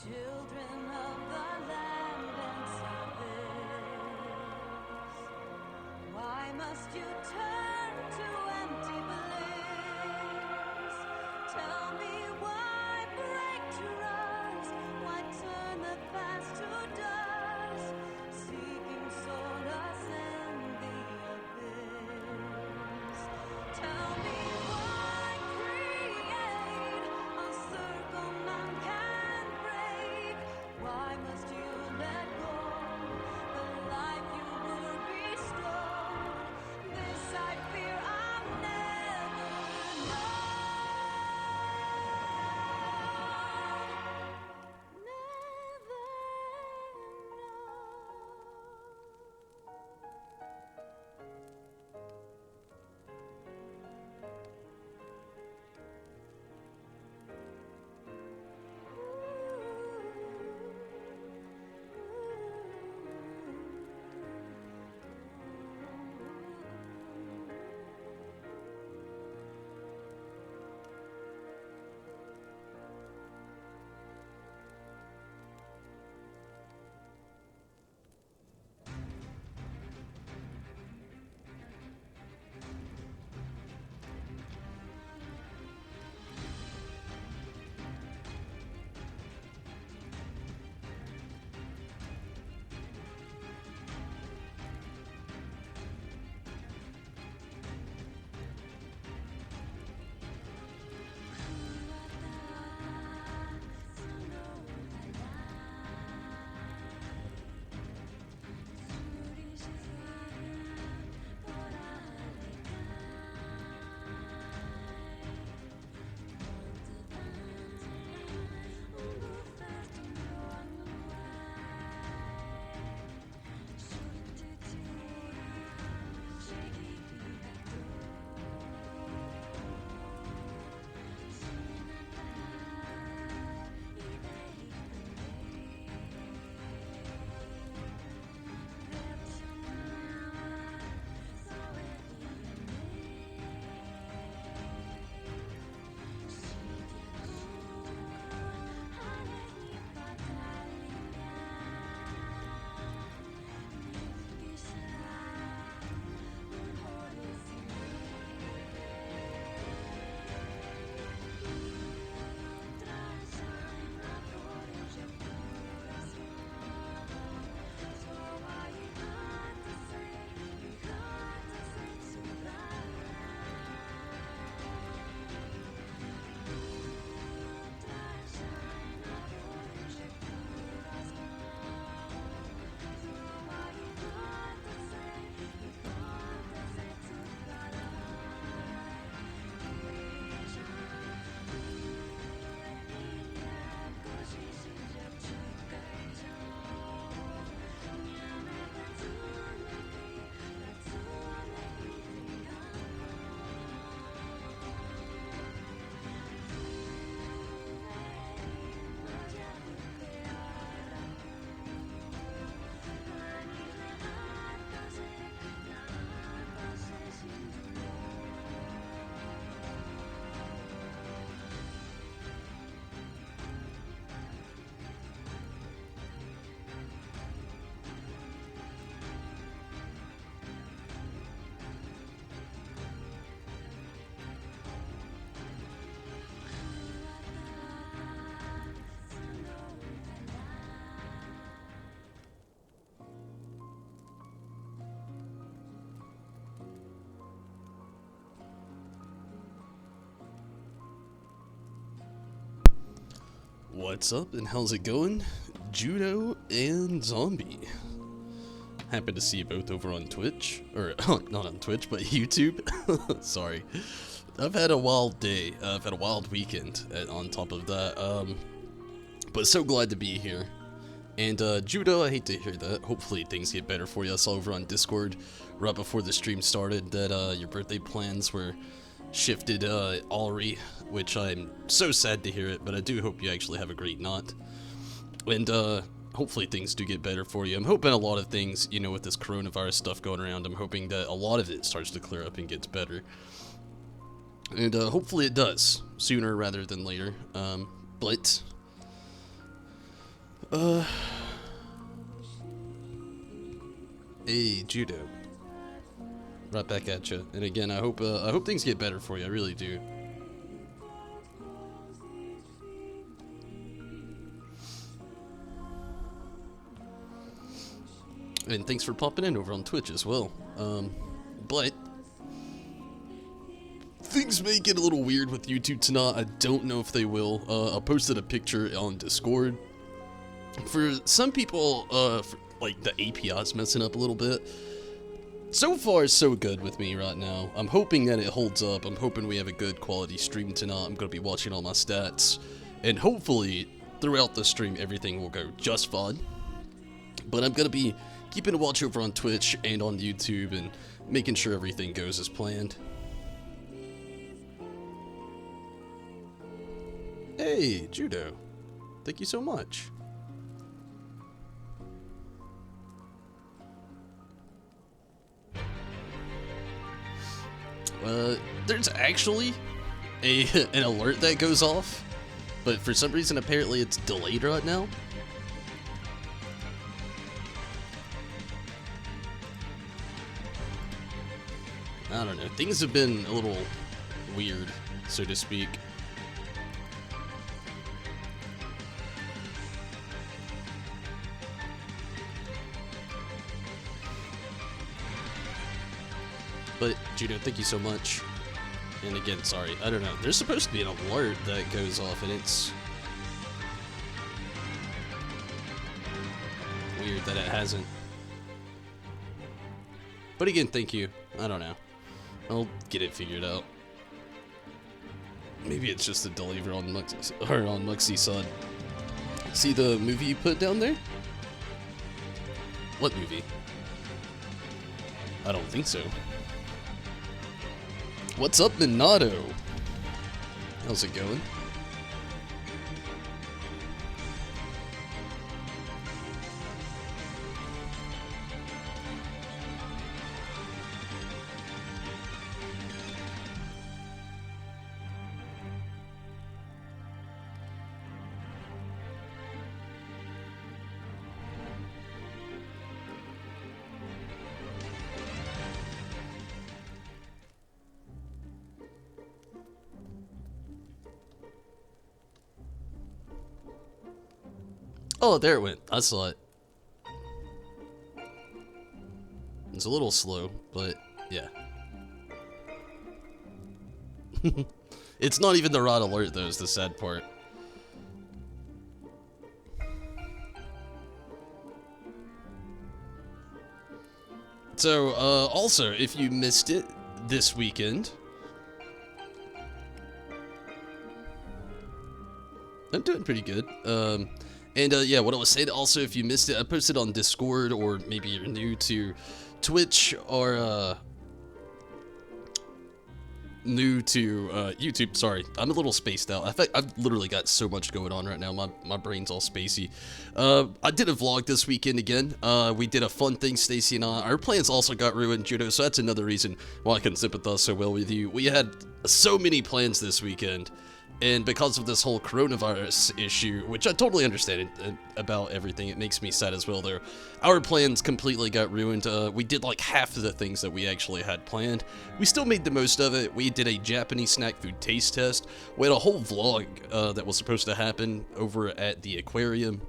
Children of the land and sea this. Why must you turn to empty bliss? Tell me why break trust? Why turn the past to dust? Seeking solace in the abyss. Tell me why create a circle none can break? Why must you let go the life you were bestowed? This I fear I'll never know. Never What's up and how's it going? Judo and Zombie. Happy to see you both over on Twitch. Or, not on Twitch, but YouTube. Sorry. I've had a wild day. I've had a wild weekend on top of that. But so glad to be here. And, Judo, I hate to hear that. Hopefully things get better for you. I saw over on Discord right before the stream started that, your birthday plans were shifted, already, which I'm so sad to hear it, but I do hope you actually have a great night. And, hopefully things do get better for you. I'm hoping a lot of things, you know, with this coronavirus stuff going around, I'm hoping that a lot of it starts to clear up and gets better. And, hopefully it does, sooner rather than later. But Hey, Judo. Right back at you. And again, I hope things get better for you. I really do. And thanks for popping in over on Twitch as well. But things may get a little weird with YouTube tonight. I don't know if they will. I posted a picture on Discord. For some people, like the API's messing up a little bit. So far, so good with me right now. I'm hoping that it holds up. I'm hoping we have a good quality stream tonight. I'm going to be watching all my stats. And hopefully, throughout the stream, everything will go just fine. But I'm going to be keeping a watch over on Twitch and on YouTube and making sure everything goes as planned. Hey, Judo. Thank you so much. There's actually an alert that goes off, but for some reason apparently it's delayed right now. I don't know, things have been a little weird, so to speak. But, Judo, thank you so much. And again, sorry, I don't know. There's supposed to be an alert that goes off, and it's weird that it hasn't. But again, thank you. I don't know. I'll get it figured out. Maybe it's just a delay on Muxie's side. See the movie you put down there? What movie? I don't think so. What's up, Minato? How's it going? Oh, there it went. I saw it. It's a little slow, but yeah. It's not even the right alert, though, is the sad part. So, also, if you missed it this weekend, I'm doing pretty good. Yeah, what I was saying, also, if you missed it, I posted on Discord, or maybe you're new to Twitch, or, new to, YouTube. Sorry, I'm a little spaced out. In fact, I've literally got so much going on right now. My brain's all spacey. I did a vlog this weekend again. We did a fun thing, Stacy and I. Our plans also got ruined, Judo, so that's another reason why I can sympathize so well with you. We had so many plans this weekend. And because of this whole coronavirus issue, which I totally understand about everything, it makes me sad as well, though. Our plans completely got ruined. We did like half of the things that we actually had planned. We still made the most of it. We did a Japanese snack food taste test. We had a whole vlog that was supposed to happen over at the aquarium.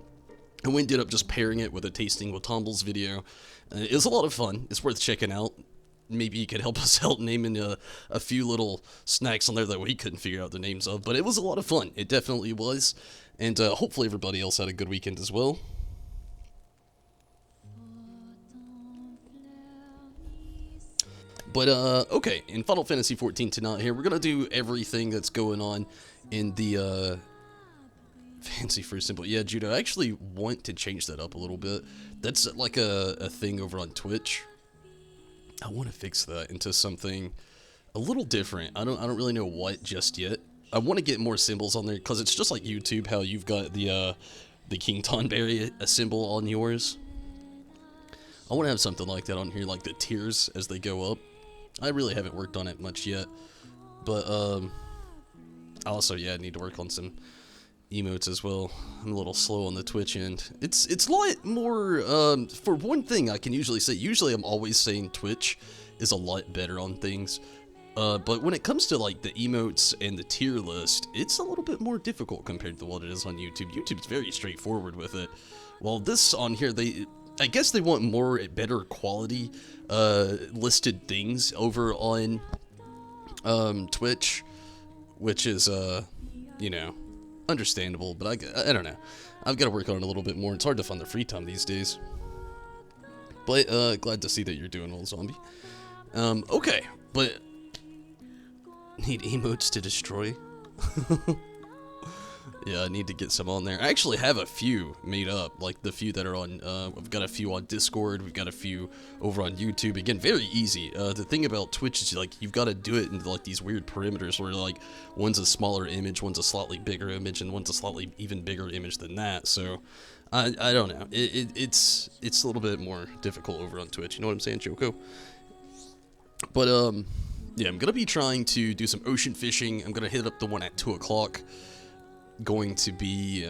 And we ended up just pairing it with a Tasting with Tumbles video. It was a lot of fun. It's worth checking out. Maybe you could help us out naming a few little snacks on there that we couldn't figure out the names of. But it was a lot of fun. It definitely was. And hopefully everybody else had a good weekend as well. But, okay. In Final Fantasy XIV tonight here, we're going to do everything that's going on in the, Fancy First Symbol. Yeah, Judo, I actually want to change that up a little bit. That's like a thing over on Twitch. I want to fix that into something a little different. I don't really know what just yet. I want to get more symbols on there because it's just like YouTube, how you've got the King Tonberry symbol on yours. I want to have something like that on here, like the tiers as they go up. I really haven't worked on it much yet, but also, yeah, I need to work on some emotes as well. I'm a little slow on the Twitch end. It's a lot more, for one thing I can usually say, usually I'm always saying Twitch is a lot better on things. But when it comes to like the emotes and the tier list, it's a little bit more difficult compared to what it is on YouTube. YouTube's very straightforward with it. While this on here, I guess they want more better quality listed things over on Twitch, which is you know, understandable. But I don't know. I've got to work on it a little bit more. It's hard to find the free time these days. But glad to see that you're doing well, Zombie. Okay, but need emotes to destroy. Yeah, I need to get some on there. I actually have a few made up, like the few that are on, I've got a few on Discord, we've got a few over on YouTube. Again, very easy. The thing about Twitch is, like, you've got to do it in, like, these weird perimeters where, like, one's a smaller image, one's a slightly bigger image, and one's a slightly even bigger image than that, so, I don't know. It's a little bit more difficult over on Twitch, you know what I'm saying, Choco? But, yeah, I'm gonna be trying to do some ocean fishing. I'm gonna hit up the one at 2 o'clock. Going to be,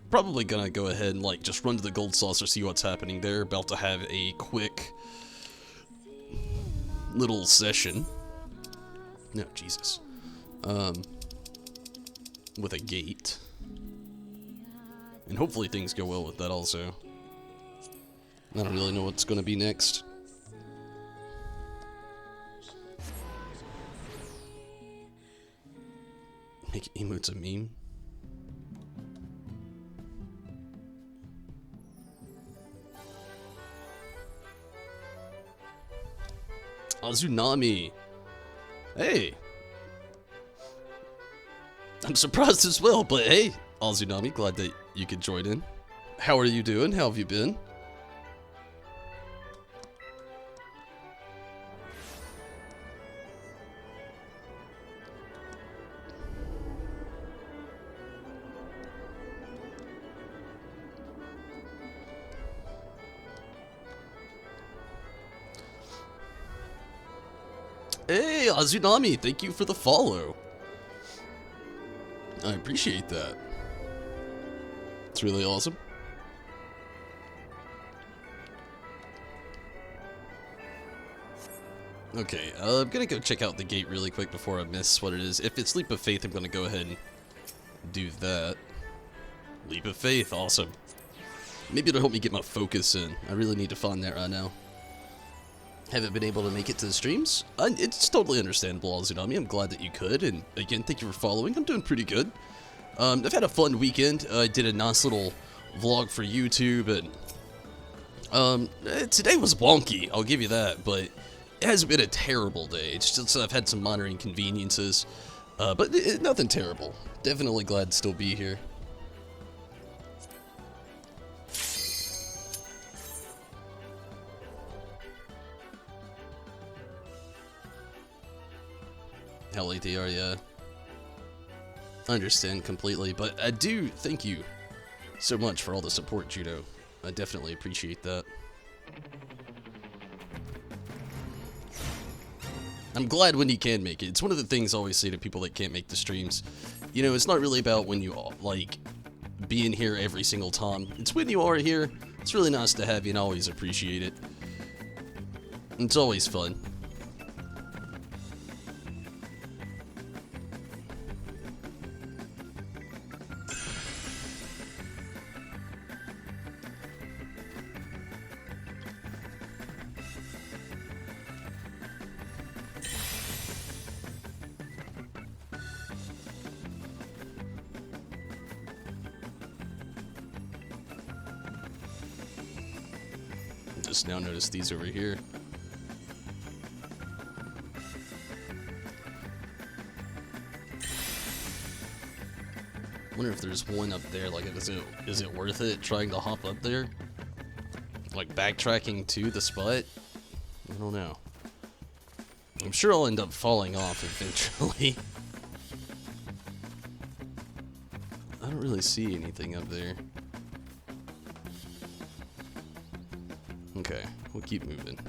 probably gonna go ahead and, like, just run to the gold saucer, see what's happening there. About to have a quick little session. No, Jesus. With a gate. And hopefully things go well with that also. I don't really know what's gonna be next. Make emotes a meme. Azunami. Hey. I'm surprised as well, but hey, Azunami, glad that you could join in. How are you doing? How have you been? Hey, Azunami, thank you for the follow. I appreciate that. It's really awesome. Okay, I'm gonna go check out the gate really quick before I miss what it is. If it's Leap of Faith, I'm gonna go ahead and do that. Leap of Faith, awesome. Maybe it'll help me get my focus in. I really need to find that right now. Haven't been able to make it to the streams. It's totally understandable, Azunami. I'm glad that you could, and again, thank you for following. I'm doing pretty good. I've had a fun weekend. I did a nice little vlog for YouTube, and today was wonky, I'll give you that, but it hasn't been a terrible day. It's just I've had some minor inconveniences, but nothing terrible. Definitely glad to still be here. How late they are, yeah. I understand completely, but I do thank you so much for all the support, Judo. I definitely appreciate that. I'm glad when you can make it. It's one of the things I always say to people that can't make the streams. You know, it's not really about when you, like, being here every single time. It's when you are here. It's really nice to have you, and I always appreciate it. It's always fun. Just now noticed these over here. Wonder if there's one up there. Like, is it worth it trying to hop up there? Like backtracking to the spot? I don't know. I'm sure I'll end up falling off eventually. I don't really see anything up there. Okay, we'll keep moving.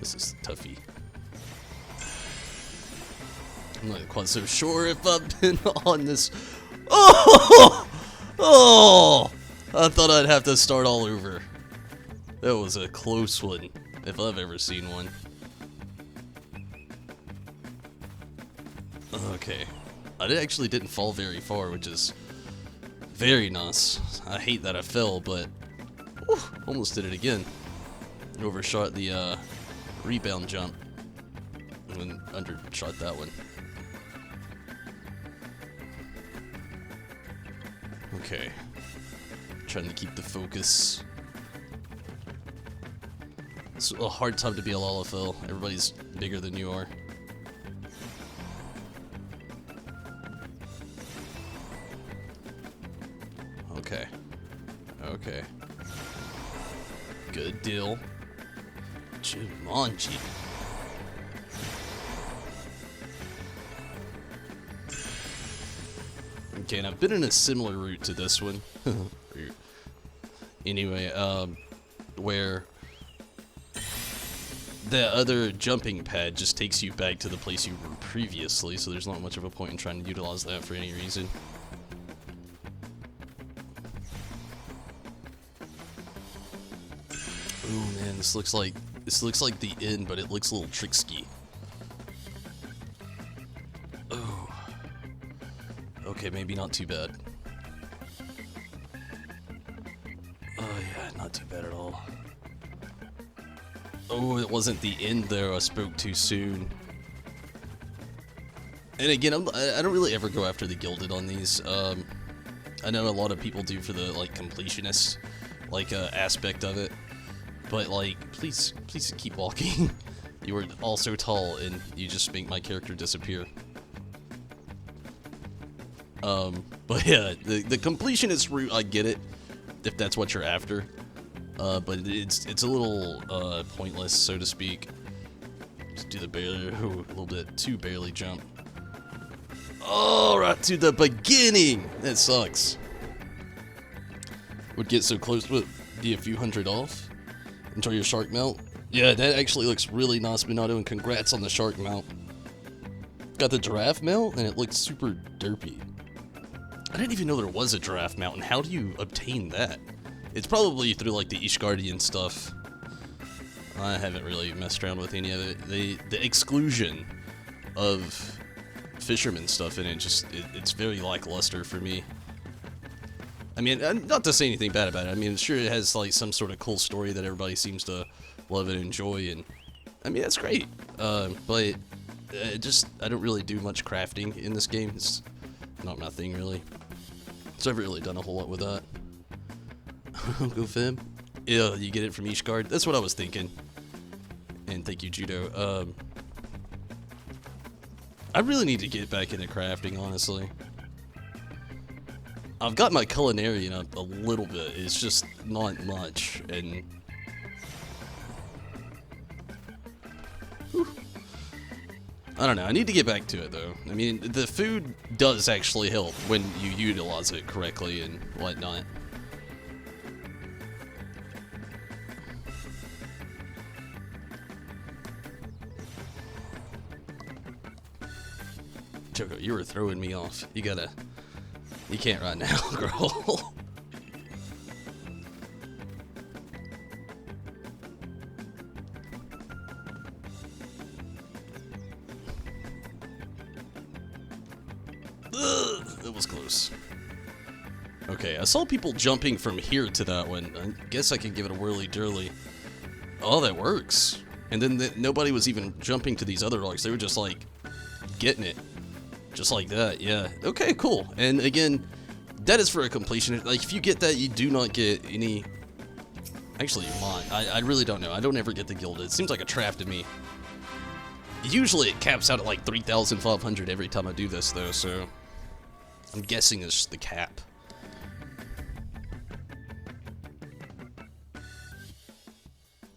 This is toughy. I'm not quite so sure if I've been on this. Oh! Oh! I thought I'd have to start all over. That was a close one, if I've ever seen one. Okay. I actually didn't fall very far, which is very nice. I hate that I fell, but whew, almost did it again. Overshot the rebound jump and then undershot that one. Okay. Trying to keep the focus. It's a hard time to be a Lalafell. Everybody's bigger than you are. Okay. Okay. Good deal. Jumanji. Okay, and I've been in a similar route to this one. Anyway, where the other jumping pad just takes you back to the place you were previously, so there's not much of a point in trying to utilize that for any reason. Oh man, this looks like the end, but it looks a little tricksy. Oh. Okay, maybe not too bad. Oh yeah, not too bad at all. Oh, it wasn't the end there. I spoke too soon. And again, I don't really ever go after the gilded on these. I know a lot of people do for the like completionist aspect of it, but like please keep walking. You are all so tall, and you just make my character disappear. But yeah, the completionist route, I get it, if that's what you're after. But it's a little pointless, so to speak. Just do the barely, a little bit too barely jump. Oh, right to the beginning. That sucks. Would get so close, but be a few hundred off. Enjoy your shark mount. Yeah, that actually looks really nice, Minato, and congrats on the shark mount. Got the giraffe mount, and it looks super derpy. I didn't even know there was a giraffe mount, and how do you obtain that? It's probably through like the Ishgardian stuff. I haven't really messed around with any of it. The exclusion of fisherman stuff in it it's very lackluster for me. I mean, not to say anything bad about it. I mean, sure, it has like some sort of cool story that everybody seems to love and enjoy, and I mean that's great. But I don't really do much crafting in this game. It's not my thing really. So I've really done a whole lot with that. Go Fib. Yeah, you get it from Ishgard. That's what I was thinking. And thank you, Judo. I really need to get back into crafting, honestly. I've got my culinary up a little bit. It's just not much, and whew. I don't know. I need to get back to it though. I mean, the food does actually help when you utilize it correctly and whatnot. Choco, you were throwing me off. You can't right now, girl. That was close. Okay, I saw people jumping from here to that one. I guess I can give it a whirly-dirly. Oh, that works. And then nobody was even jumping to these other logs. They were just like getting it. Just like that, yeah. Okay, cool. And again, that is for a completion. Like, if you get that, you do not get any... Actually, you might. I really don't know. I don't ever get the gilded. It seems like a trap to me. Usually it caps out at like 3,500 every time I do this, though, so... I'm guessing it's the cap.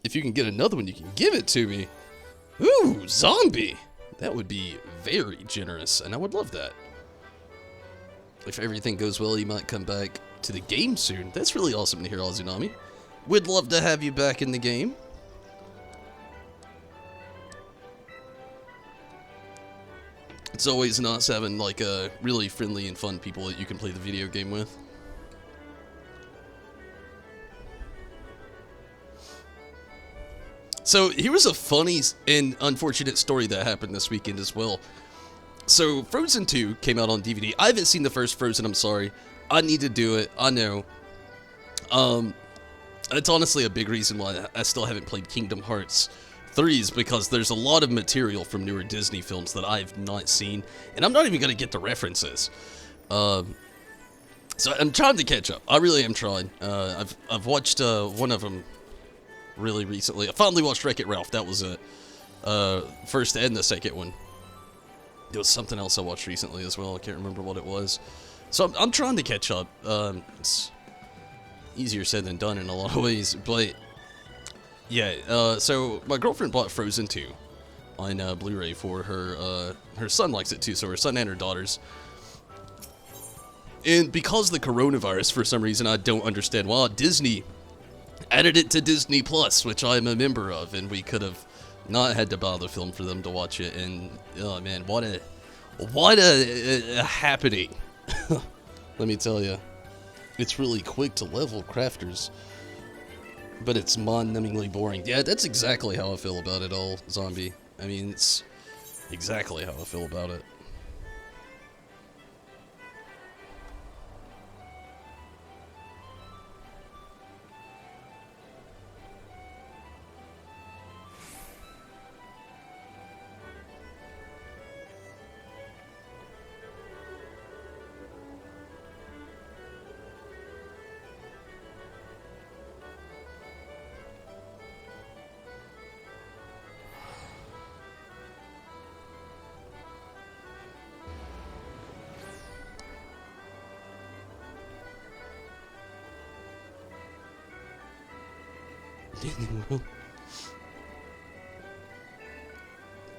If you can get another one, you can give it to me. Ooh, zombie! That would be very generous, and I would love that. If everything goes well, you might come back to the game soon. That's really awesome to hear, Azunami. We'd love to have you back in the game. It's always nice having like really friendly and fun people that you can play the video game with. So here was a funny and unfortunate story that happened this weekend as well. So Frozen 2 came out on DVD. I haven't seen the first Frozen, I'm sorry. I need to do it, I know. It's honestly a big reason why I still haven't played Kingdom Hearts 3 is because there's a lot of material from newer Disney films that I've not seen, and I'm not even going to get the references. So I'm trying to catch up. I really am trying. I've watched one of them really recently. I finally watched Wreck-It Ralph. That was it. First and the second one. There was something else I watched recently as well. I can't remember what it was. So I'm trying to catch up. It's easier said than done in a lot of ways, but yeah. So my girlfriend bought Frozen 2 on Blu-ray for her. Her son likes it too, so her son and her daughters. And because of the coronavirus, for some reason I don't understand why, Disney added it to Disney Plus, which I'm a member of, and we could have not had to buy the film for them to watch it. And oh man, what a happening! Let me tell you, it's really quick to level crafters, but it's mind-numbingly boring. Yeah, that's exactly how I feel about it all, Zombie. I mean, it's exactly how I feel about it.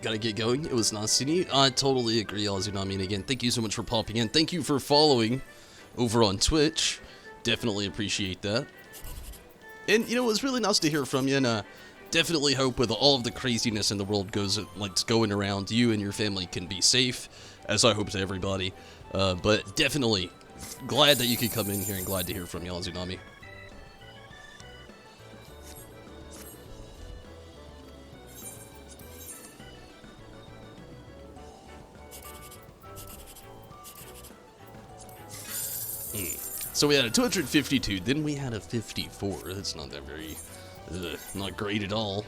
Gotta get going. It was nice seeing you. I totally agree, Azunami. And again, thank you so much for popping in. Thank you for following over on Twitch. Definitely appreciate that. And, you know, it was really nice to hear from you. And definitely hope with all of the craziness in the world going around, you and your family can be safe, as I hope to everybody. But definitely glad that you could come in here and glad to hear from you, Azunami. So we had a 252, then we had a 54. That's not that very, not great at all.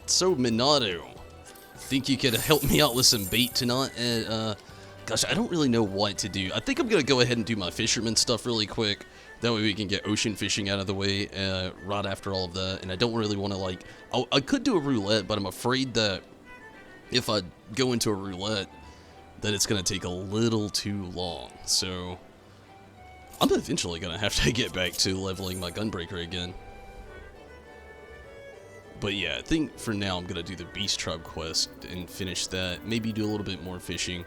So Minato, think you could help me out with some bait tonight? Gosh, I don't really know what to do. I think I'm gonna go ahead and do my fisherman stuff really quick. That way we can get ocean fishing out of the way right after all of that. And I don't really want to like, I could do a roulette, but I'm afraid that if I go into a roulette, that it's going to take a little too long. So I'm eventually going to have to get back to leveling my gunbreaker again. But yeah, I think for now I'm going to do the Beast Tribe quest and finish that. Maybe do a little bit more fishing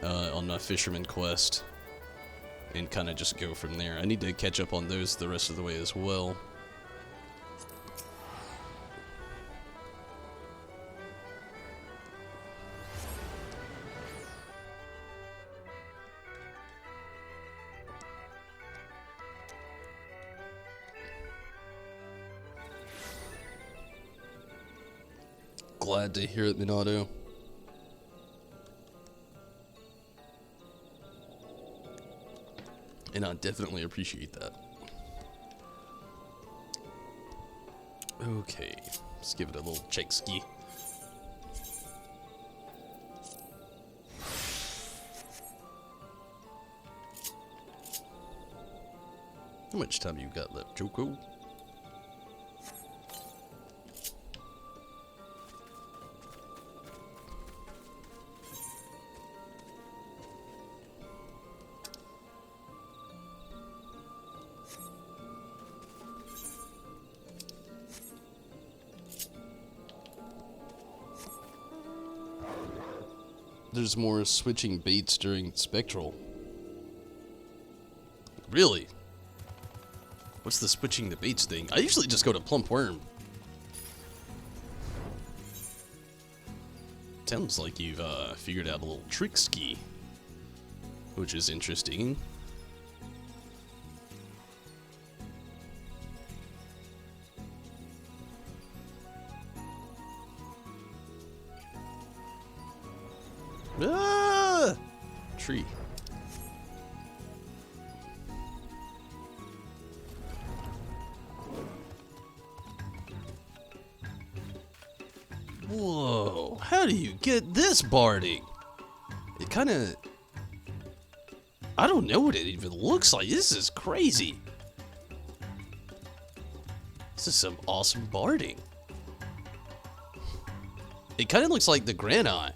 on my Fisherman quest. And kind of just go from there. I need to catch up on those the rest of the way as well. Glad to hear it, Minato. And I definitely appreciate that. Okay, let's give it a little check ski. How much time you got left, Choco? There's more switching baits during Spectral. Really? What's the switching the baits thing? I usually just go to Plump Worm. Sounds like you've figured out a little trick ski, which is interesting. Ah! Tree. Whoa, how do you get this barding? It kind of... I don't know what it even looks like. This is crazy. This is some awesome barding. It kind of looks like the granite.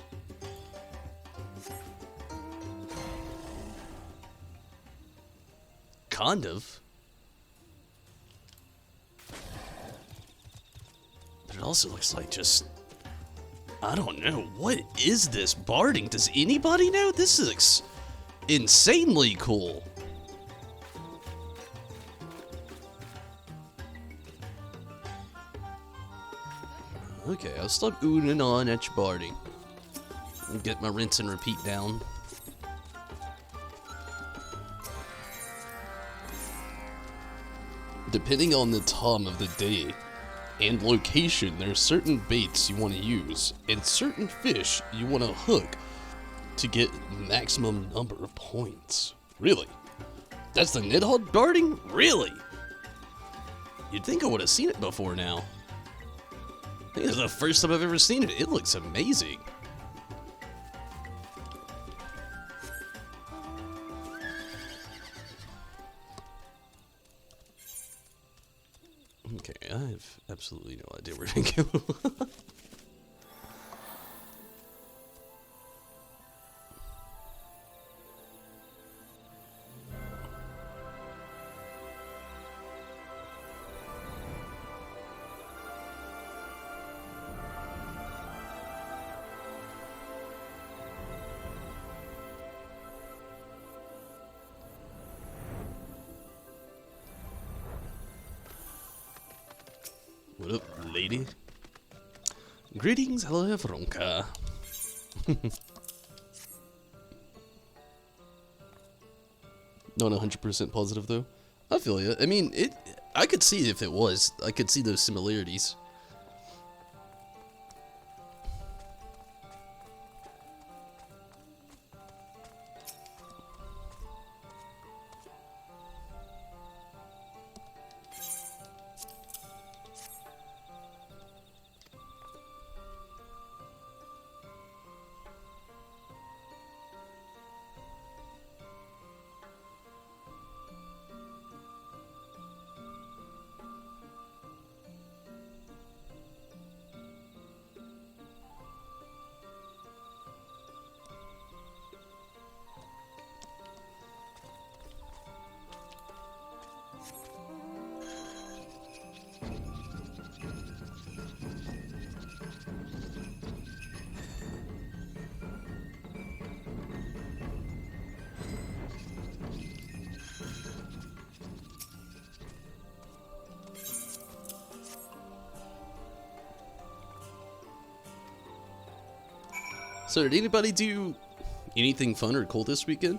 Kind of. But it also looks like just... I don't know. What is this barding? Does anybody know? This is insanely cool. Okay, I'll stop oohing and on at your barding. And get my rinse and repeat down. Depending on the time of the day and location, there's certain baits you want to use and certain fish you want to hook to get maximum number of points. Really? That's the Nidhogg barding? Really? You'd think I would have seen it before now. I think it's the first time I've ever seen it. It looks amazing. Okay, I have absolutely no idea where to go. What up, lady? Greetings, hello, Vronka. Not 100% positive though. I feel ya. I mean, I could see if it was. I could see those similarities. So did anybody do anything fun or cool this weekend?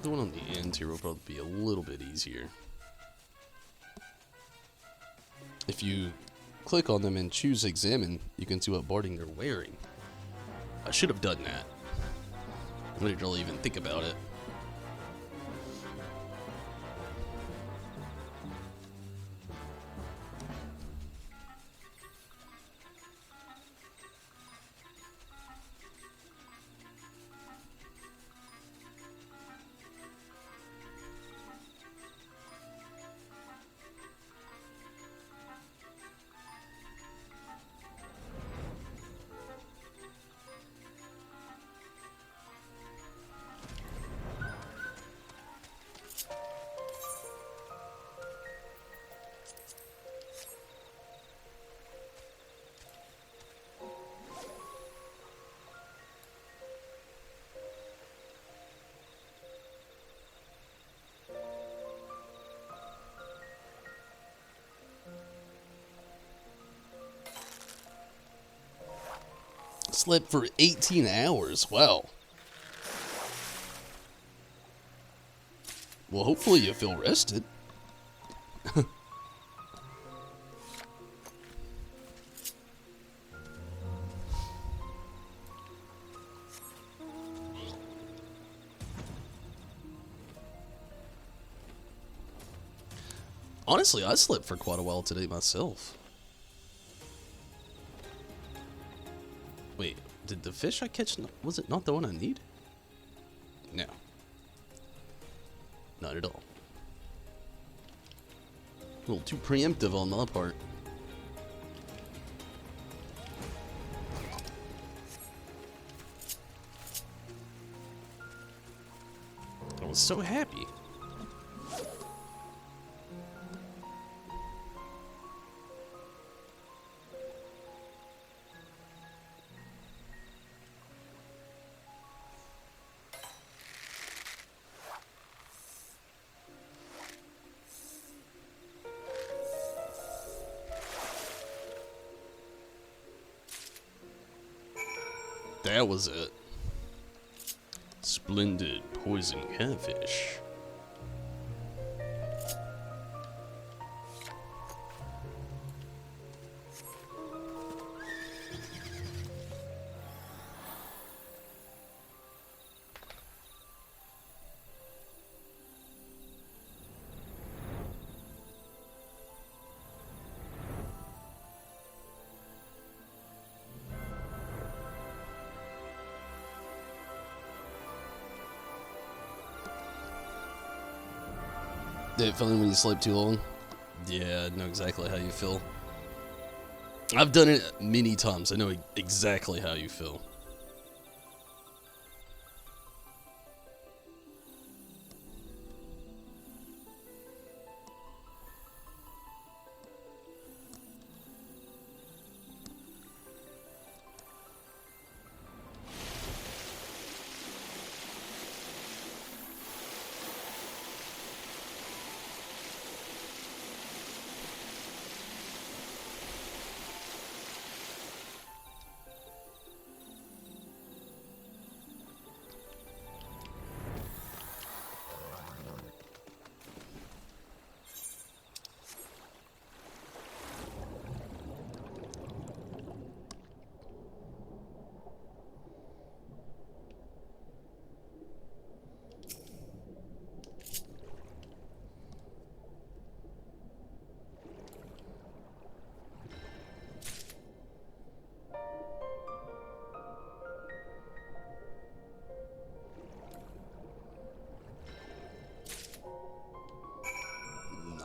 The one on the end here will probably be a little bit easier. If you click on them and choose examine, you can see what barding they're wearing. I should have done that. I didn't really even think about it. slept for 18 hours. Wow. Well, hopefully you feel rested. Honestly, I slept for quite a while today myself. Wait, did the fish I catch, was it not the one I need? No. Not at all. A little too preemptive on my part. I was so happy. That was it. Splendid poison catfish. Did it feel when you sleep too long? Yeah, I know exactly how you feel. I've done it many times. I know exactly how you feel.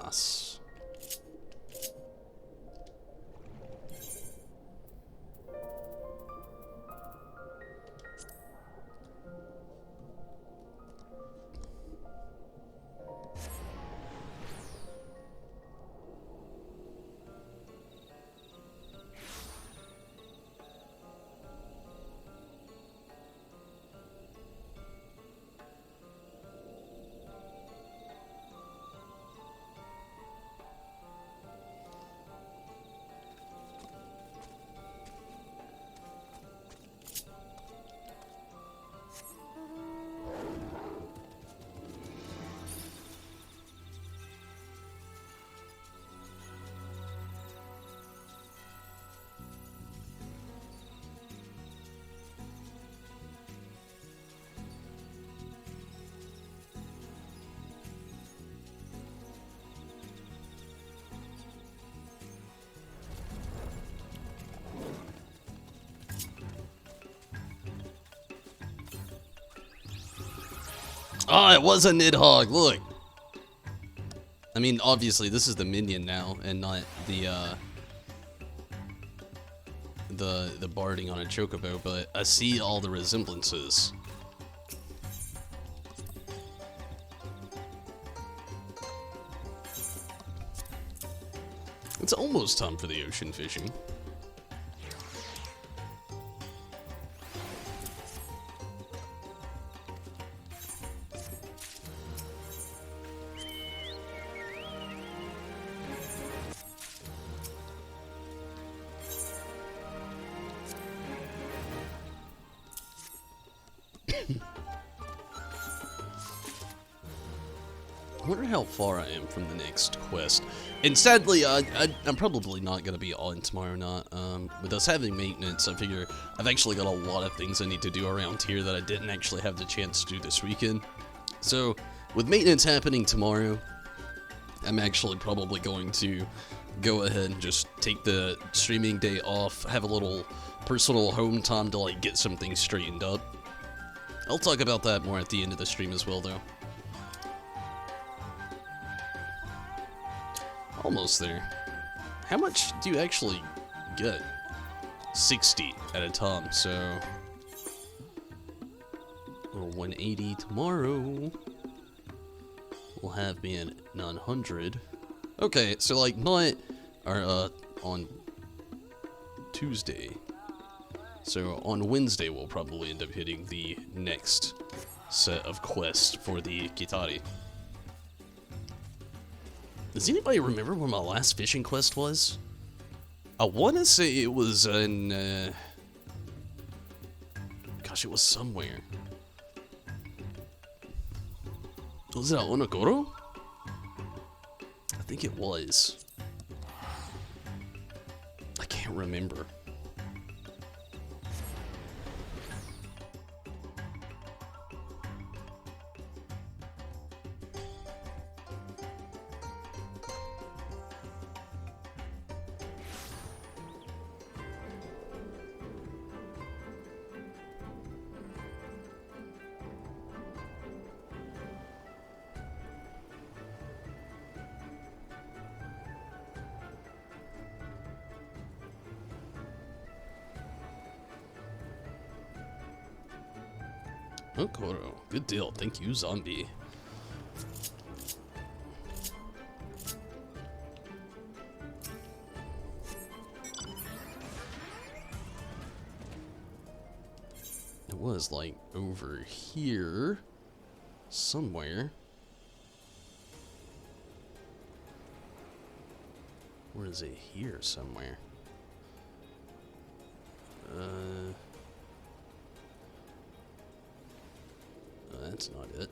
Nice. Oh, it was a Nidhogg, look! I mean, obviously, this is the minion now, and not the barding on a chocobo, but I see all the resemblances. It's almost time for the ocean fishing. wonder how far I am from the next quest. And sadly, I'm probably not going to be on tomorrow night. With us having maintenance, I figure I've actually got a lot of things I need to do around here that I didn't actually have the chance to do this weekend. So, with maintenance happening tomorrow, I'm actually probably going to go ahead and just take the streaming day off, have a little personal home time to like get some things straightened up. I'll talk about that more at the end of the stream as well, though. Almost there. How much do you actually get? 60 at a time, so... Or 180 tomorrow. We'll have me at 900. Okay, so like not... Or, on Tuesday. So on Wednesday we'll probably end up hitting the next set of quests for the Kitari. Does anybody remember where my last fishing quest was? I want to say it was in, gosh, it was somewhere. Was it at Onogoro? I think it was. I can't remember. Okoro, good deal. Thank you, zombie. It was like over here somewhere. Or is it here somewhere? That's not it.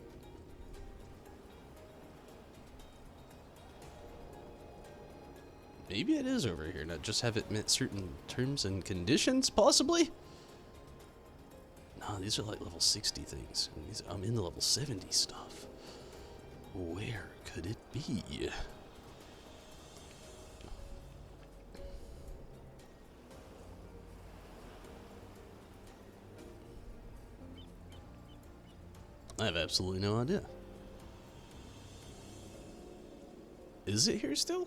Maybe it is over here. Now just have it met certain terms and conditions, possibly? No, these are like level 60 things. And these, I'm in the level 70 stuff. Where could it be? I have absolutely no idea. Is it here still?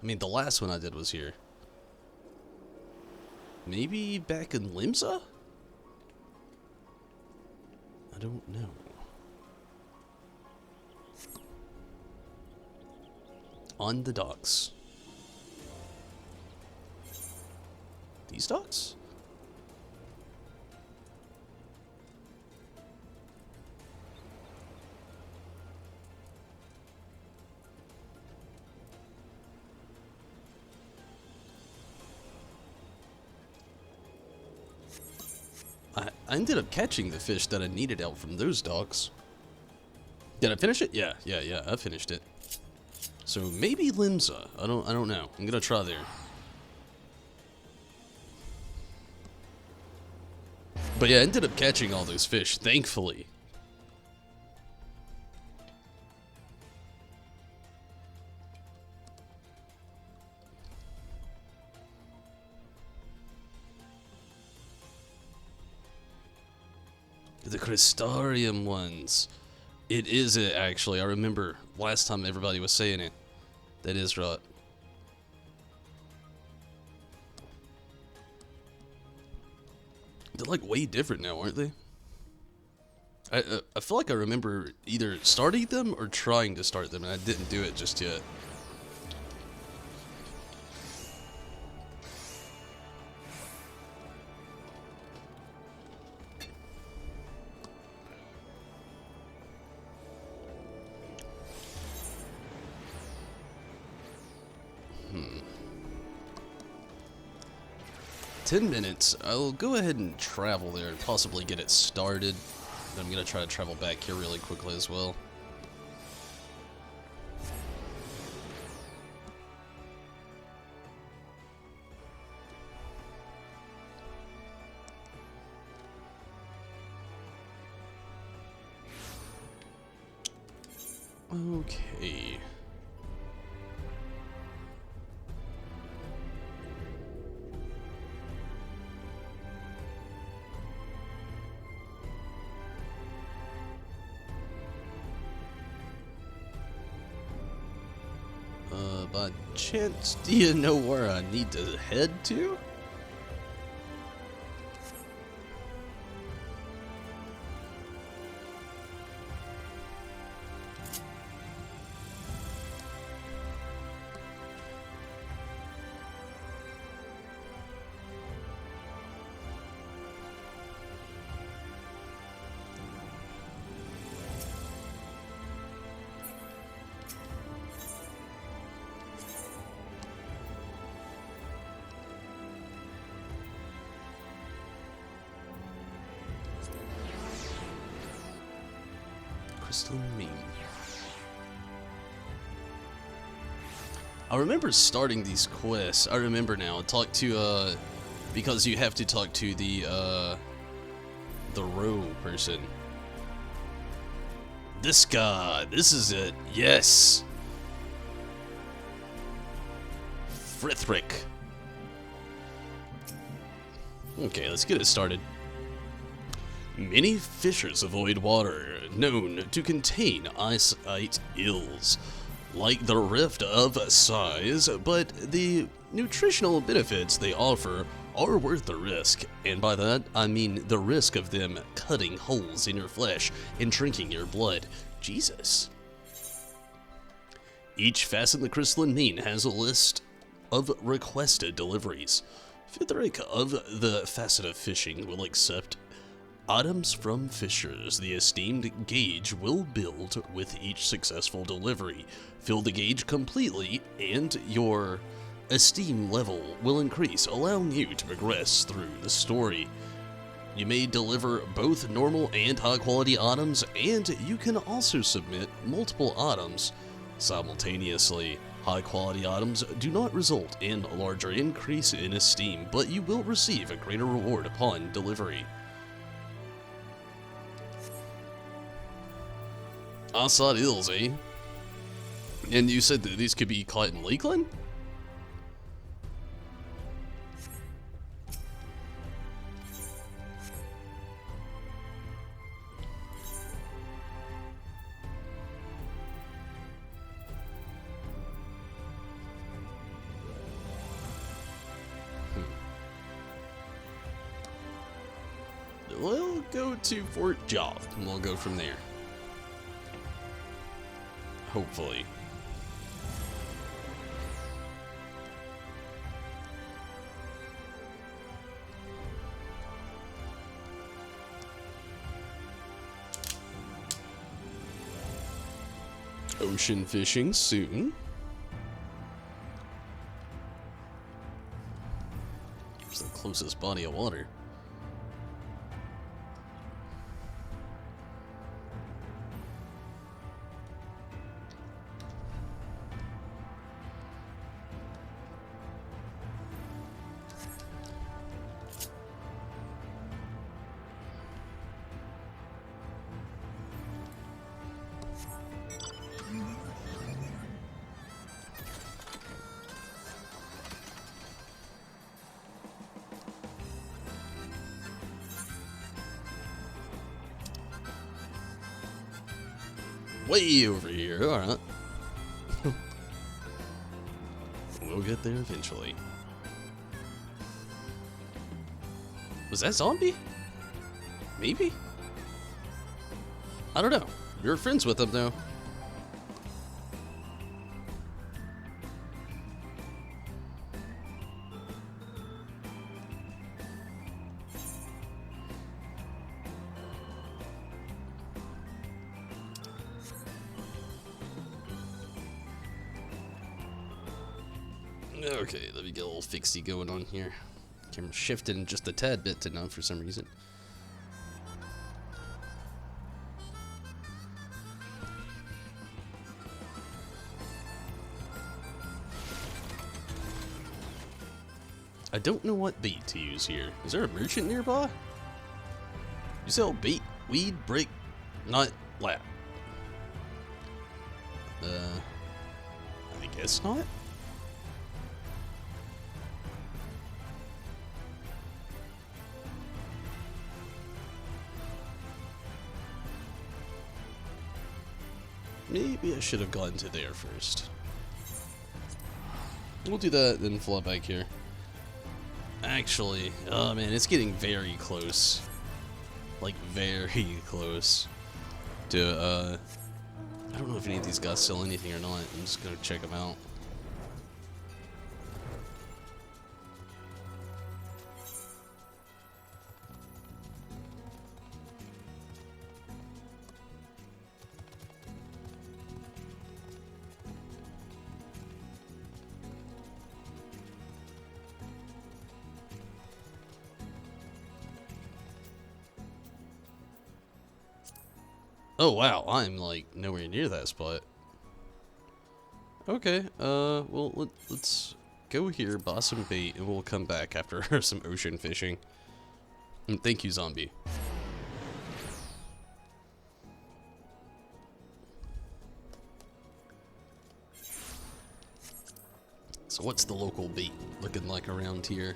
I mean, the last one I did was here. Maybe back in Limsa? I don't know. On the docks. These docks? I ended up catching the fish that I needed out from those docks. Did I finish it? Yeah, I finished it. So maybe Limsa. I don't know. I'm gonna try there. But yeah, I ended up catching all those fish, thankfully. The Crystarium ones. It is it, actually. I remember last time everybody was saying it. That is right. They're like way different now, aren't they? I feel like I remember either starting them or trying to start them, and I didn't do it just yet. Hmm. 10 minutes. I'll go ahead and travel there and possibly get it started. I'm gonna try to travel back here really quickly as well. Okay. By chance, do you know where I need to head to? Crystalline Mean. I remember starting these quests. I remember now. Talk to because you have to talk to the row person. This guy. This is it. Yes. Frithric. Okay, let's get it started. Many fissures avoid water, known to contain eyesight ills, like the Rift of Size, but the nutritional benefits they offer are worth the risk, and by that I mean the risk of them cutting holes in your flesh and drinking your blood. Jesus. Each facet in the Crystalline Mean has a list of requested deliveries. Frithric of the Facet of Fishing will accept items from fishers. The esteemed gauge will build with each successful delivery. Fill the gauge completely and your esteem level will increase, allowing you to progress through the story. You may deliver both normal and high quality items, and you can also submit multiple items simultaneously. High quality items do not result in a larger increase in esteem, but you will receive a greater reward upon delivery. Eyesight ills, eh? And you said that these could be caught in Lakeland? We'll go to Fort Joff, and we'll go from there. Hopefully. Ocean fishing soon. It's the closest body of water. Way over here, alright. We'll get there eventually. Was that zombie? Maybe? I don't know. We were friends with him though. Okay, let me get a little fixie going on here. Camera shifting just a tad bit to none for some reason. I don't know what bait to use here. Is there a merchant nearby? You sell bait, weed, brick, nut, lap. I guess not. Maybe I should have gone to there first. We'll do that, then fly back here. Actually, oh man, it's getting very close. Like, very close to, I don't know if any of these guys sell anything or not. I'm just gonna check them out. Oh wow, I'm like nowhere near that spot. Okay, well let's go here, buy some bait, and we'll come back after some ocean fishing. And thank you, zombie. So what's the local bait looking like around here?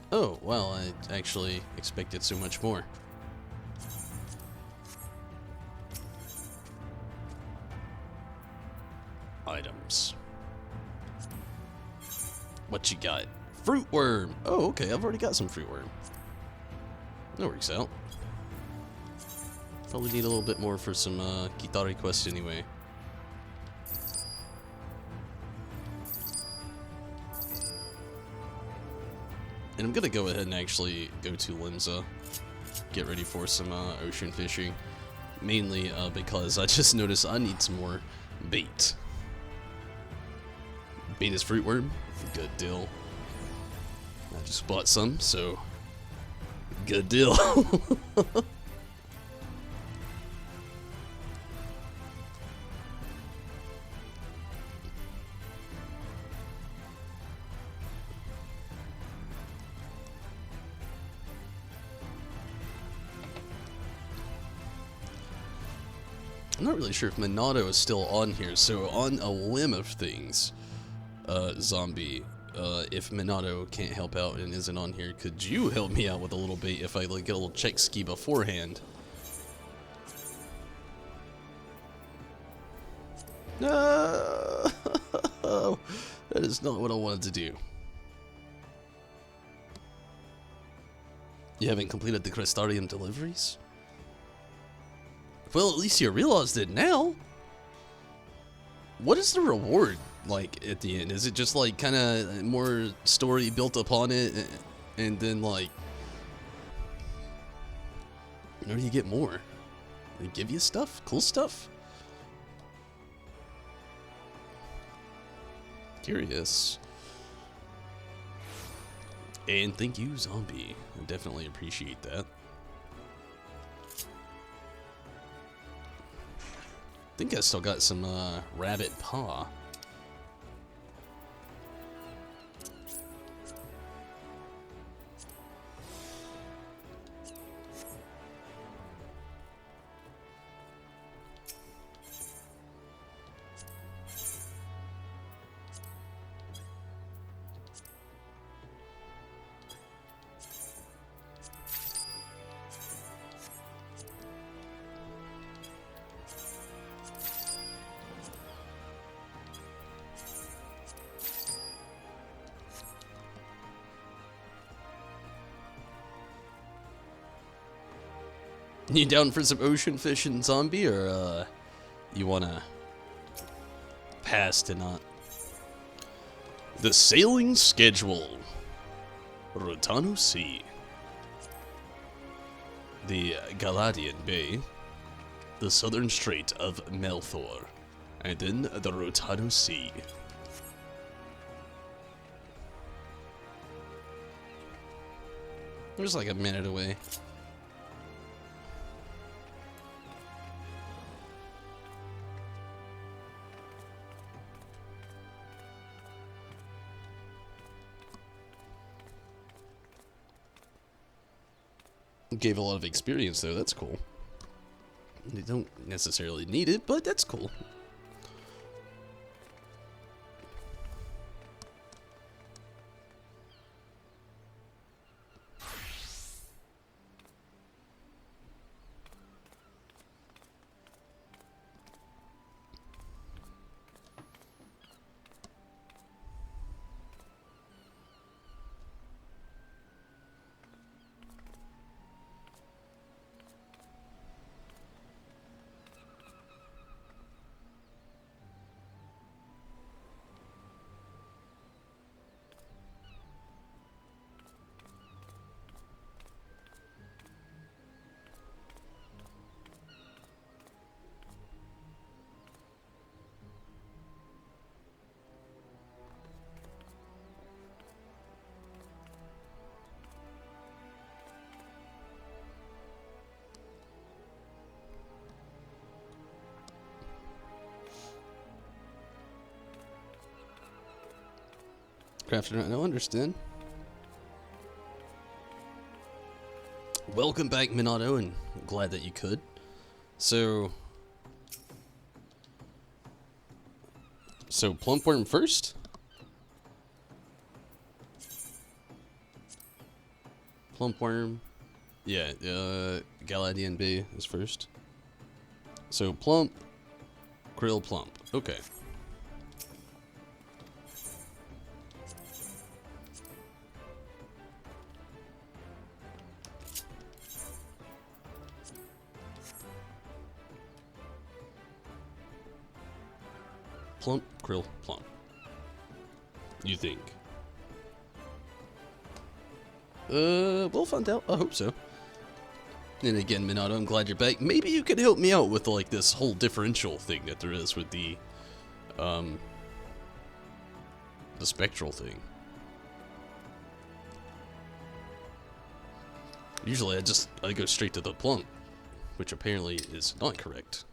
Oh, well, I actually expected so much more. Items. What you got? Fruit worm! Oh, okay, I've already got some fruit worm. That works out. Probably need a little bit more for some Kitari quests anyway. And I'm gonna go ahead and actually go to Limsa, get ready for some ocean fishing. Mainly because I just noticed I need some more bait. Bait is fruit worm, good deal. I just bought some, so good deal. I'm not really sure if Minato is still on here, so on a whim of things, zombie, if Minato can't help out and isn't on here, could you help me out with a little bit if I like get a little check ski beforehand? No, that is not what I wanted to do. You haven't completed the Crestarium deliveries? Well, at least you realized it now. What is the reward like at the end? Is it just like kind of more story built upon it, and then like, or do you get more? They give you stuff, cool stuff. Curious. And thank you, zombie. I definitely appreciate that. I think I still got some rabbit paw. You down for some ocean fishing, zombie, or you wanna pass tonight? The sailing schedule. Rotano Sea. The Galadian Bay. The Southern Strait of Melthor. And then the Rotano Sea. We're just like a minute away. Gave a lot of experience though, that's cool. They don't necessarily need it, but that's cool. Crafted, I don't understand. Welcome back, Minato, and I'm glad that you could. So Plumpworm first? Plumpworm. Yeah, Galadian Bay is first. So Plump, Krill, Plump. Okay. Plump, Krill, Plump. You think? We'll find out. I hope so. And again, Minato, I'm glad you're back. Maybe you could help me out with, like, this whole differential thing that there is with the spectral thing. Usually I go straight to the plump, which apparently is not correct.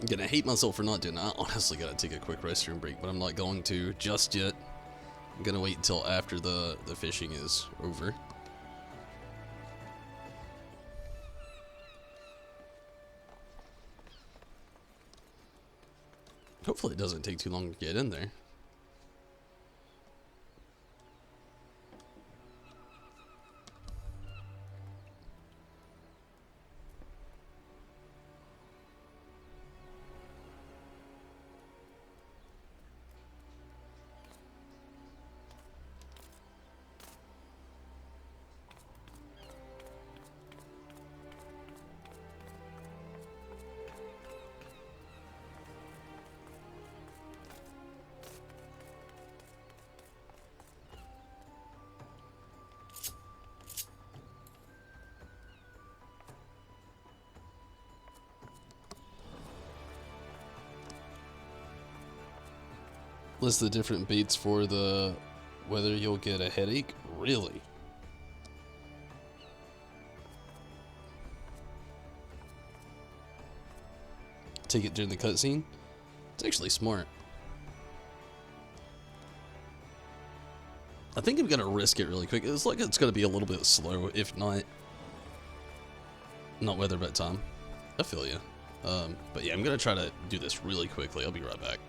I'm gonna hate myself for not doing that. I honestly gotta take a quick restroom break, but I'm not going to just yet. I'm gonna wait until after the fishing is over. Hopefully it doesn't take too long to get in there. List the different baits for the whether you'll get a headache. Really? Take it during the cutscene? It's actually smart. I think I'm gonna risk it really quick. It's like it's gonna be a little bit slow, if not weather but time. I feel you. But yeah, I'm gonna try to do this really quickly. I'll be right back.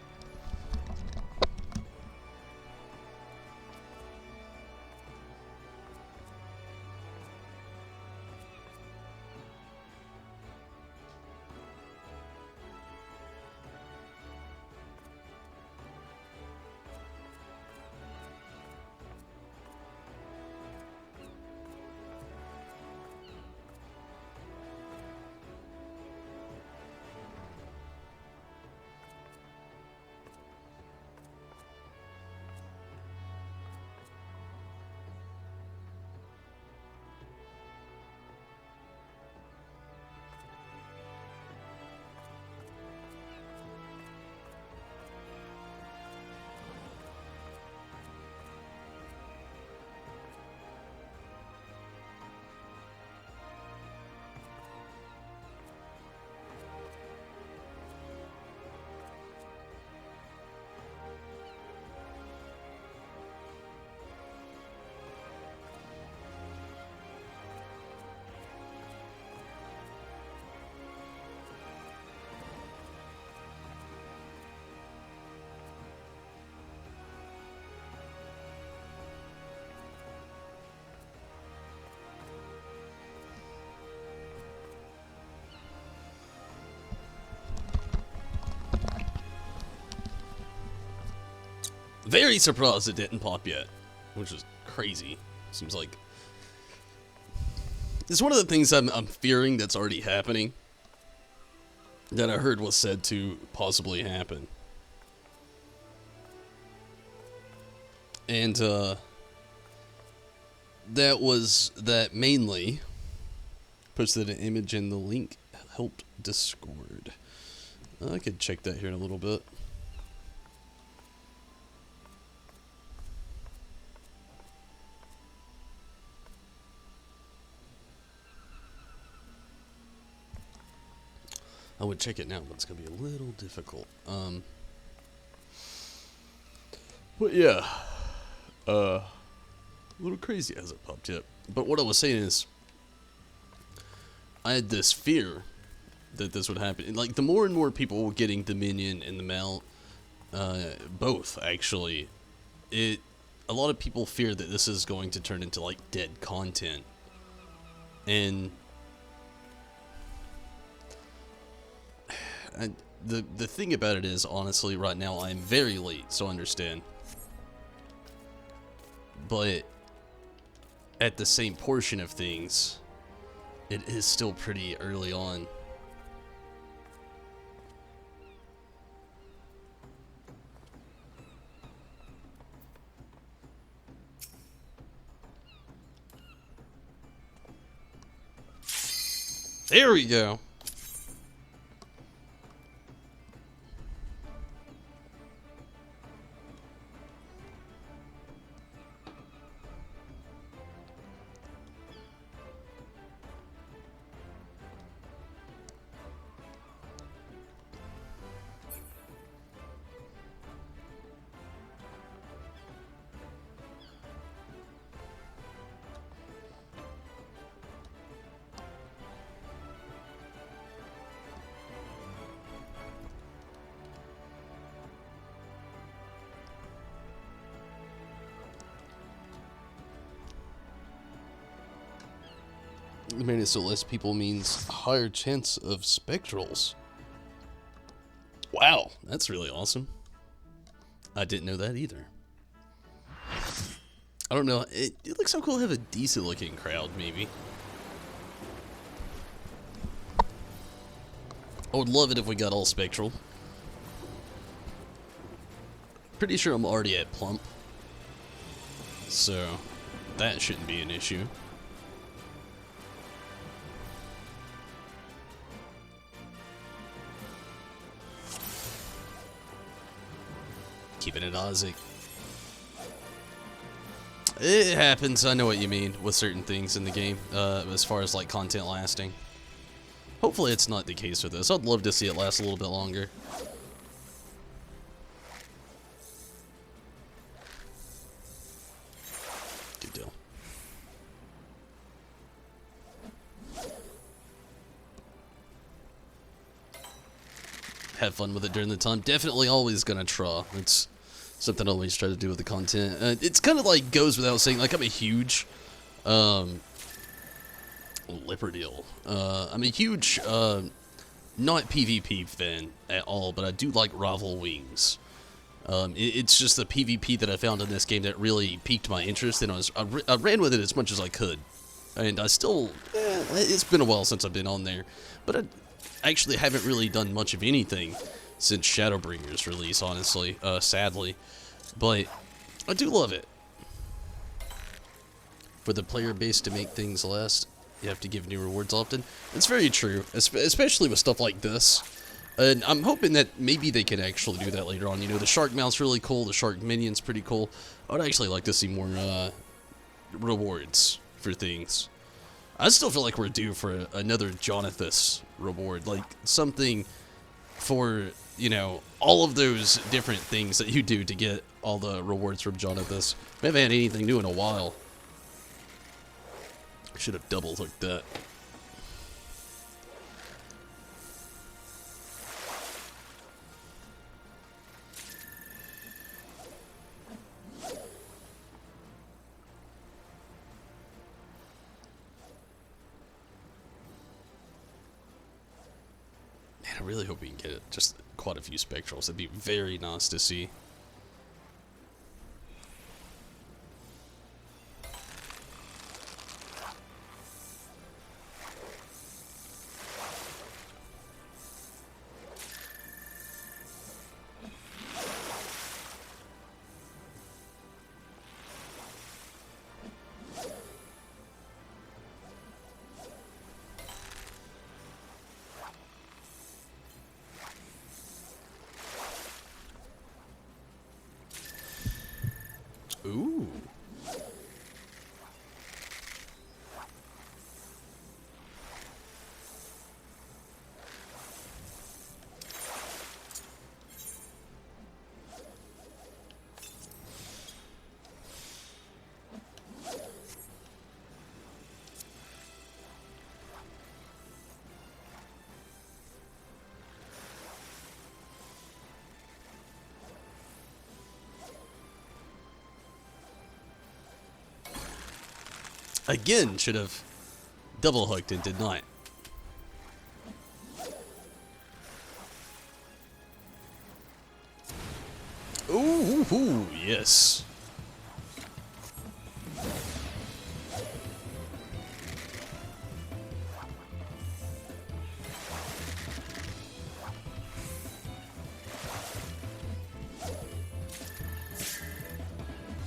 Very surprised it didn't pop yet, which is crazy. Seems like it's one of the things I'm fearing that's already happening, that I heard was said to possibly happen. And that mainly posted an image in the link helped Discord. I could check that here in a little bit. I would check it now, but it's gonna be a little difficult. But yeah, a little crazy as it popped yet. But what I was saying is, I had this fear that this would happen. Like, the more and more people were getting Dominion and the Mount, both actually, a lot of people fear that this is going to turn into like dead content. And the thing about it is, honestly, right now I am very late, so understand. But at the same portion of things, it is still pretty early on. There we go. Maybe so less people means higher chance of spectrals. Wow, that's really awesome. I didn't know that either. I don't know, it looks so cool to have a decent looking crowd, maybe. I would love it if we got all spectral. Pretty sure I'm already at plump, so that shouldn't be an issue. Keeping it Isaac. It happens, I know what you mean with certain things in the game, as far as like content lasting. Hopefully it's not the case with this. I'd love to see it last a little bit longer. Good deal. Have fun with it during the time. Definitely always gonna try. It's something I always try to do with the content. It's kind of like goes without saying, like I'm a huge Lipperdale. I'm a huge not PvP fan at all, but I do like Rival Wings. It's just the PvP that I found in this game that really piqued my interest, and I ran with it as much as I could. And I still, it's been a while since I've been on there, but I actually haven't really done much of anything since Shadowbringer's release, honestly, sadly. But I do love it. For the player base to make things last, you have to give new rewards often. It's very true, especially with stuff like this. And I'm hoping that maybe they can actually do that later on. You know, the shark mount's really cool, the shark minion's pretty cool. I would actually like to see more rewards for things. I still feel like we're due for another Jonathas reward, like something for, you know, all of those different things that you do to get all the rewards from Jonathas. We haven't had anything new in a while. Should have double hooked that. Man, I really hope we can get just quite a few spectrals. That'd be very nice to see. Ooh. Again, should have double hooked and did not. Ooh, yes.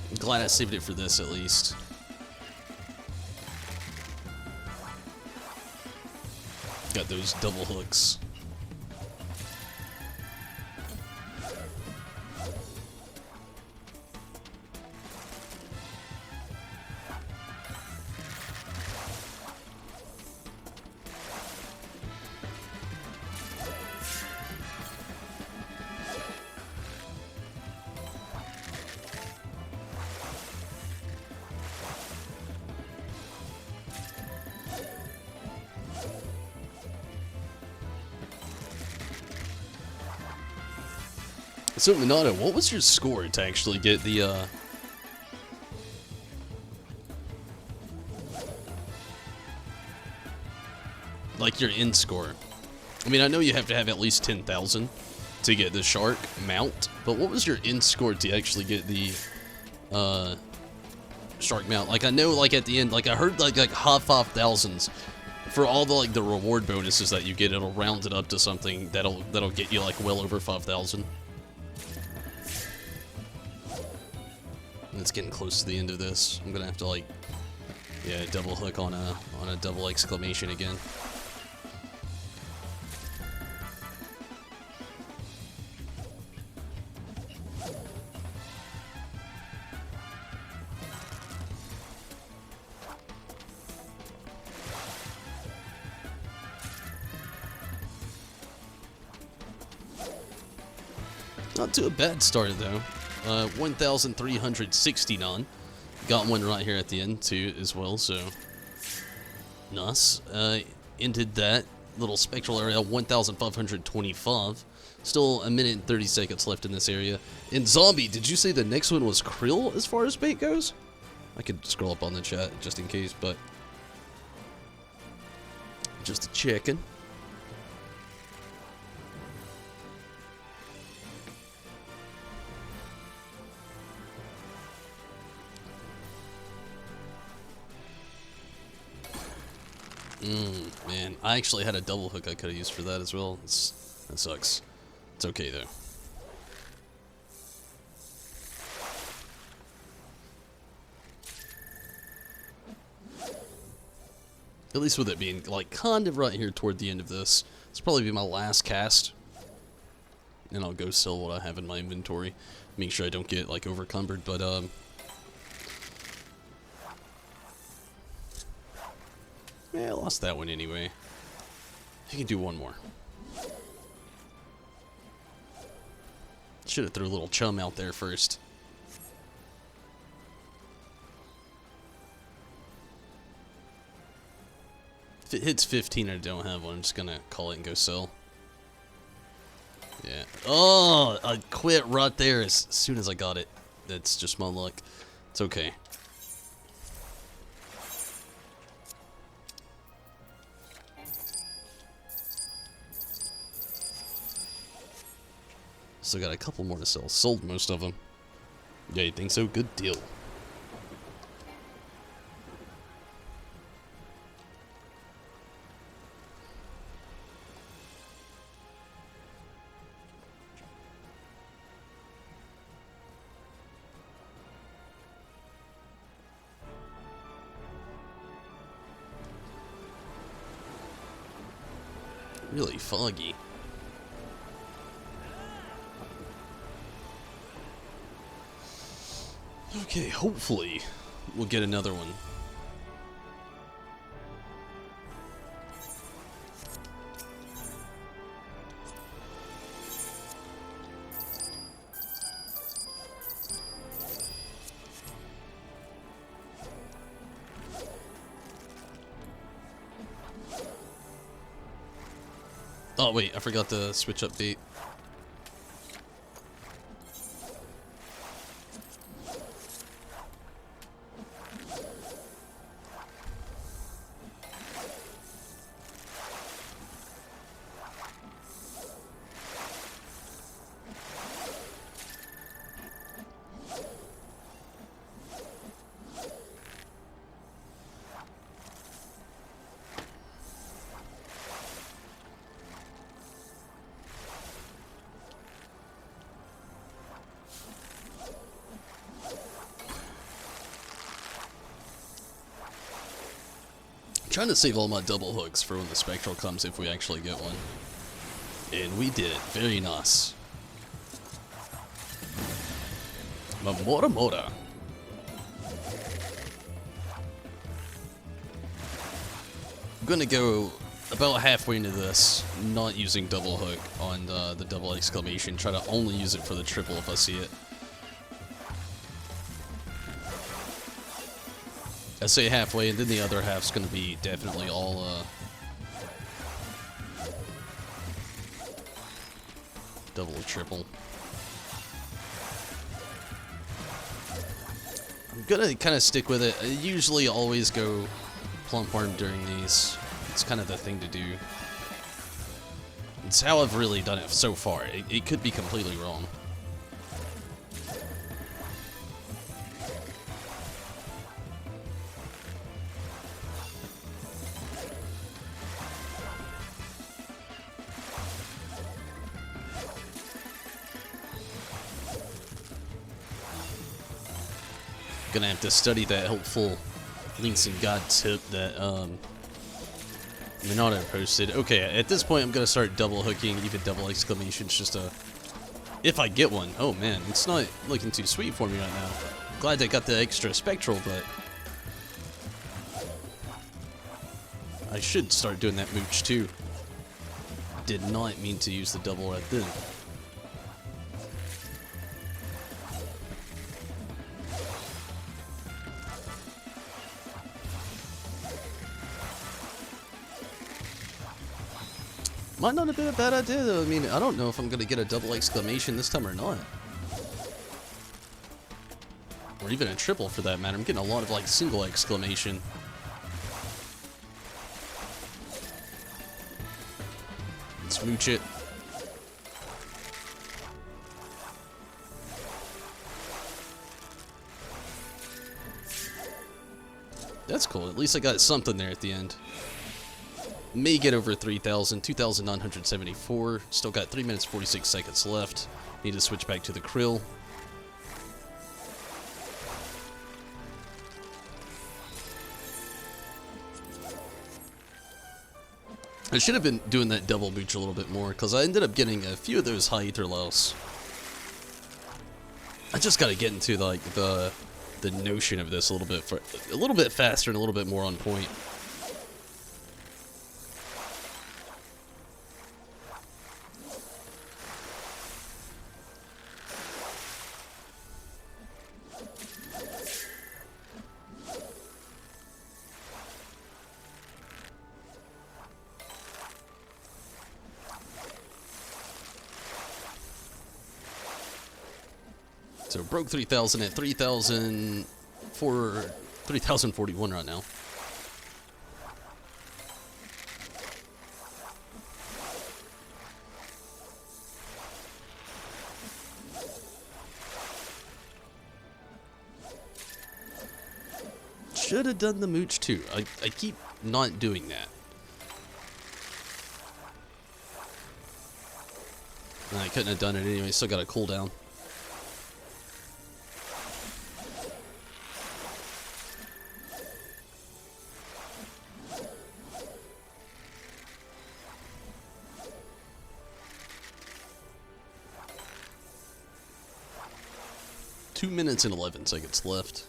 I'm glad I saved it for this at least. Got those double hooks. So, Minato, what was your score to actually get the, like, your end score? I mean, I know you have to have at least 10,000 to get the shark mount, but what was your end score to actually get the, shark mount? Like, I know, like, at the end, like, I heard, like high 5,000s. For all the, like, the reward bonuses that you get, it'll round it up to something that'll get you, like, well over 5,000. It's getting close to the end of this. I'm gonna have to, like, yeah, double hook on a double exclamation again. Not too a bad start though. 1,369. Got one right here at the end too as well, so nice. Ended that little spectral area 1,525. Still a minute and 30 seconds left in this area. And Zombie, did you say the next one was Krill as far as bait goes? I could scroll up on the chat just in case, but just checking. Man, I actually had a double hook I could have used for that as well. That sucks. It's okay though. At least with it being like kind of right here toward the end of this. This will probably be my last cast. And I'll go sell what I have in my inventory. Make sure I don't get like overcumbered, but yeah, I lost that one anyway. You can do one more. Should have threw a little chum out there first. If it hits 15 and I don't have one, I'm just gonna call it and go sell. Yeah. Oh, I quit right there as soon as I got it. That's just my luck. It's okay. Still got a couple more to sell. Sold most of them. Yeah, you think so? Good deal. Really foggy. Okay, hopefully we'll get another one. Oh wait, I forgot the switch update. Trying to save all my double hooks for when the spectral comes if we actually get one. And we did. Very nice. Mamora Mora. I'm gonna go about halfway into this, not using double hook on the double exclamation. Try to only use it for the triple if I see it. I say halfway, and then the other half's gonna be definitely all double or triple. I'm gonna kind of stick with it. I usually always go plump arm during these. It's kind of the thing to do. It's how I've really done it so far. It could be completely wrong. Gonna have to study that helpful links and God tip that Minato posted. Okay, at this point I'm gonna start double hooking, even double exclamations, just to, if I get one. Oh man, it's not looking too sweet for me right now. Glad I got the extra spectral, but I should start doing that mooch too. Did not mean to use the double right then. Might not have been a bad idea though. I mean, I don't know if I'm gonna get a double exclamation this time or not. Or even a triple for that matter. I'm getting a lot of like single exclamation. Let's mooch it. That's cool. At least I got something there at the end. May get over 3,000, 2,974. Still got 3 minutes 46 seconds left. Need to switch back to the krill. I should have been doing that double mooch a little bit more because I ended up getting a few of those high ether lows. I just got to get into like the notion of this a little bit faster and a little bit more on point. So broke 3,000 at 3,041 right now. Should have done the mooch too. I keep not doing that. I couldn't have done it anyway, still got a cooldown. 2 minutes and 11 seconds left.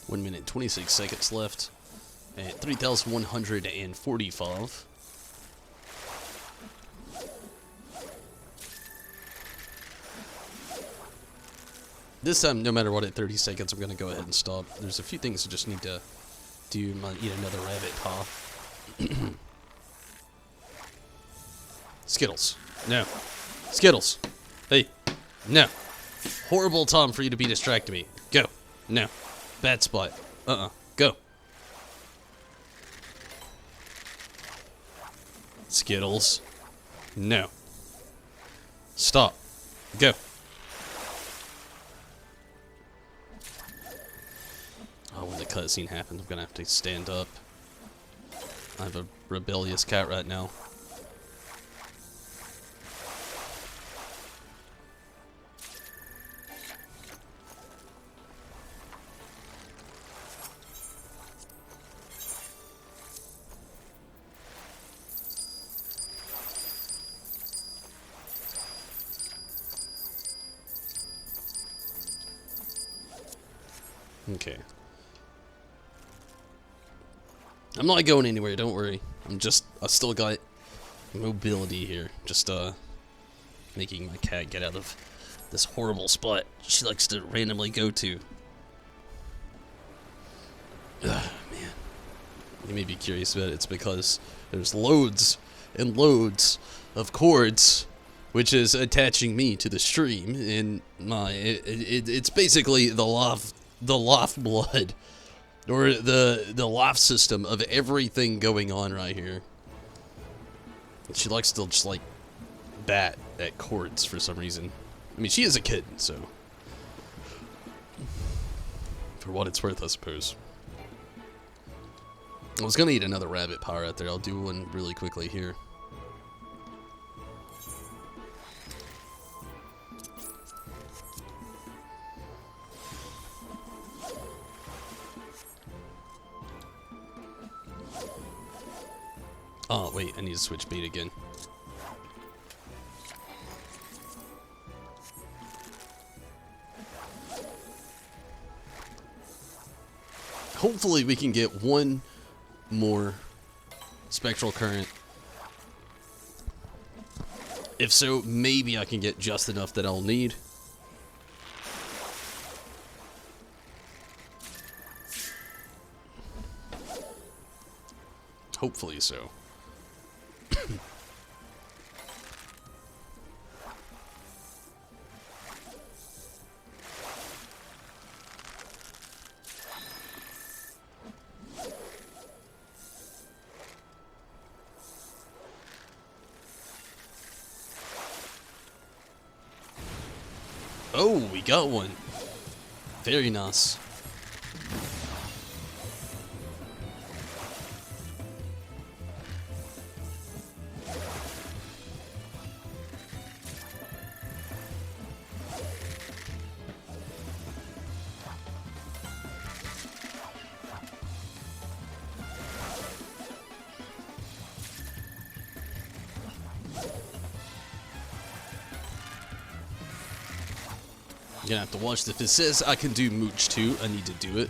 One minute, 26 seconds left at 3,145. This time, no matter what, at 30 seconds, I'm going to go ahead and stop. There's a few things I just need to do. Might eat another rabbit paw. Skittles. No. Skittles. Hey. No. Horrible time for you to be distracting me. Go. No. Bad spot. Go. Skittles. No. Stop. Go. Oh, when the cutscene happens, I'm gonna have to stand up. I have a rebellious cat right now. Okay. I'm not going anywhere, don't worry. I still got mobility here. Just, making my cat get out of this horrible spot she likes to randomly go to. Ugh, man. You may be curious about it. It's because there's loads and loads of cords, which is attaching me to the stream, and it's basically the lifeblood, or the life system of everything going on right here. She likes to just like bat at cords for some reason. I mean, she is a kitten, so for what it's worth, I suppose. I was gonna eat another rabbit power out there. I'll do one really quickly here. Oh, wait, I need to switch bait again. Hopefully we can get one more spectral current. If so, maybe I can get just enough that I'll need. Hopefully so. Oh, we got one. Very nice. You're gonna have to watch this. If it says I can do mooch too, I need to do it.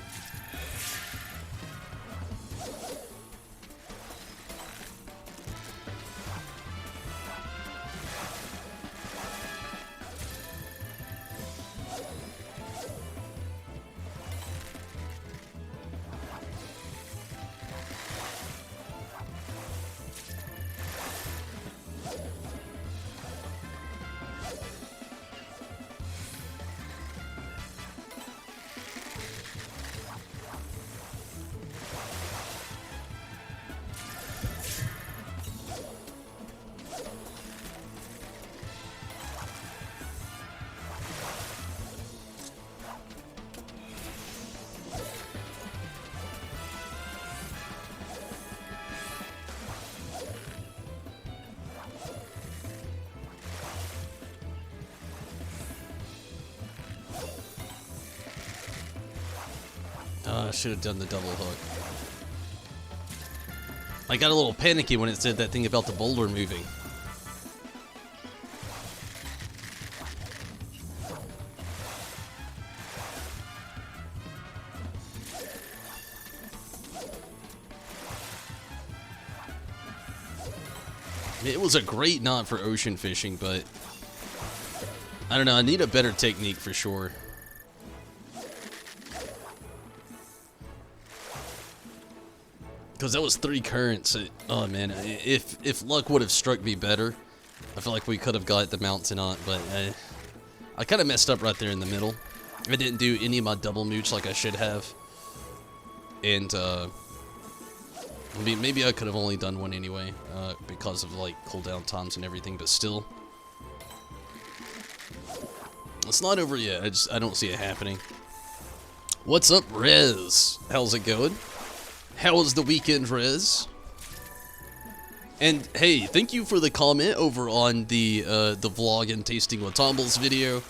I should have done the double hook. I got a little panicky when it said that thing about the boulder moving. It was a great knot for ocean fishing, but I don't know, I need a better technique for sure. Because that was 3 currents. Oh man, if luck would have struck me better, I feel like we could have got the mount to knot, but I kind of messed up right there in the middle. I didn't do any of my double mooch like I should have. And maybe I could have only done one anyway, because of like cooldown times and everything, but still. It's not over yet, I don't see it happening. What's up, Rez? How's it going? How was the weekend, Rez? And hey, thank you for the comment over on the vlog and tasting Watambles video.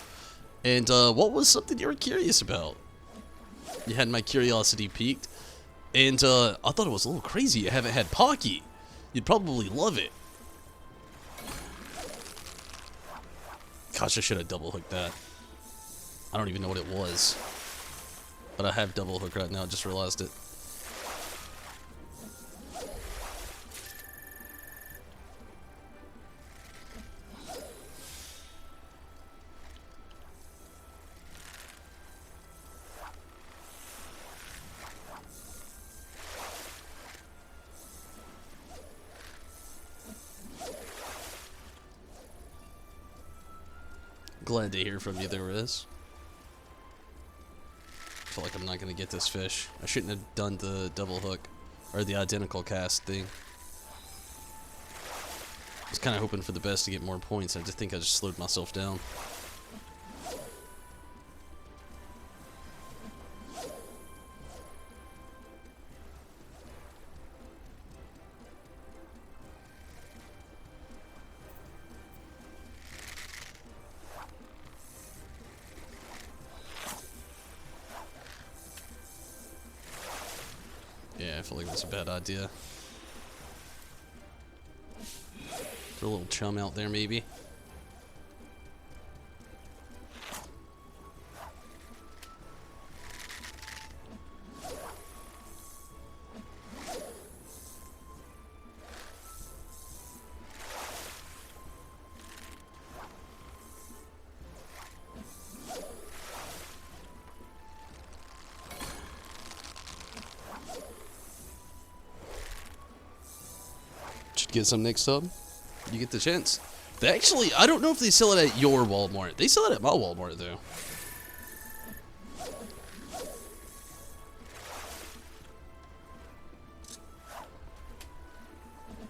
And what was something you were curious about? You had my curiosity piqued. And I thought it was a little crazy you haven't had Pocky. You'd probably love it. Gosh, I should have double hooked that. I don't even know what it was. But I have double hook right now, I just realized it. Glad to hear from you there, Riz. I feel like I'm not going to get this fish. I shouldn't have done the double hook, or the identical cast thing. I was kind of hoping for the best to get more points. I just think I just slowed myself down. Yeah, I feel like that's a bad idea. Throw a little chum out there, maybe. Get some next sub. You get the chance. They actually, I don't know if they sell it at your Walmart. They sell it at my Walmart though.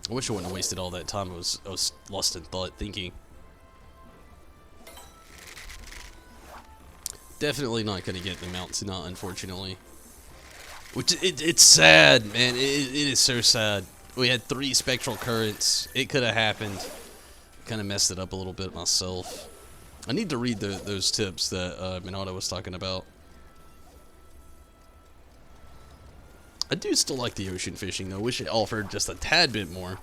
I wish I wouldn't have wasted all that time. I was lost in thought thinking. Definitely not gonna get the mount to knot, unfortunately. Which it's sad, man. It is so sad. We had 3 spectral currents. It could have happened. Kind of messed it up a little bit myself. I need to read those tips that Minato was talking about. I do still like the ocean fishing though. Wish it offered just a tad bit more.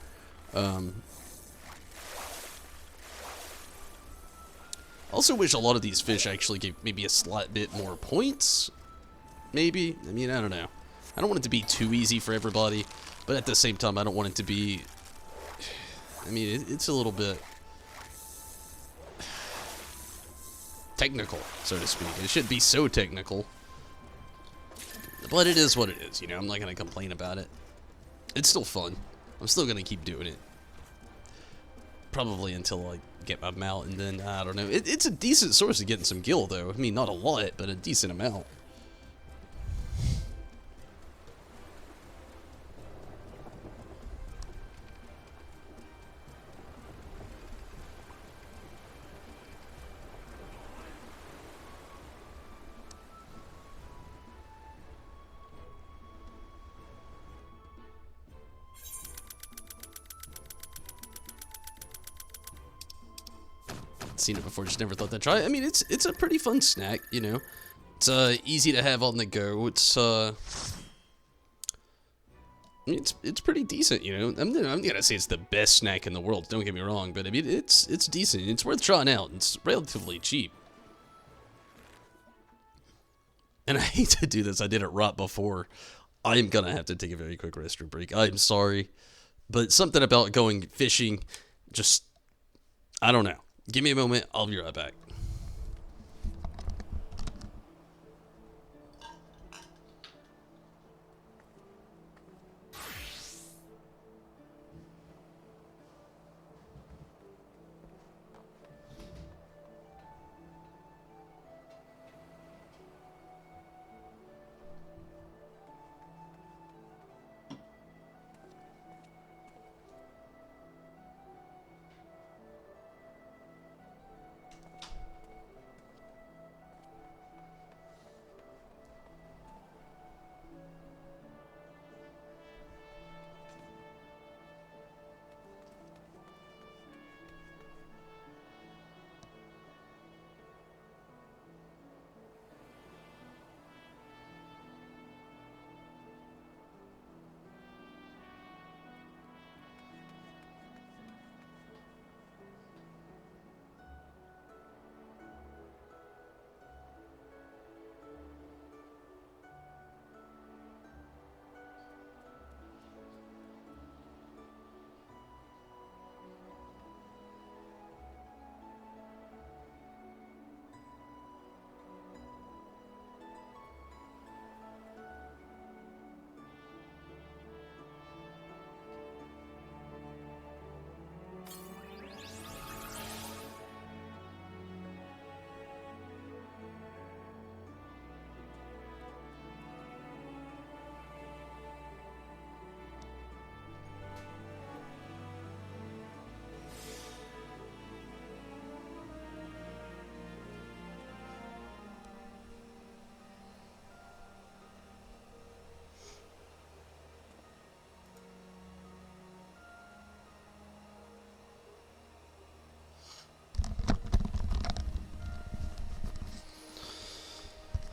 Also wish a lot of these fish actually gave maybe a slight bit more points. Maybe. I mean, I don't know. I don't want it to be too easy for everybody. But at the same time, I don't want it to be... I mean, it's a little bit... technical, so to speak. It shouldn't be so technical. But it is what it is, you know? I'm not going to complain about it. It's still fun. I'm still going to keep doing it. Probably until I get my mount, and then, I don't know. It's a decent source of getting some gil, though. I mean, not a lot, but a decent amount. Seen it before, just never thought to try it. I mean, it's a pretty fun snack, you know. It's easy to have on the go. It's pretty decent, you know. I'm gonna say it's the best snack in the world. Don't get me wrong, but I mean it's decent. It's worth trying out. It's relatively cheap. And I hate to do this. I did it right before. I'm gonna have to take a very quick restroom break. I'm sorry, but something about going fishing, just I don't know. Give me a moment. I'll be right back.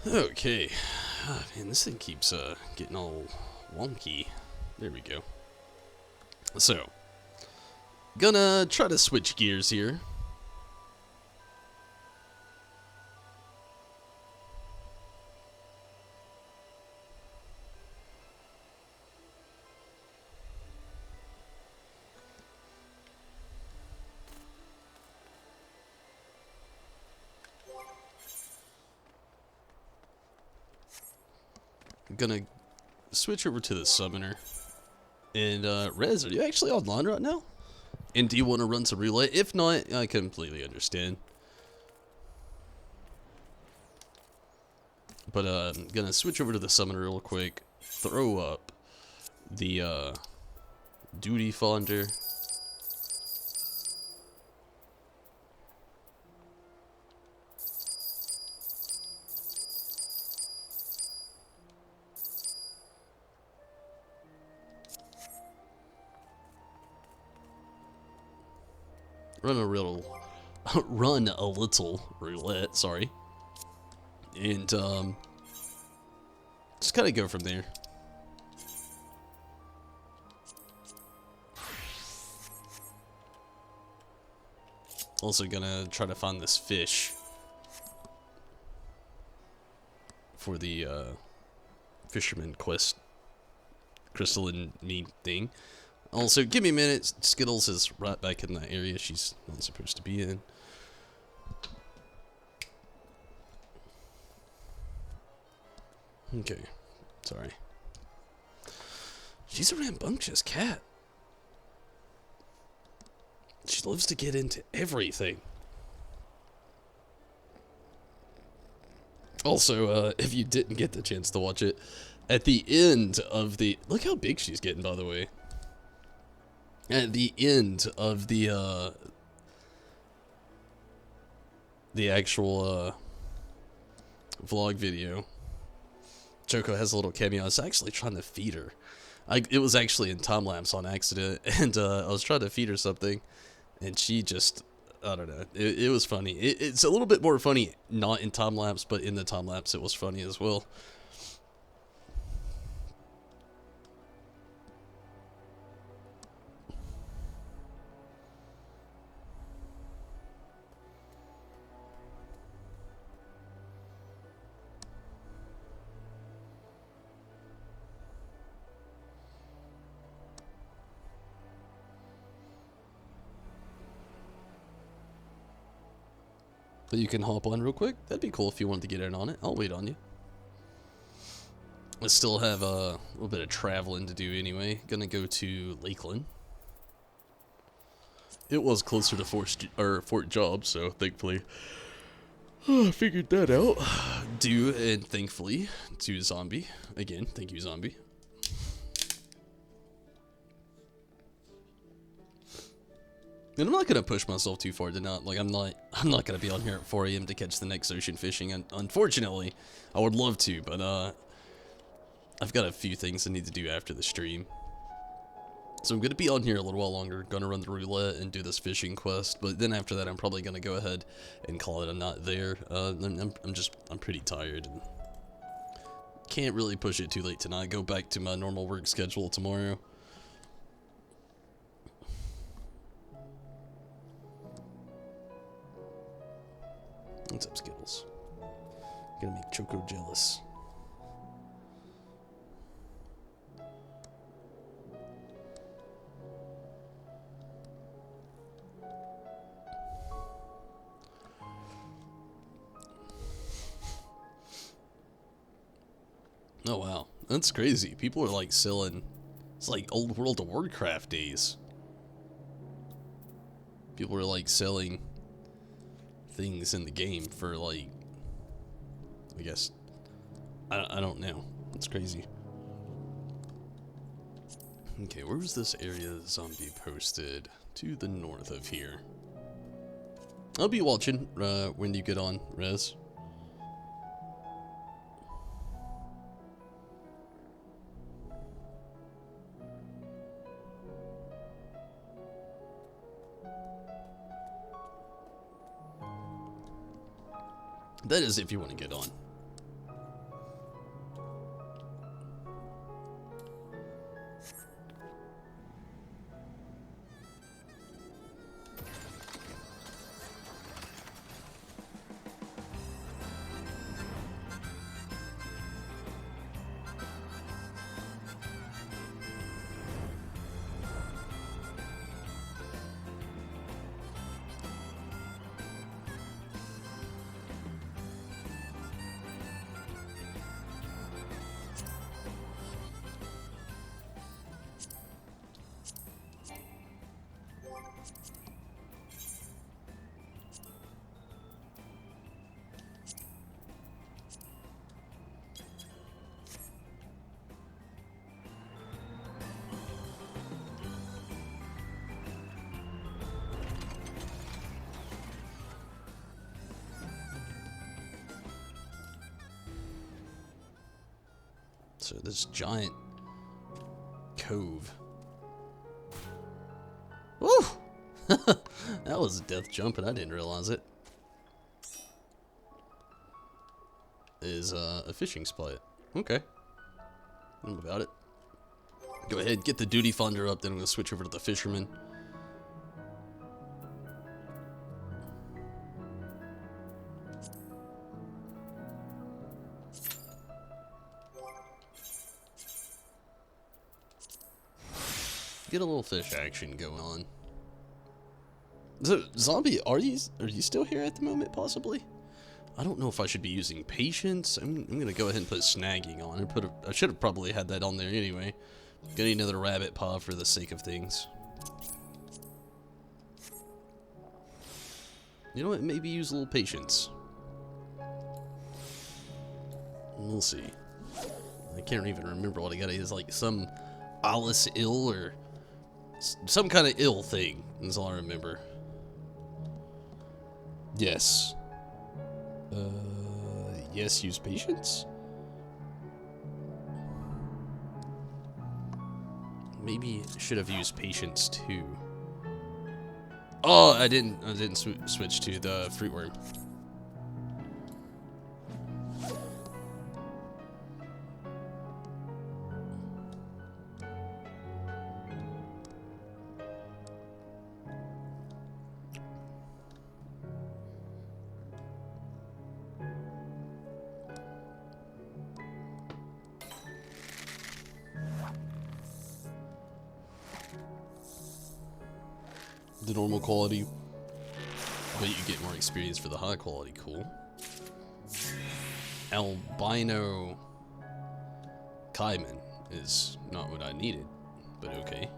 Okay. Oh, man, this thing keeps getting all wonky. There we go. So, gonna try to switch gears here. Gonna switch over to the summoner. And Rez, are you actually online right now? And do you want to run some roulette? If not, I completely understand. But I'm gonna switch over to the summoner real quick. Throw up the duty fonder. Run a little roulette, sorry. And just kind of go from there. Also gonna try to find this fish for the fisherman quest crystalline meat thing. Also, give me a minute. Skittles is right back in that area she's not supposed to be in. Okay, sorry. She's a rambunctious cat. She loves to get into everything. Also, if you didn't get the chance to watch it, at the end of the... Look how big she's getting, by the way. At the end of the actual vlog video, Choco has a little cameo. I was actually trying to feed her. It was actually in time lapse on accident, and I was trying to feed her something, and she just I don't know. It was funny. It's a little bit more funny not in time lapse, but in the time lapse it was funny as well. But you can hop on real quick. That'd be cool if you wanted to get in on it. I'll wait on you. I still have a little bit of traveling to do anyway. Gonna go to Lakeland. It was closer to Fort Job, so thankfully I figured that out. And thankfully to Zombie. Again, thank you, Zombie. And I'm not gonna push myself too far to not, like, I'm not gonna be on here at 4 AM to catch the next ocean fishing. And unfortunately, I would love to, but I've got a few things I need to do after the stream. So I'm gonna be on here a little while longer, gonna run the roulette and do this fishing quest, but then after that I'm probably gonna go ahead and call it a night there. I'm pretty tired and can't really push it too late tonight. Go back to my normal work schedule tomorrow. What's up, Skittles? Gonna make Choco jealous. Oh wow, that's crazy. People are like selling, it's like old World of Warcraft days. People are like selling things in the game for like, I guess, I don't know. It's crazy. Okay, where was this area Zombie posted? To the north of here. I'll be watching when you get on, Rez. That is if you want to get on. So this giant cove. Woo! That was a death jump and I didn't realize it. Is a fishing spot. Okay. I'm about it. Go ahead, get the duty finder up, then I'm gonna switch over to the fisherman. Get a little fish action going on. So, Zombie, are you still here at the moment, possibly? I don't know if I should be using patience. I'm gonna go ahead and put snagging on and I should have probably had that on there anyway. Gonna need another rabbit paw for the sake of things. You know what? Maybe use a little patience. We'll see. I can't even remember what I got. It's like some Alice ill or some kind of ill thing. That's all I remember. Yes. Yes, use patience? Maybe should have used patience too. Oh, I didn't switch to the fruit worm. The normal quality, but you get more experience for the high quality. Cool. Albino Kaiman is not what I needed, but okay.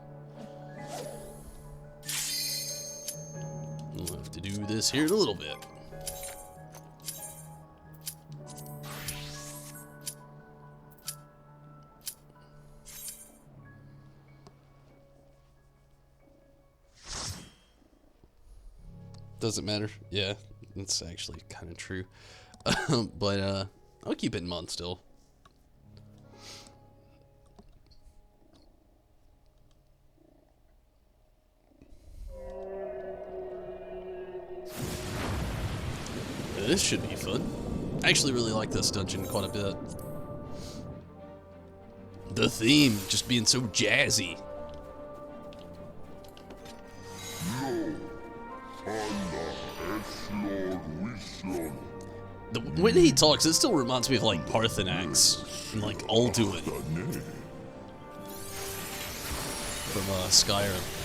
We'll have to do this here in a little bit. Doesn't matter. Yeah, that's actually kind of true. But I'll keep it in mind still. This should be fun. I actually really like this dungeon quite a bit. The theme just being so jazzy. When he talks, it still reminds me of like Parthenax and like Alduin from Skyrim.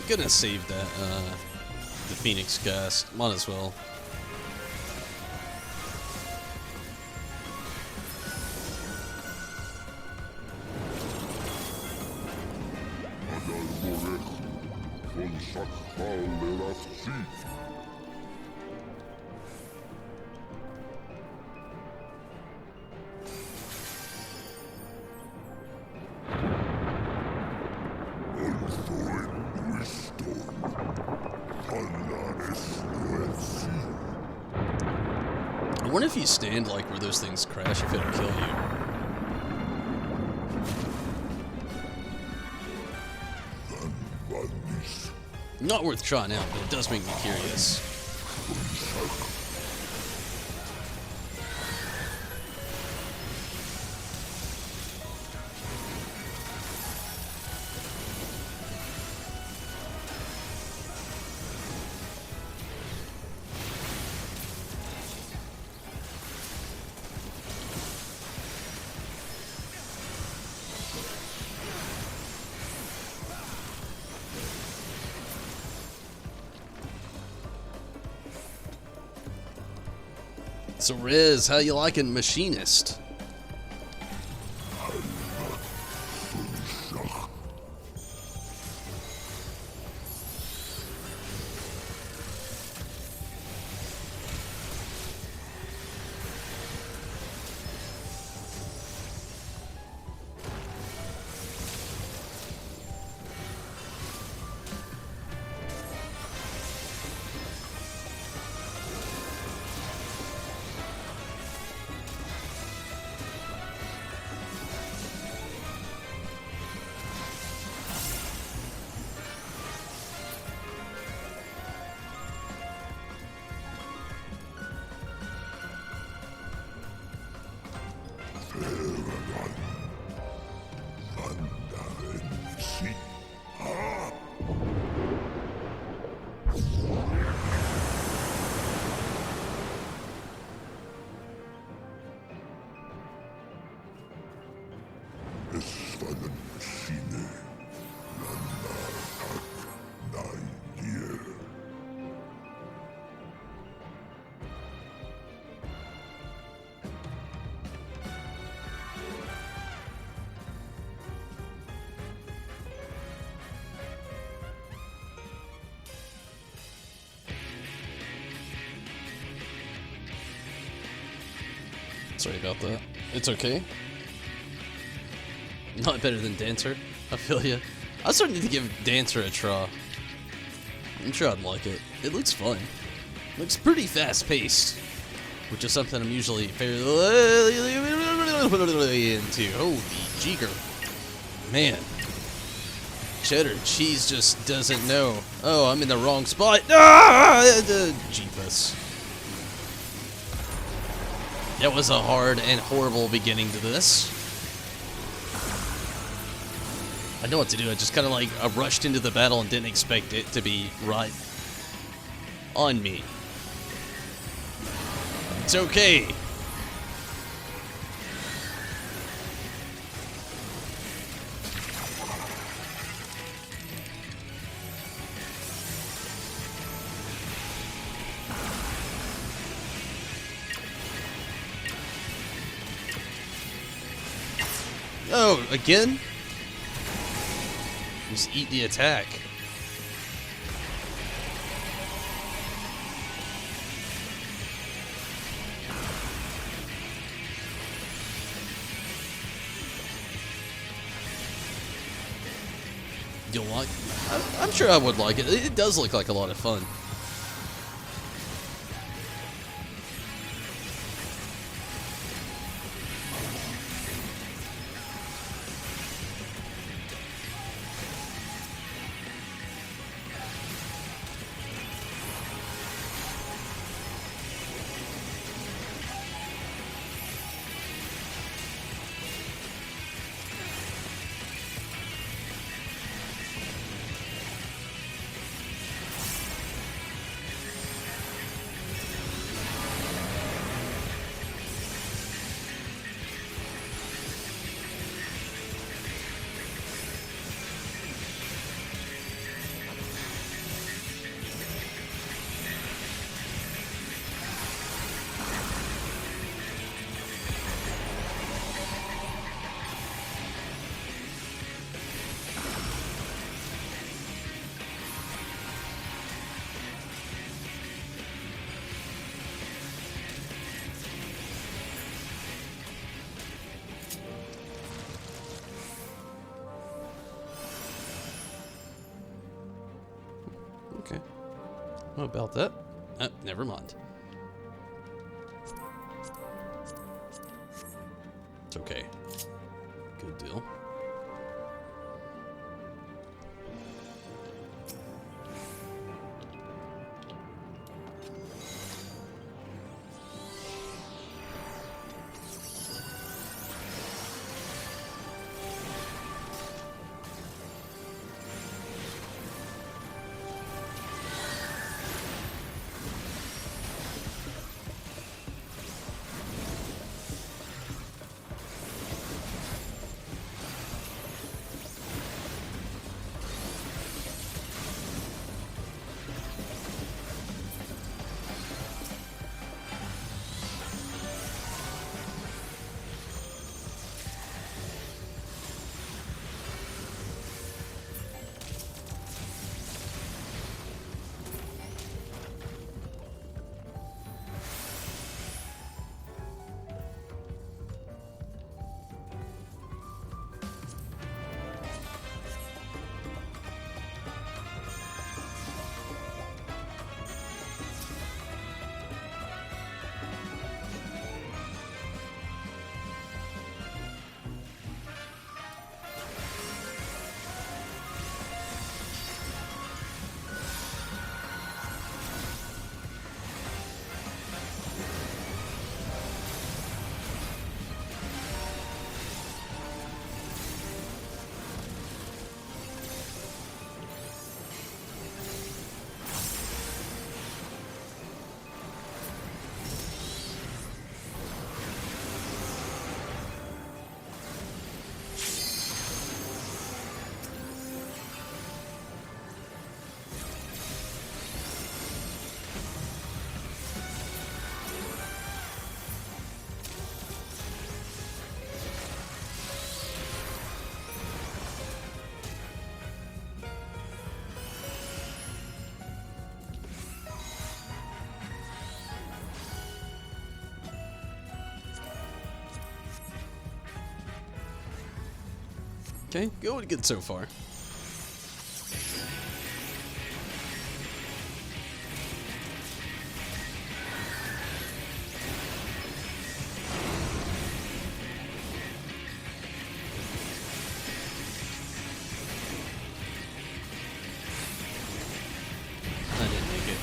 Gonna save that, the Phoenix cast. Might as well. I wonder if you stand like where those things crash, if it'll kill you. Not worth trying out, but it does make me curious. So Riz, how you liking Machinist? Sorry about that. It's okay. Not better than Dancer. I feel ya. I started to give Dancer a try. I'm sure I'd like it. It looks fun. Looks pretty fast paced, which is something I'm usually fairly into. Holy jeeger. Man. Cheddar cheese just doesn't know. Oh, I'm in the wrong spot. Ah! Jeepus. That was a hard and horrible beginning to this. I know what to do. I just kind of like rushed into the battle and didn't expect it to be right on me. It's okay. Oh, again? Just eat the attack. You'll like? I'm sure I would like it. It does look like a lot of fun. Okay. What about that? Never mind. It's okay. Good deal. Okay, going good so far. I didn't make it.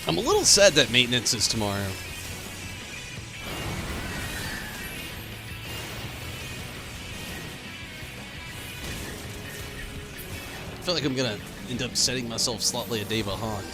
I'm a little sad that maintenance is tomorrow. I feel like I'm gonna end up setting myself slightly a day behind.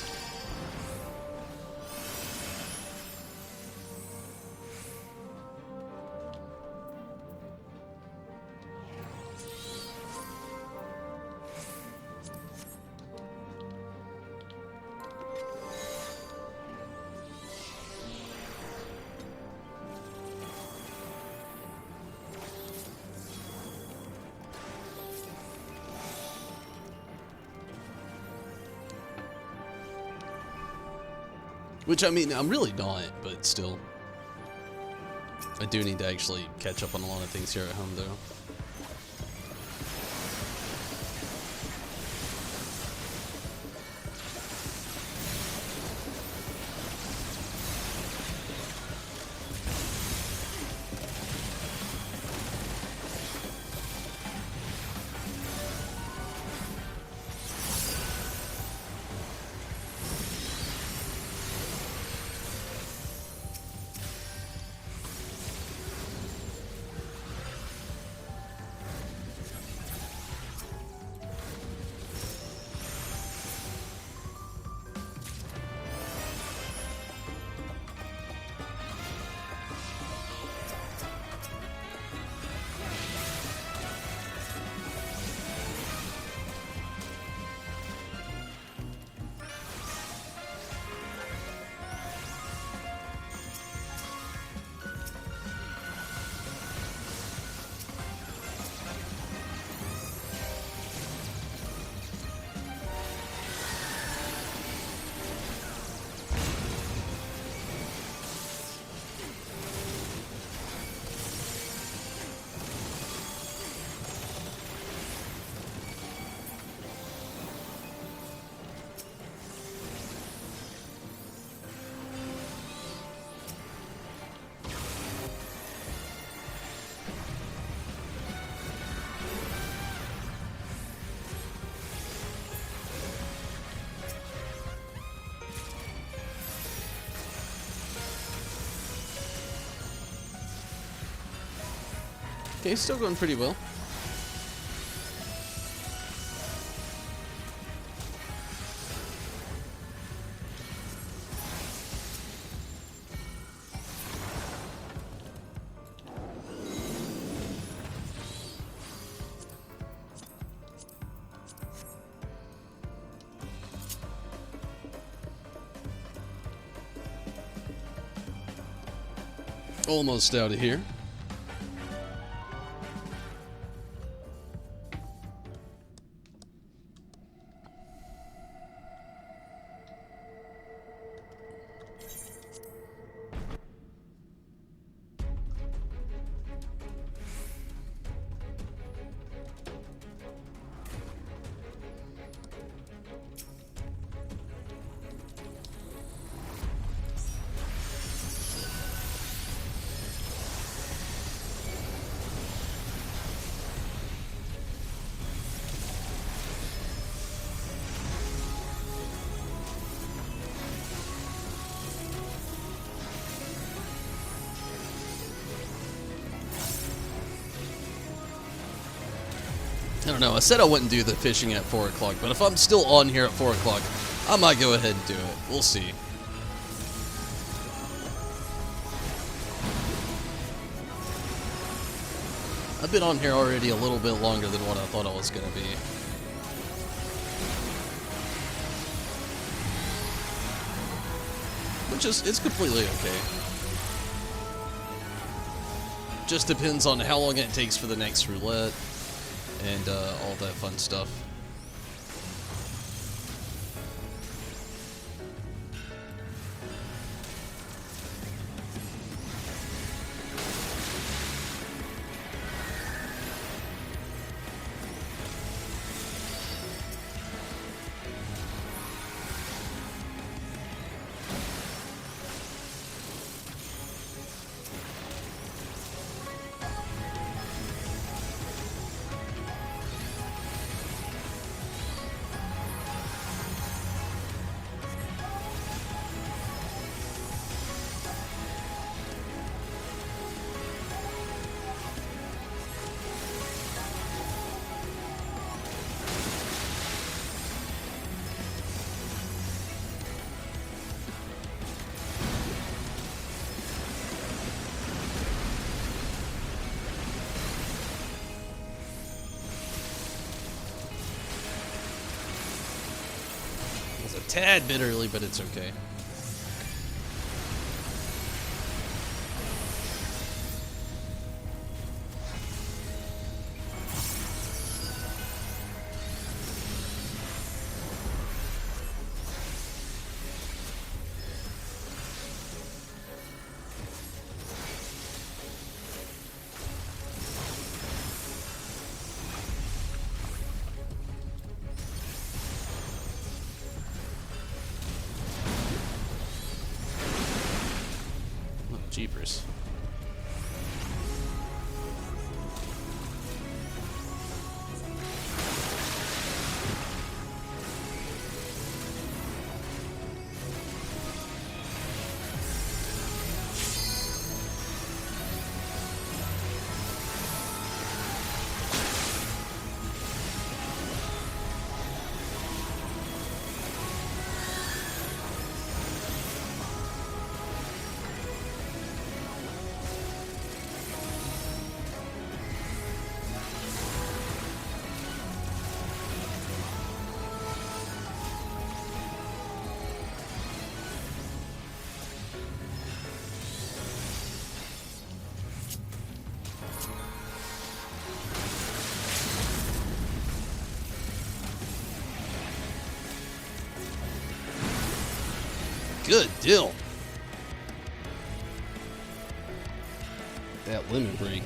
Which, I mean, I'm really not, but still. I do need to actually catch up on a lot of things here at home, though. Okay, still going pretty well. Almost out of here. I don't know, I said I wouldn't do the fishing at 4 o'clock, but if I'm still on here at 4 o'clock, I might go ahead and do it. We'll see. I've been on here already a little bit longer than what I thought I was going to be. Which is, it's completely okay. Just depends on how long it takes for the next roulette and all that fun stuff. It's a tad bit early, but it's okay. Jeepers. Good deal. That lemon break.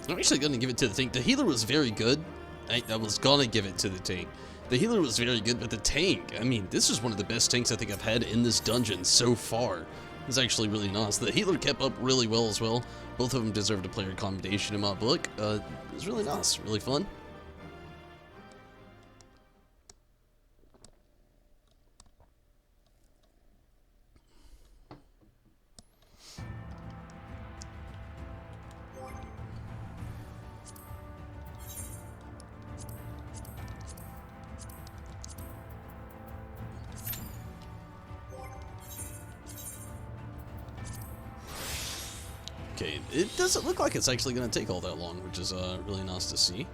I'm actually going to give it to the tank. The healer was very good. I was going to give it to the tank. The healer was very good, but the tank, I mean, this is one of the best tanks I think I've had in this dungeon so far. It's actually really nice. The healer kept up really well as well. Both of them deserved a player commendation in my book. It was really nice, really fun. Okay, it doesn't look like it's actually going to take all that long, which is really nice to see.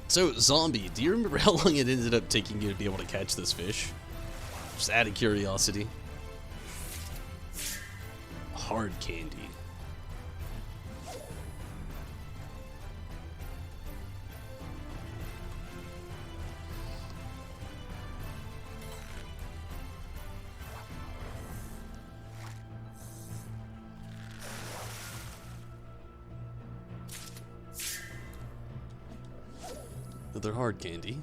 So, Zombie, do you remember how long it ended up taking you to be able to catch this fish? Just out of curiosity. Hard candy. Another hard candy.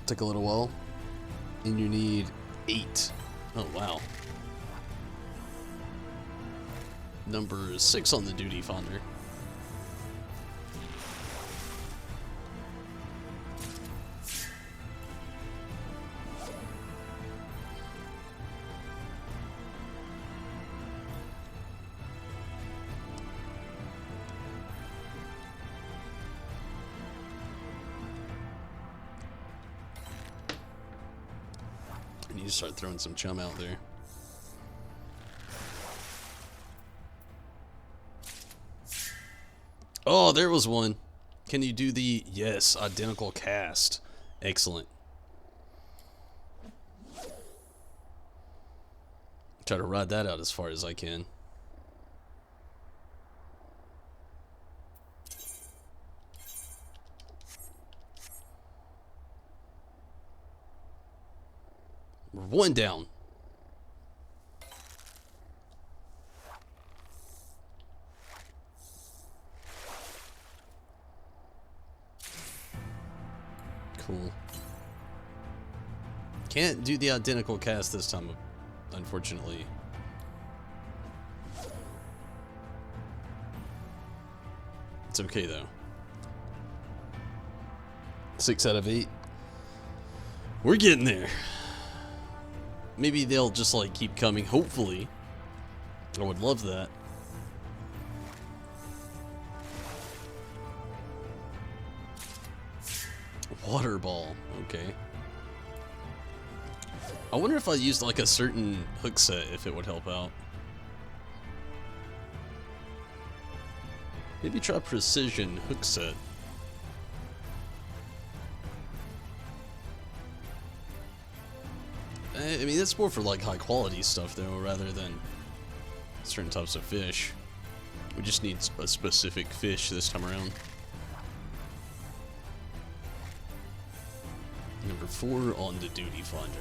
Took a little while. And you need 8. Oh, wow. Number 6 on the duty finder. I need to start throwing some chum out there. Oh, there was one. Can you do the, yes, identical cast? Excellent. Try to ride that out as far as I can. We're 1 down. Cool. Can't do the identical cast this time, unfortunately. It's okay though. 6 out of 8. We're getting there. Maybe they'll just like keep coming, hopefully. I would love that. Water ball, okay. I wonder if I used like a certain hook set, if it would help out. Maybe try precision hook set. I mean, that's more for like high quality stuff though, rather than certain types of fish. We just need a specific fish this time around. Number 4 on the duty finder.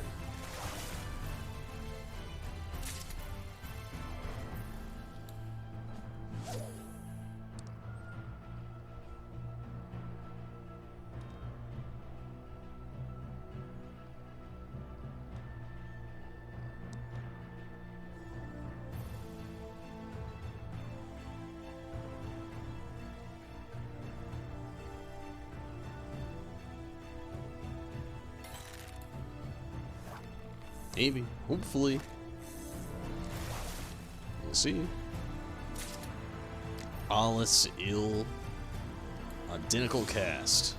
Maybe. Hopefully. We'll see. Alice Ill. Identical cast.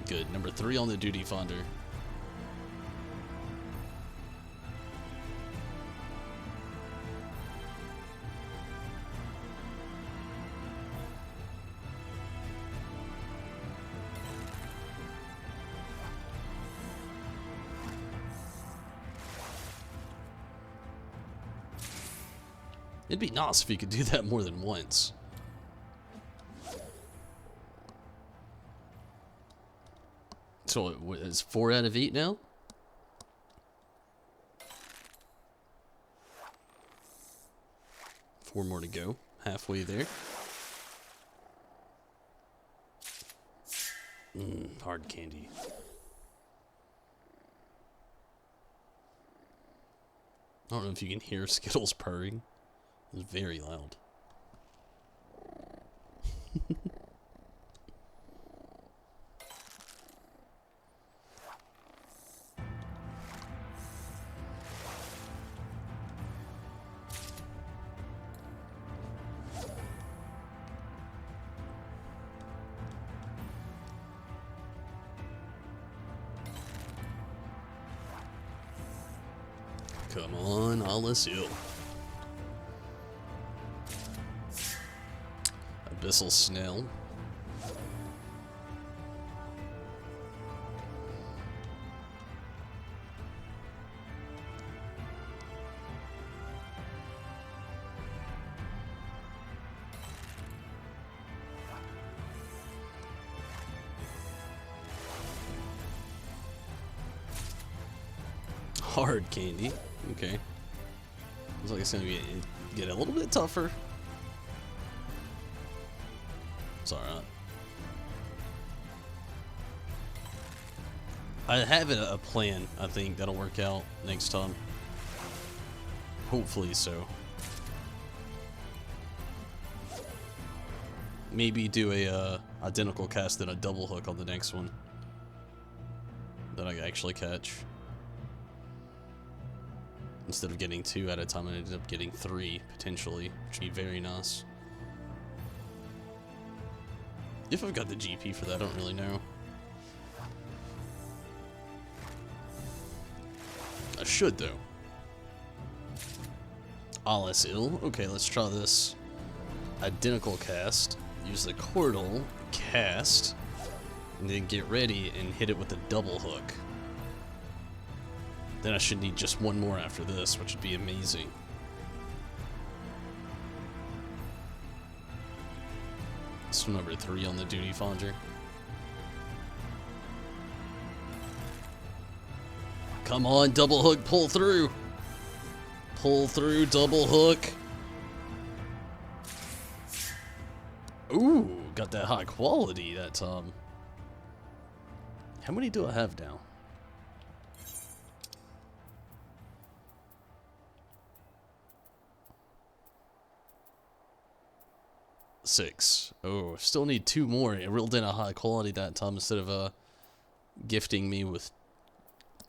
Good. Number 3 on the duty finder. It'd be nice if you could do that more than once. So it's 4 out of 8 now? Four more to go. Halfway there. Hard candy. I don't know if you can hear Skittles purring. It was very loud. Come on, Alice Hill. Abyssal Snail. hard candy. Okay. Looks like it's gonna get a little bit tougher. It's alright. I have a plan, I think, that'll work out next time. Hopefully so. Maybe do a identical cast and a double hook on the next one that I actually catch. Instead of getting 2 at a time, I ended up getting 3 potentially, which would be very nice. If I've got the GP for that, I don't really know. I should though. Alles ill. Okay, let's try this identical cast. Use the Cordal cast, and then get ready and hit it with a double hook. Then I should need just 1 more after this, which would be amazing. This is number 3 on the duty finder. Come on, double hook, pull through. Pull through, double hook. Ooh, got that high quality that time. How many do I have now? 6. Oh, still need 2 more. It reeled in a high quality that time instead of gifting me with.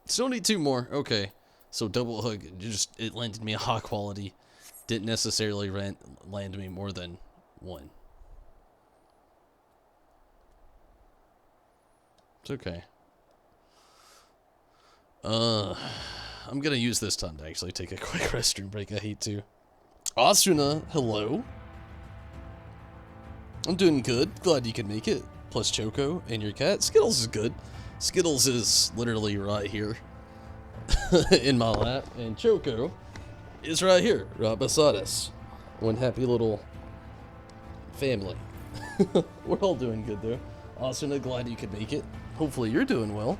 Still need 2 more. Okay, so double hook. It landed me a high quality. Didn't necessarily land me more than 1. It's okay. I'm gonna use this time to actually take a quick restroom break. I hate to. Asuna, hello. I'm doing good. Glad you can make it. Plus Choco and your cat. Skittles is good. Skittles is literally right here in my lap, and Choco is right here, right beside us. One happy little family. We're all doing good though. Asuna, glad you could make it. Hopefully you're doing well.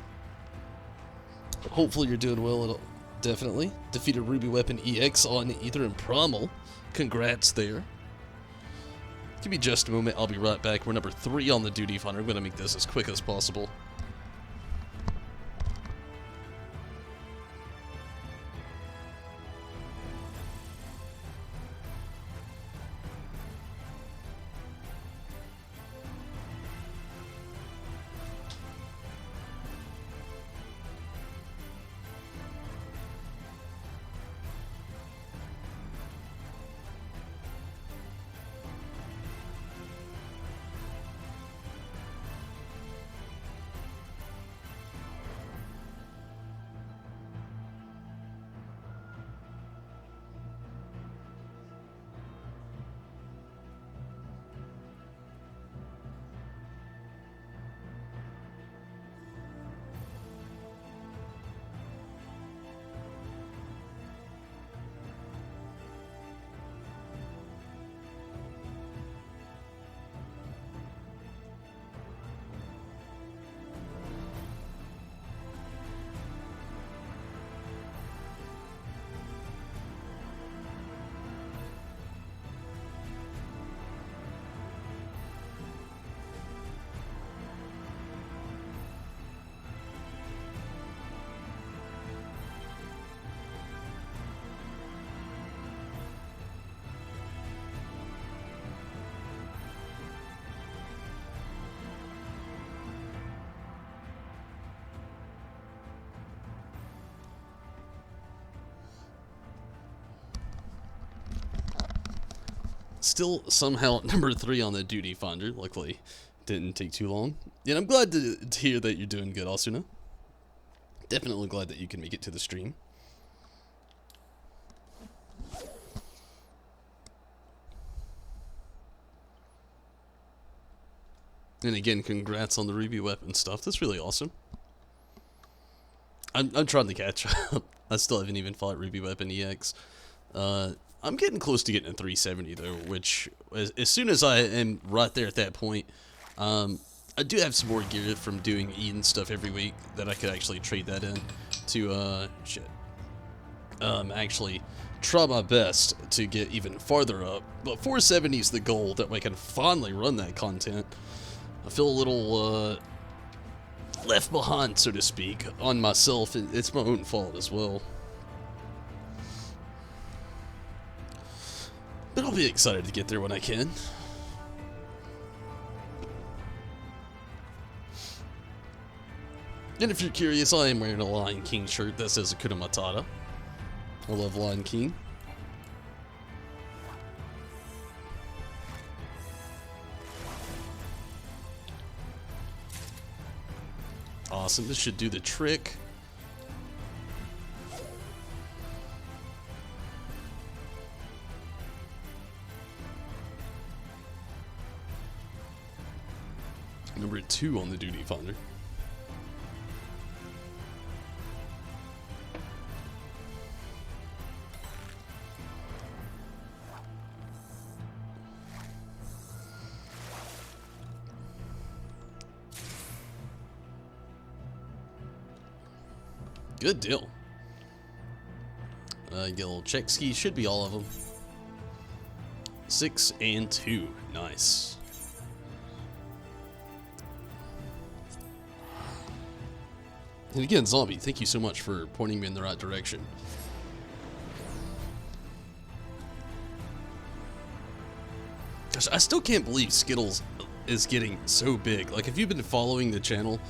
Hopefully you're doing well, definitely. Defeated Ruby Weapon EX on Ether and Promal. Congrats there. Give me just a moment, I'll be right back. We're number 3 on the duty finder. I'm going to make this as quick as possible. Still somehow number 3 on the duty finder. Luckily, didn't take too long. And I'm glad to hear that you're doing good, Asuna. Definitely glad that you can make it to the stream. And again, congrats on the Ruby Weapon stuff. That's really awesome. I'm trying to catch up. I still haven't even fought Ruby Weapon EX. I'm getting close to getting a 370 though, which as soon as I am right there at that point, I do have some more gear from doing Eden stuff every week that I could actually trade that in to shit. actually try my best to get even farther up. But 470 is the goal, that way I can finally run that content. I feel a little left behind, so to speak, on myself. It's my own fault as well. But I'll be excited to get there when I can. And if you're curious, I am wearing a Lion King shirt that says Hakuna Matata. I love Lion King. Awesome, this should do the trick. Number 2 on the duty finder. Good deal. Get a little check ski. Should be all of them. 6 and 2. Nice. And again, Zombie, thank you so much for pointing me in the right direction. Gosh, I still can't believe Skittles is getting so big. Like, if you've been following the channel,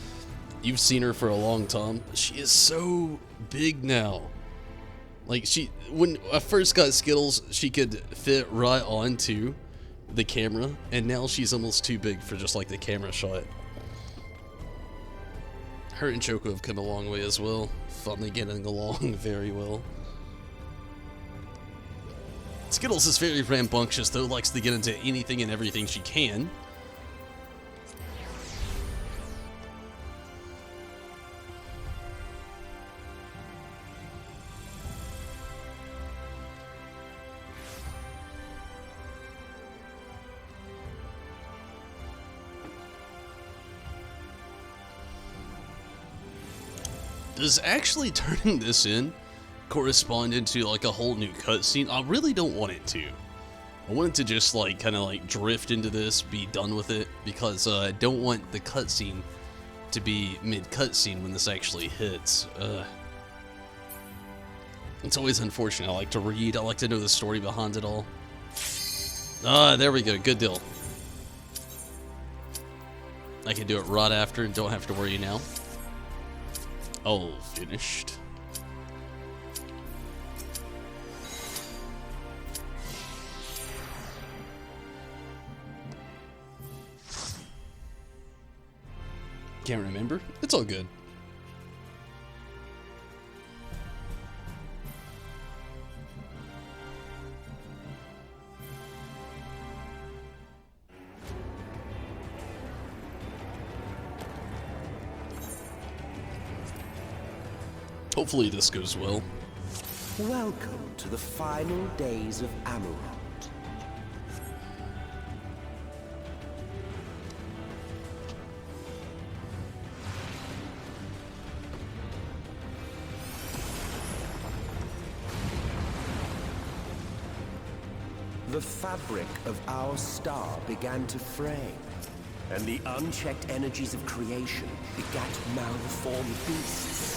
you've seen her for a long time. She is so big now. Like, when I first got Skittles, she could fit right onto the camera, and now she's almost too big for just like the camera shot. Her and Choco have come a long way as well. Finally getting along very well. Skittles is very rambunctious though, likes to get into anything and everything she can. Does actually turning this in correspond into like a whole new cutscene? I really don't want it to. I want it to just like kind of like drift into this, be done with it, because I don't want the cutscene to be mid-cutscene when this actually hits. It's always unfortunate. I like to read, I like to know the story behind it all. There we go, good deal. I can do it right after and don't have to worry now. All finished. Can't remember. It's all good. Hopefully this goes well. Welcome to the final days of Amarant. The fabric of our star began to fray, and the unchecked energies of creation begat malformed beasts.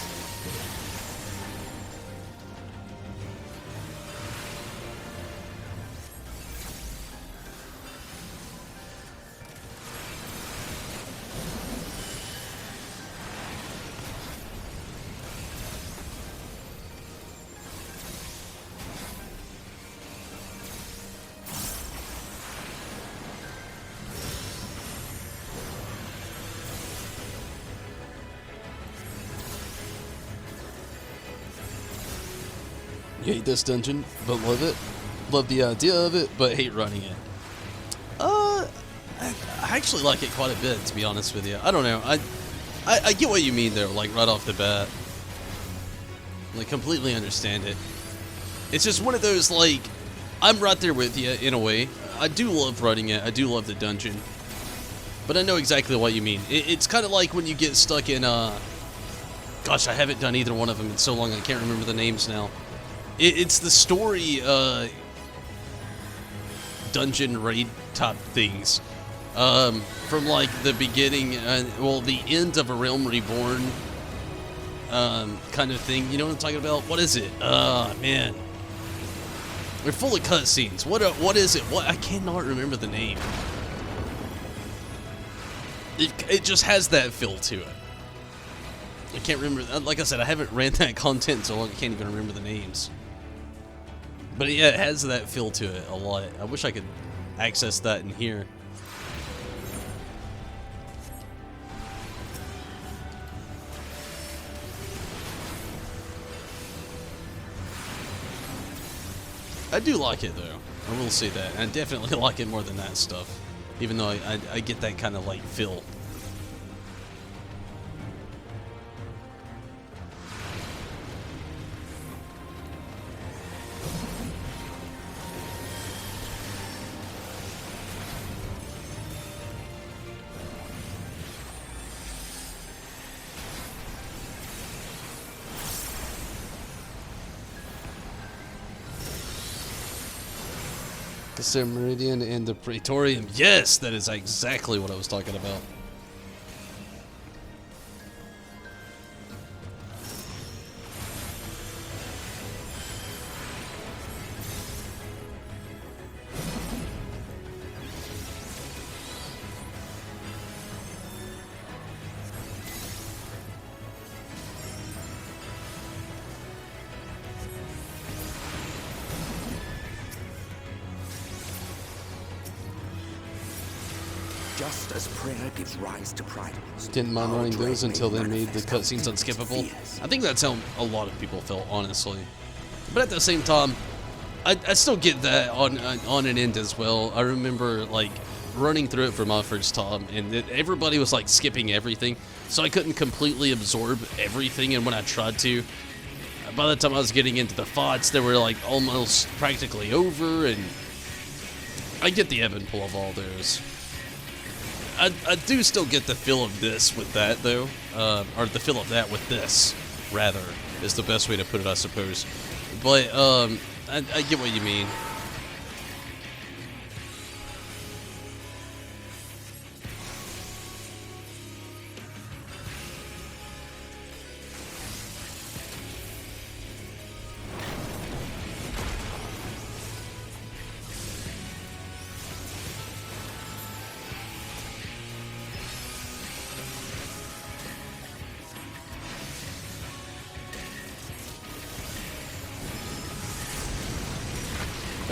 You hate this dungeon, but love it. Love the idea of it, but hate running it. I actually like it quite a bit, to be honest with you. I don't know. I get what you mean though, like right off the bat. Like, completely understand it. It's just one of those, like, I'm right there with you in a way. I do love running it. I do love the dungeon. But I know exactly what you mean. It's kind of like when you get stuck in, gosh, I haven't done either one of them in so long I can't remember the names now. It's the story dungeon raid type things. From like the beginning, well, the end of A Realm Reborn, kind of thing. You know what I'm talking about? What is it? Man, they're full of cutscenes. What is it? What, I cannot remember the name. It just has that feel to it. I can't remember. Like I said, I haven't ran that content so long I can't even remember the names. But yeah, it has that feel to it a lot. I wish I could access that in here. I do like it though. I will say that. I definitely like it more than that stuff. Even though I get that kind of like feel. The Meridian and the Praetorium. Yes, that is exactly what I was talking about. Just as prayer gives rise to pride. Didn't mind running those Our until they dread made the manifest cutscenes how unskippable. fears. I think that's how a lot of people felt, honestly. But at the same time, I still get that on an end as well. I remember like running through it for my first time, and everybody was like skipping everything, so I couldn't completely absorb everything. And when I tried to, by the time I was getting into the fights, they were like almost practically over. And I get the ebb and flow of all those. I do still get the feel of this with that, though. Or the feel of that with this, rather, is the best way to put it, I suppose. But, I get what you mean.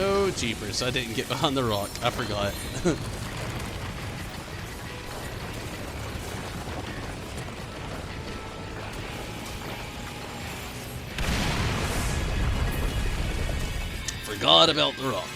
Oh, jeepers, I didn't get behind the rock. I forgot. Forgot about the rock.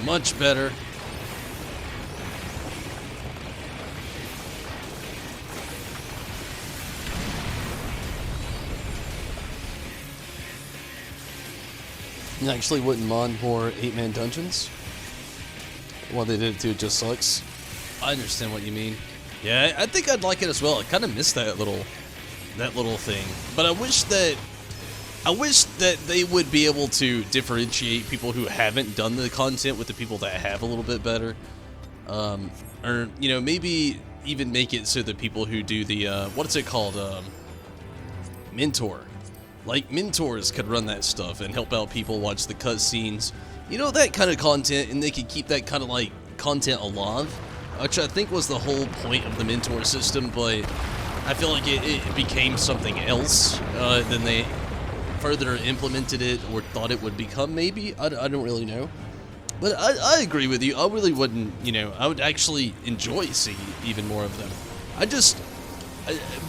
Much better. You actually wouldn't mind more 8-man dungeons? Well, they did it too, it just sucks. I understand what you mean. Yeah, I think I'd like it as well. I kind of miss that little thing. But I wish that I wish that they would be able to differentiate people who haven't done the content with the people that have a little bit better. Or, you know, maybe even make it so that people who do the, what's it called, mentor. Like, mentors could run that stuff and help out people watch the cutscenes. You know, that kind of content, and they could keep that kind of, like, content alive. Which I think was the whole point of the mentor system, but I feel like it became something else than they further implemented it or thought it would become, maybe. I don't really know. But I agree with you. I really wouldn't, you know, I would actually enjoy seeing even more of them.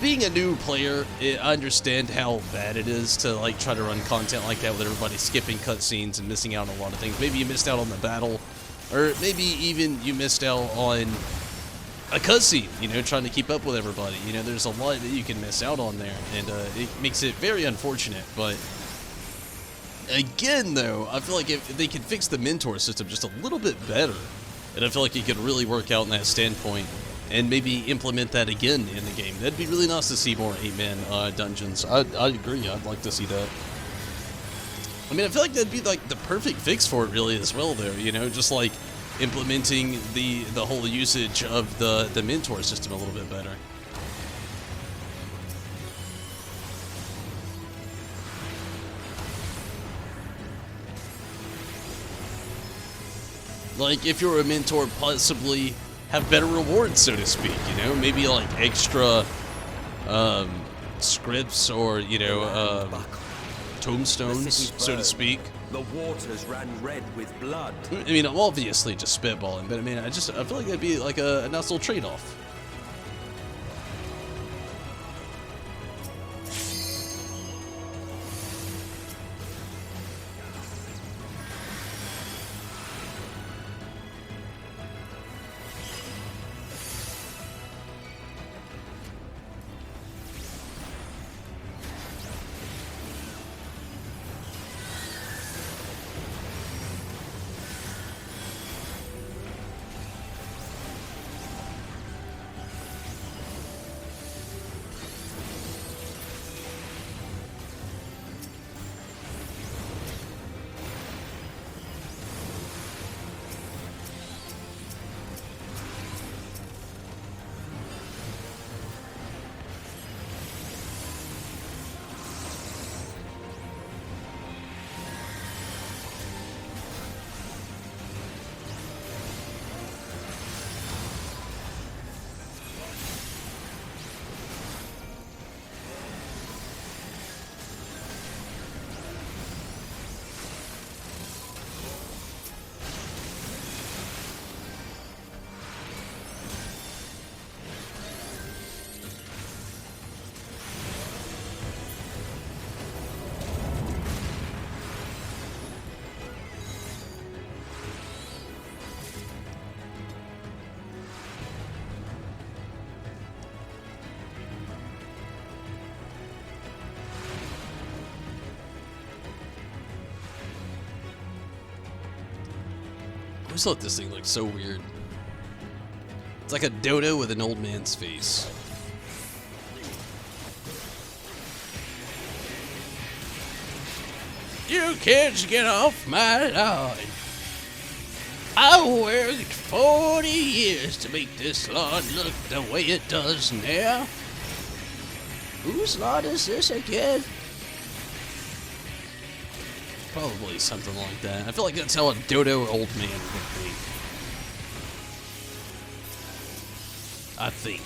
Being a new player, I understand how bad it is to, like, try to run content like that with everybody skipping cutscenes and missing out on a lot of things. Maybe you missed out on the battle, or maybe even you missed out on a cutscene, you know, trying to keep up with everybody. You know, there's a lot that you can miss out on there, and it makes it very unfortunate. But again, though, I feel like if they could fix the mentor system just a little bit better, and I feel like it could really work out in that standpoint, and maybe implement that again in the game. That'd be really nice to see more 8-man dungeons. I agree. I'd like to see that. I mean, I feel like that'd be like the perfect fix for it, really, as well, though. You know, just like implementing the whole usage of the mentor system a little bit better. Like, if you're a mentor, possibly have better rewards, so to speak, you know? Maybe, like, extra scripts or, you know, tombstones, so to speak. The waters ran red with blood. I mean, I'm obviously just spitballing, but I mean, I feel like that'd be like a nice little trade-off. I always thought this thing looked so weird. It's like a dodo with an old man's face. You kids get off my lawn. I worked 40 years to make this lawn look the way it does now. Whose lawn is this again? Probably something like that. I feel like that's how a dodo old man would be. I think.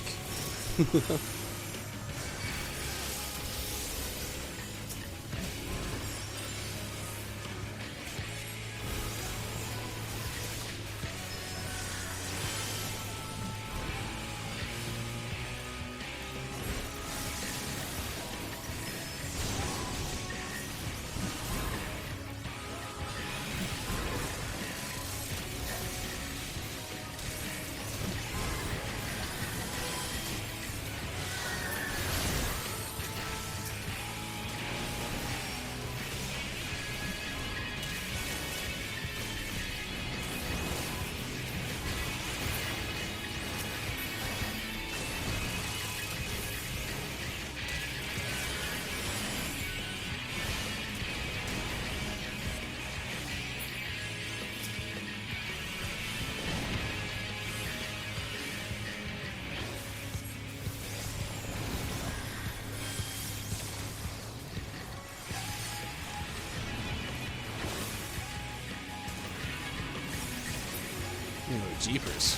Oh, jeepers.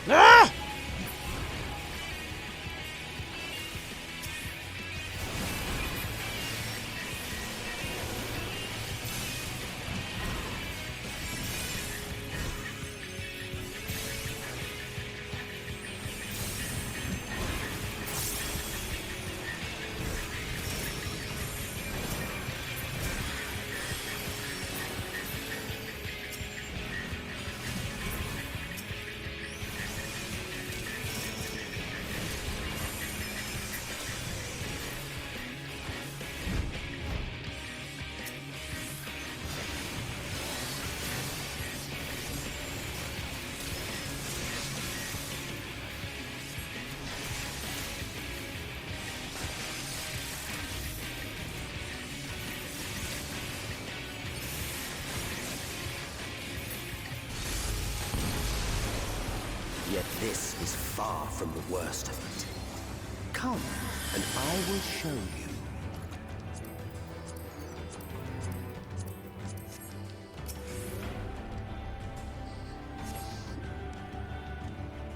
Ah! Yet this is far from the worst of it. Come, and I will show you.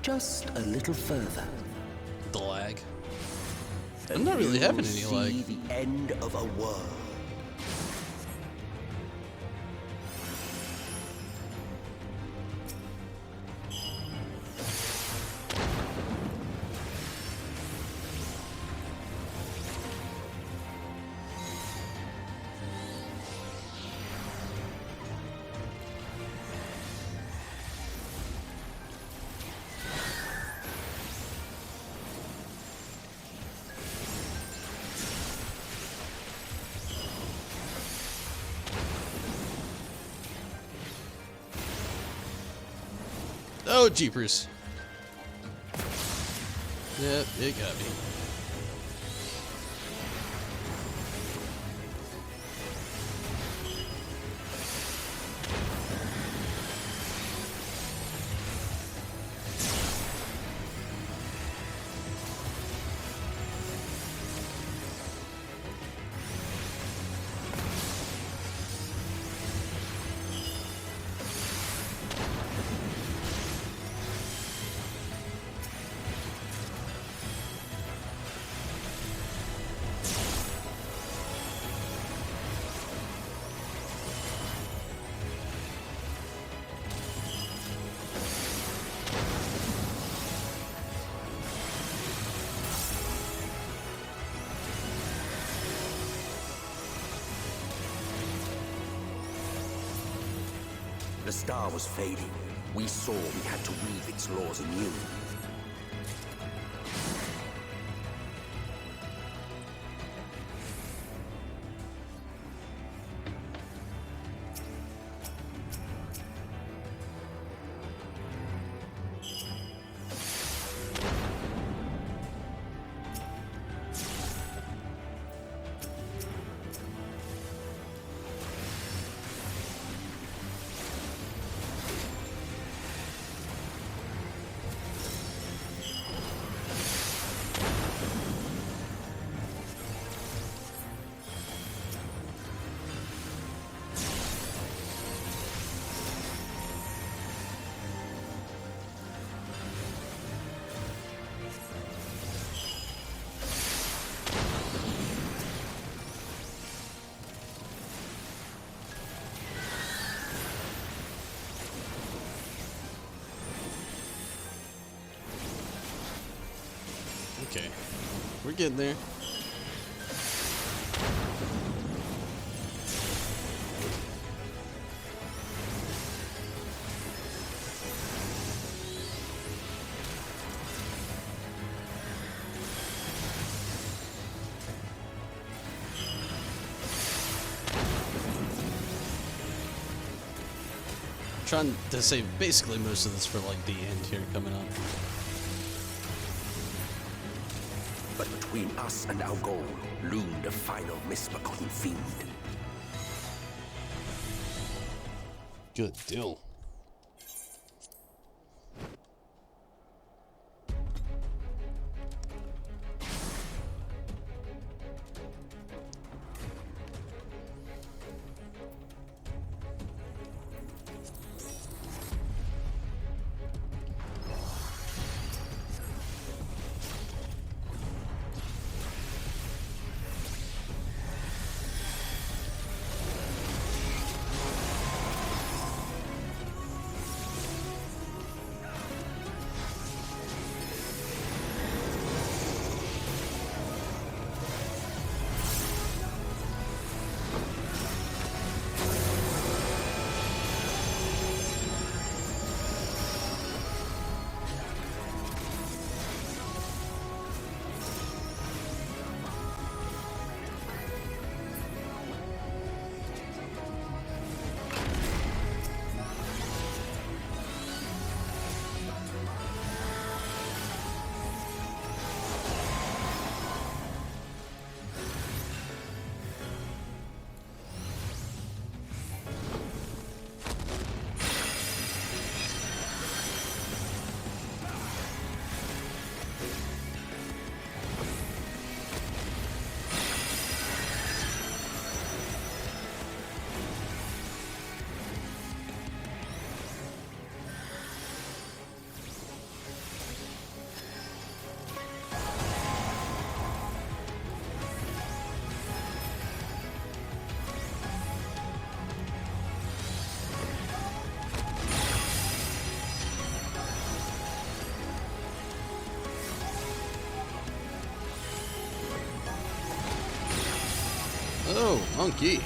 Just a little further. The lag. I'm and not really you having will any see lag. the end of a world. Oh, jeepers. Yep, it got me. The star was fading. We saw we had to weave its laws anew. Okay, we're getting there. Trying to save basically most of this for like the end here coming up. But between us and our goal loomed a final misbegotten fiend. Good deal. Monkey.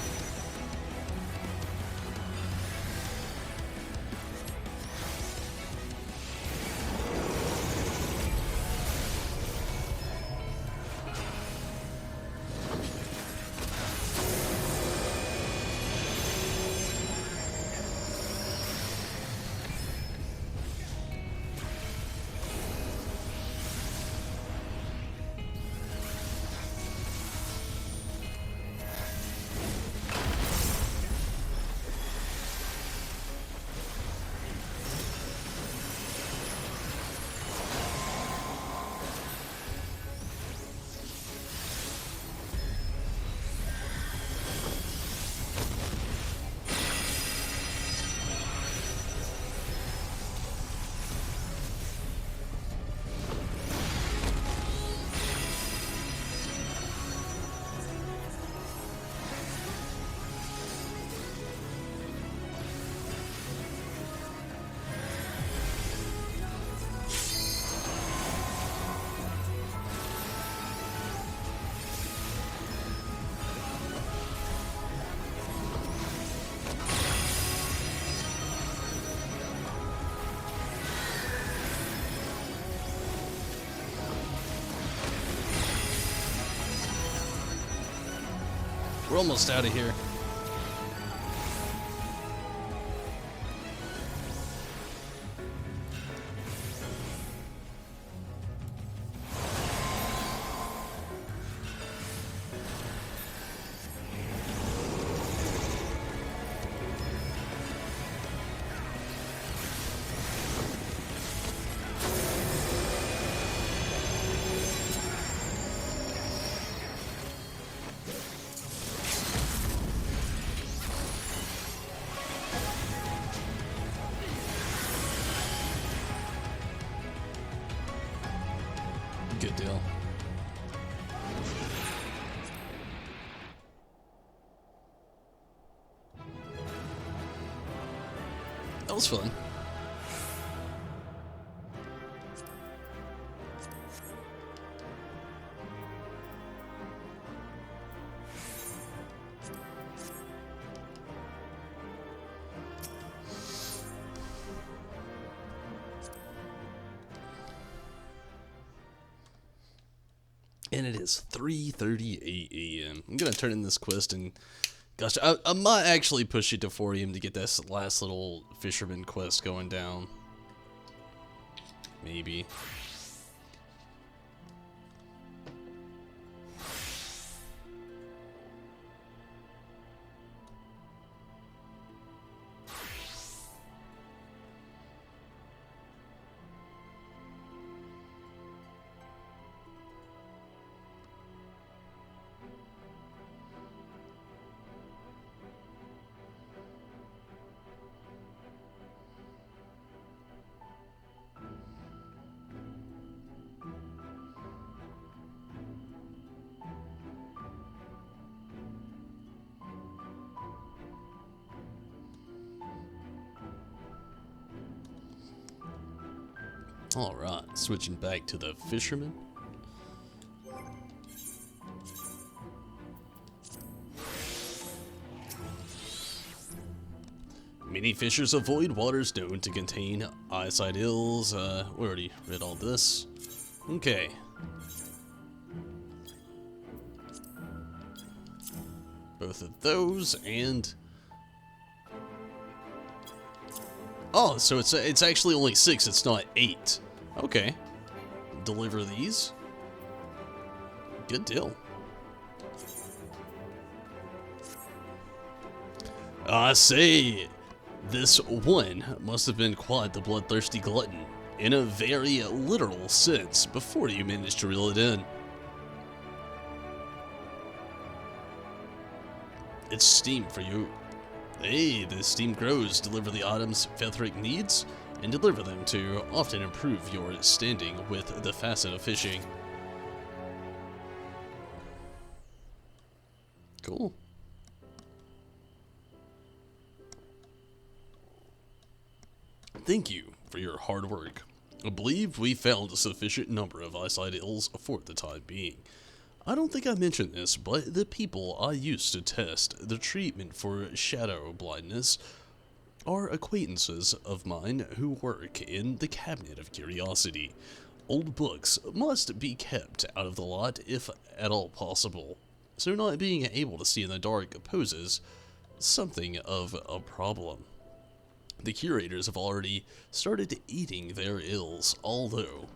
We're almost out of here. Good deal. That was fun. And it is 3:38 a.m. I'm gonna turn in this quest, and gosh, I might actually push it to 4 a.m. to get this last little fisherman quest going down. Maybe. Alright, switching back to the fisherman. Many fishers avoid waters known to contain eyesight ills. We already read all this. Okay. Both of those, and oh, so it's actually only 6, it's not 8. Okay. Deliver these. Good deal. I say, this one must have been quite the bloodthirsty glutton, in a very literal sense, before you managed to reel it in. It's steam for you. Hey, the steam grows. Deliver the items Fethric needs, and deliver them to often improve your standing with the facet of fishing. Cool. Thank you for your hard work. I believe we found a sufficient number of eyesight ills for the time being. I don't think I mentioned this, but the people I used to test the treatment for shadow blindness are acquaintances of mine who work in the Cabinet of Curiosity. Old books must be kept out of the lot if at all possible, so not being able to see in the dark poses something of a problem. The curators have already started eating their ills, although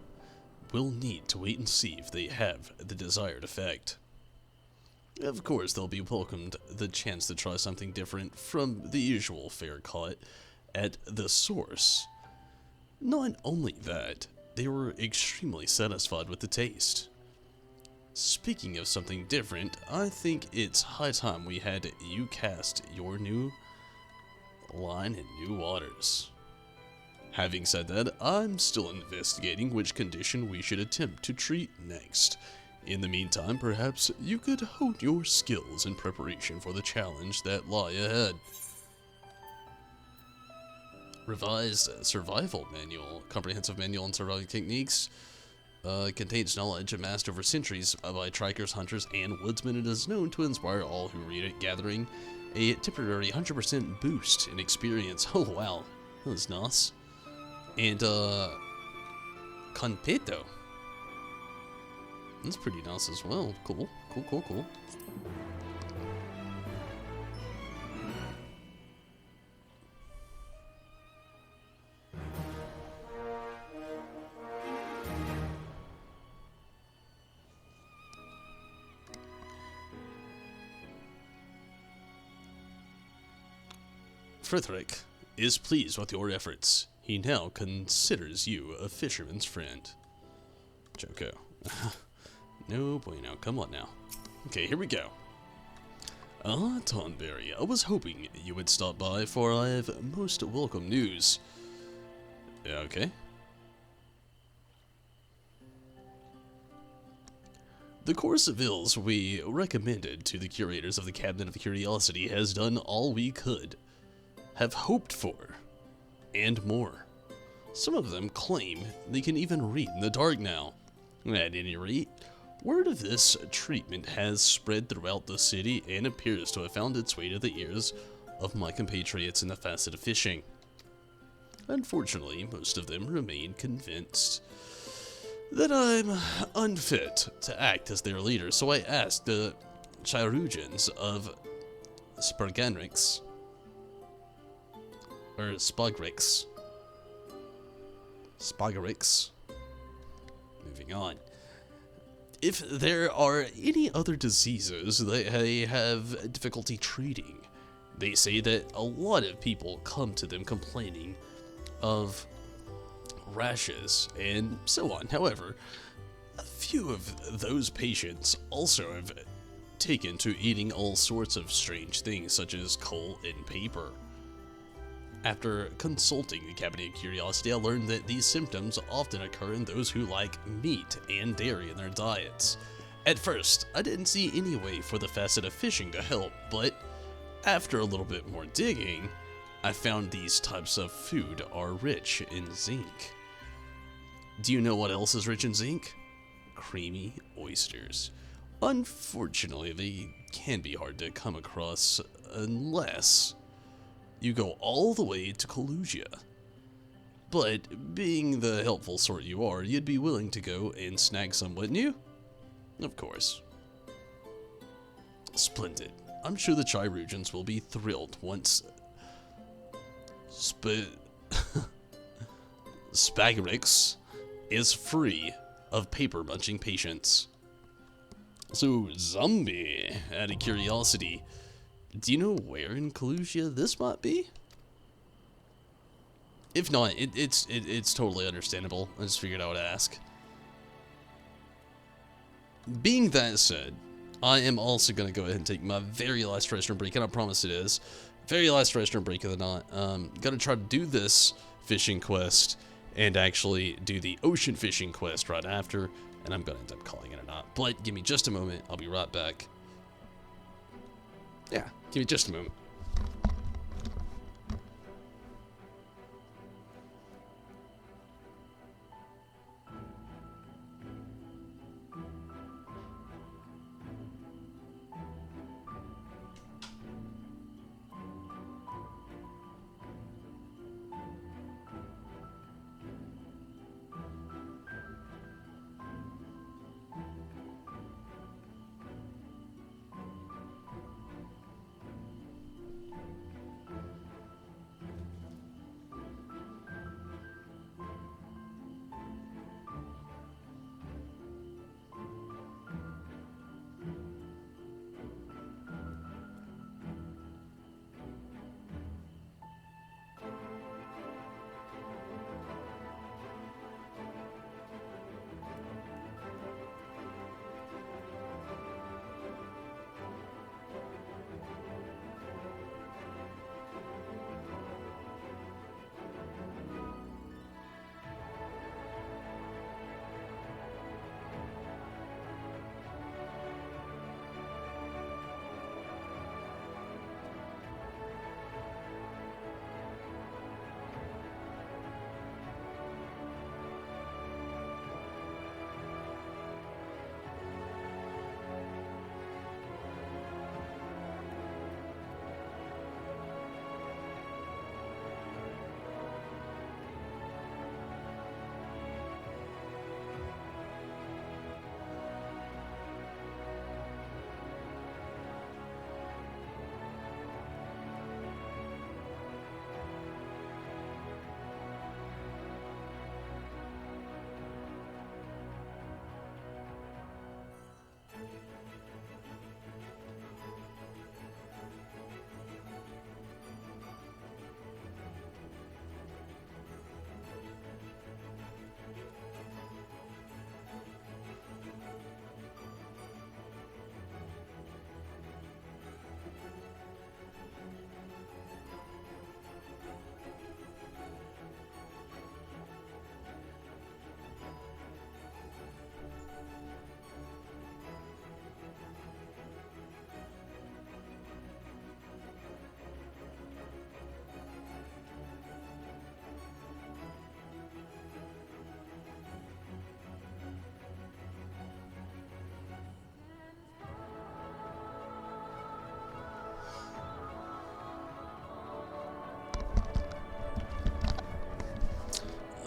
we'll need to wait and see if they have the desired effect. Of course, they'll be welcomed the chance to try something different from the usual fare caught at the source. Not only that, they were extremely satisfied with the taste. Speaking of something different, I think it's high time we had you cast your new line in new waters. Having said that, I'm still investigating which condition we should attempt to treat next. In the meantime, perhaps you could hone your skills in preparation for the challenge that lie ahead. Revised Survival Manual, Comprehensive Manual on Surviving Techniques, contains knowledge amassed over centuries by trackers, hunters, and woodsmen. It is known to inspire all who read it, gathering a temporary 100% boost in experience. Oh wow, that was nice. And, Conpeto. That's pretty nice as well. Cool. Frederick is pleased with your efforts. He now considers you a fisherman's friend. Joko. No bueno, come on now. Okay, here we go. Ah, Tonberry, I was hoping you would stop by, for I have most welcome news. Okay. The course of ills we recommended to the curators of the Cabinet of Curiosity has done all we could have hoped for, and more. Some of them claim they can even read in the dark now. At any rate, word of this treatment has spread throughout the city and appears to have found its way to the ears of my compatriots in the facet of fishing. Unfortunately, most of them remain convinced that I'm unfit to act as their leader, so I asked the Chirurgeons of Sparganrix, or Spagrix. Moving on. If there are any other diseases they have difficulty treating, they say that a lot of people come to them complaining of rashes and so on. However, a few of those patients also have taken to eating all sorts of strange things such as coal and paper. After consulting the Cabinet of Curiosity, I learned that these symptoms often occur in those who like meat and dairy in their diets. At first, I didn't see any way for the facet of fishing to help, but after a little bit more digging, I found these types of food are rich in zinc. Do you know what else is rich in zinc? Creamy oysters. Unfortunately, they can be hard to come across unless you go all the way to Kalusia. But being the helpful sort you are, you'd be willing to go and snag some, wouldn't you? Of course. Splendid. I'm sure the Chirurgeons will be thrilled once Spagrix is free of paper-munching patients. So, Zombie, out of curiosity, do you know where in Kalusia this might be? If not, it's totally understandable. I just figured I would ask. Being that said, I am also going to go ahead and take my very last restroom break, and I promise it is. Very last restroom break of the night. Gonna try to do this fishing quest and actually do the ocean fishing quest right after, and I'm gonna end up calling it a night. But give me just a moment, I'll be right back. Yeah, give me just a moment.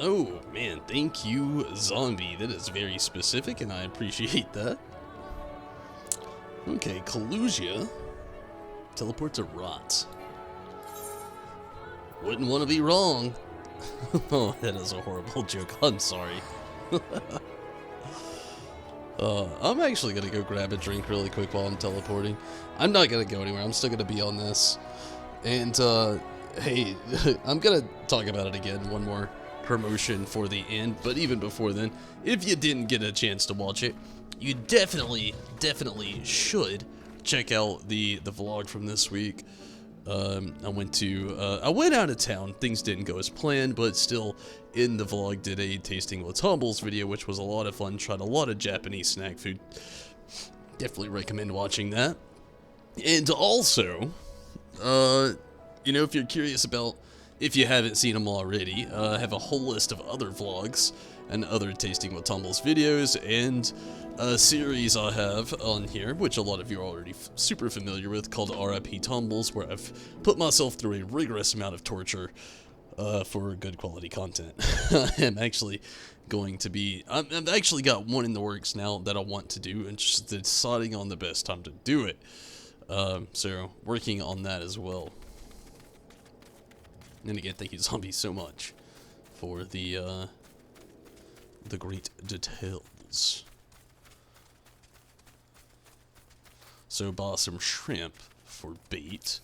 Oh, man, thank you, Zombie. That is very specific, and I appreciate that. Okay, Kalusia. Teleport to Rot. Wouldn't want to be wrong. Oh, that is a horrible joke. I'm sorry. I'm actually going to go grab a drink really quick while I'm teleporting. I'm not going to go anywhere. I'm still going to be on this. And, hey, I'm going to talk about it again. One more promotion for the end. But even before then, if you didn't get a chance to watch it, you definitely should check out the vlog from this week. I went out of town. Things didn't go as planned, but still in the vlog did a tasting with Tumbles video, which was a lot of fun. Tried a lot of Japanese snack food. Definitely recommend watching that. And also, you know, if you're curious about, if you haven't seen them already, I have a whole list of other vlogs and other Tasting with Tumbles videos, and a series I have on here, which a lot of you are already super familiar with, called RIP Tumbles, where I've put myself through a rigorous amount of torture for good quality content. I'm actually going to be, I've actually got one in the works now that I want to do, and just deciding on the best time to do it. So, working on that as well. And again, thank you, Zombie, so much for the great details. So, bought some shrimp for bait.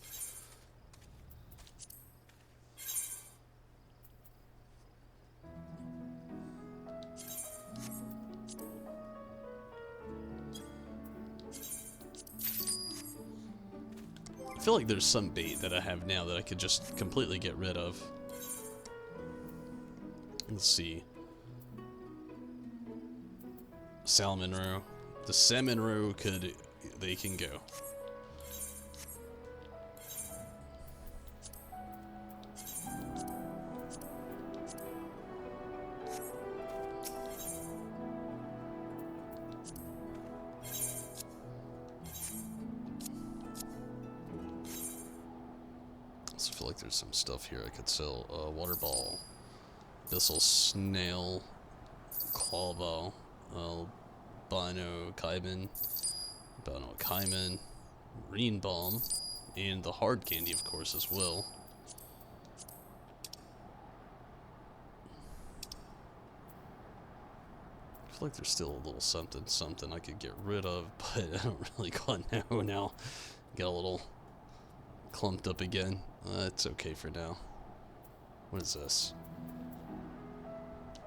I feel like there's some bait that I have now that I could just completely get rid of. Let's see. Salmon roe. The salmon roe they can go. I feel like there's some stuff here I could sell. Water ball, abyssal snail, claw ball, albino caiman, marine bomb, and the hard candy, of course, as well. I feel like there's still a little something I could get rid of, but I don't really quite know now. Got a little clumped up again. It's okay for now. What is this?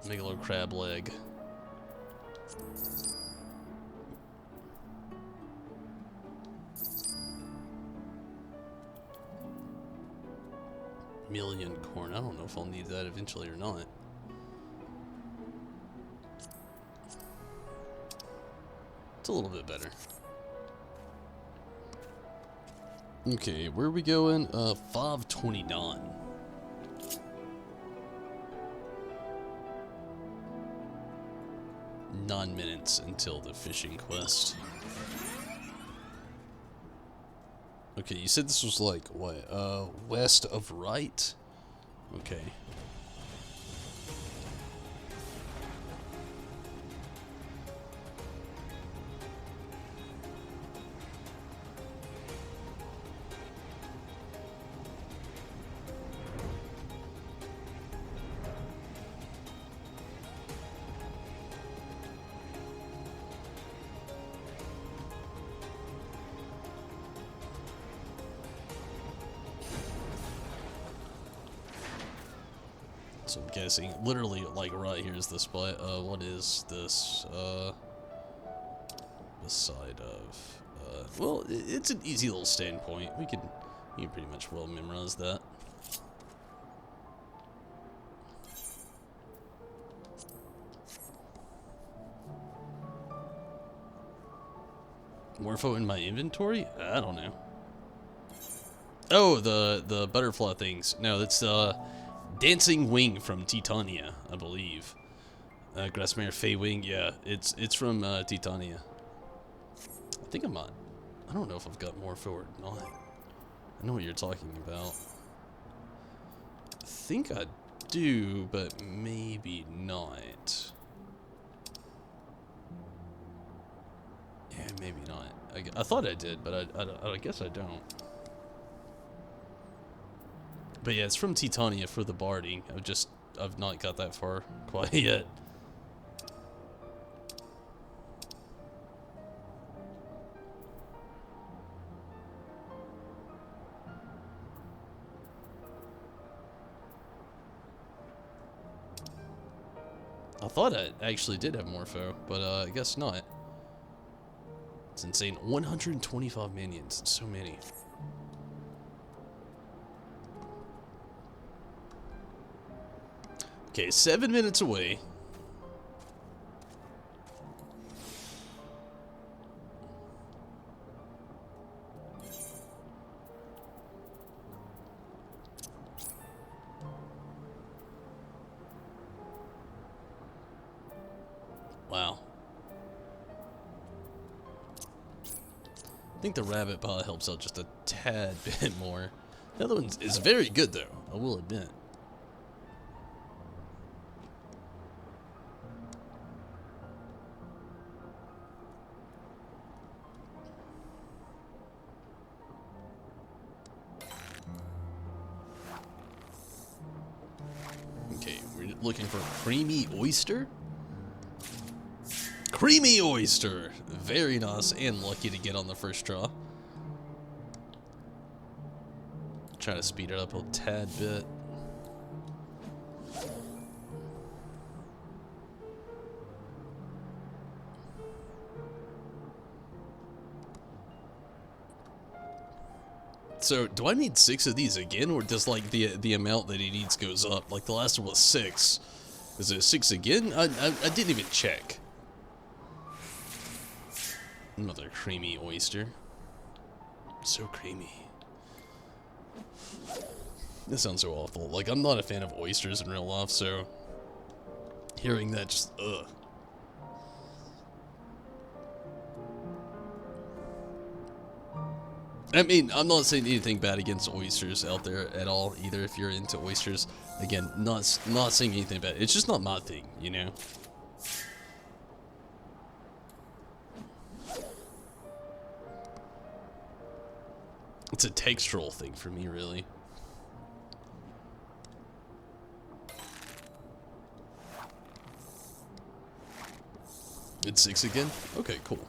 Megalo crab leg. Million corn. I don't know if I'll need that eventually or not. It's a little bit better. Okay, where are we going? 529. Nine minutes until the fishing quest. Okay, you said this was like, what, west of right? Okay. So I'm guessing, literally, like, right here's the spot. What is this, the side of, well, it's an easy little stand point. You can pretty much well memorize that. Morpho in my inventory? I don't know. Oh, the butterfly things. No, that's, Dancing Wing from Titania, I believe. Grassmere Fey Wing, yeah, it's from Titania. I think I'm not. I don't know if I've got more forward or not. I know what you're talking about. I think I do, but maybe not. Yeah, maybe not. I thought I did, but I guess I don't. But yeah, it's from Titania for the barding. I've not got that far quite yet. I thought I actually did have Morpho, but I guess not. It's insane. 125 minions. So many. Okay, 7 minutes away. Wow. I think the rabbit pod helps out just a tad bit more. The other one is very good though, I will admit. Okay, we're looking for creamy oyster. Creamy oyster! Very nice and lucky to get on the first draw. Try to speed it up a tad bit. So, do I need 6 of these again, or does like the amount that he needs goes up? Like the last one was 6. Is it 6 again? I didn't even check. Another creamy oyster. So creamy. This sounds so awful. Like, I'm not a fan of oysters in real life, so hearing that just, ugh. I mean, I'm not saying anything bad against oysters out there at all, either, if you're into oysters. Again, not saying anything bad. It's just not my thing, you know? It's a textural thing for me, really. It's 6 again? Okay, cool.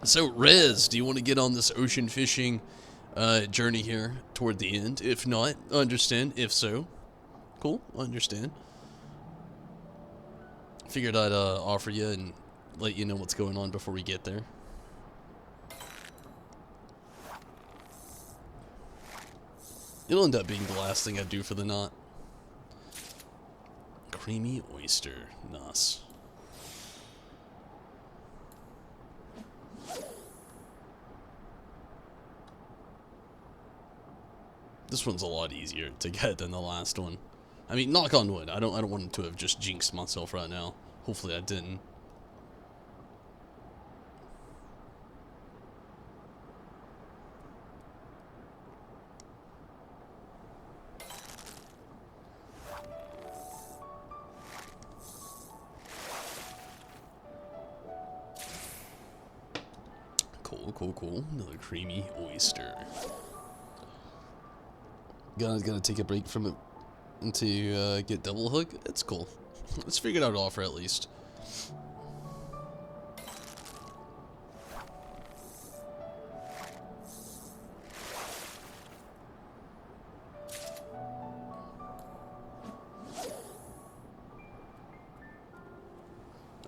So, Rez, do you want to get on this ocean fishing journey here toward the end? If not, understand. If so, cool, understand. Figured I'd offer you and let you know what's going on before we get there. It'll end up being the last thing I do for the knot. Creamy oyster. Nice. This one's a lot easier to get than the last one. I mean, knock on wood. I don't want to have just jinxed myself right now. Hopefully I didn't. Cool. Another creamy oyster. Gotta take a break from it to get double hook. It's cool. Let's figure out an offer at least.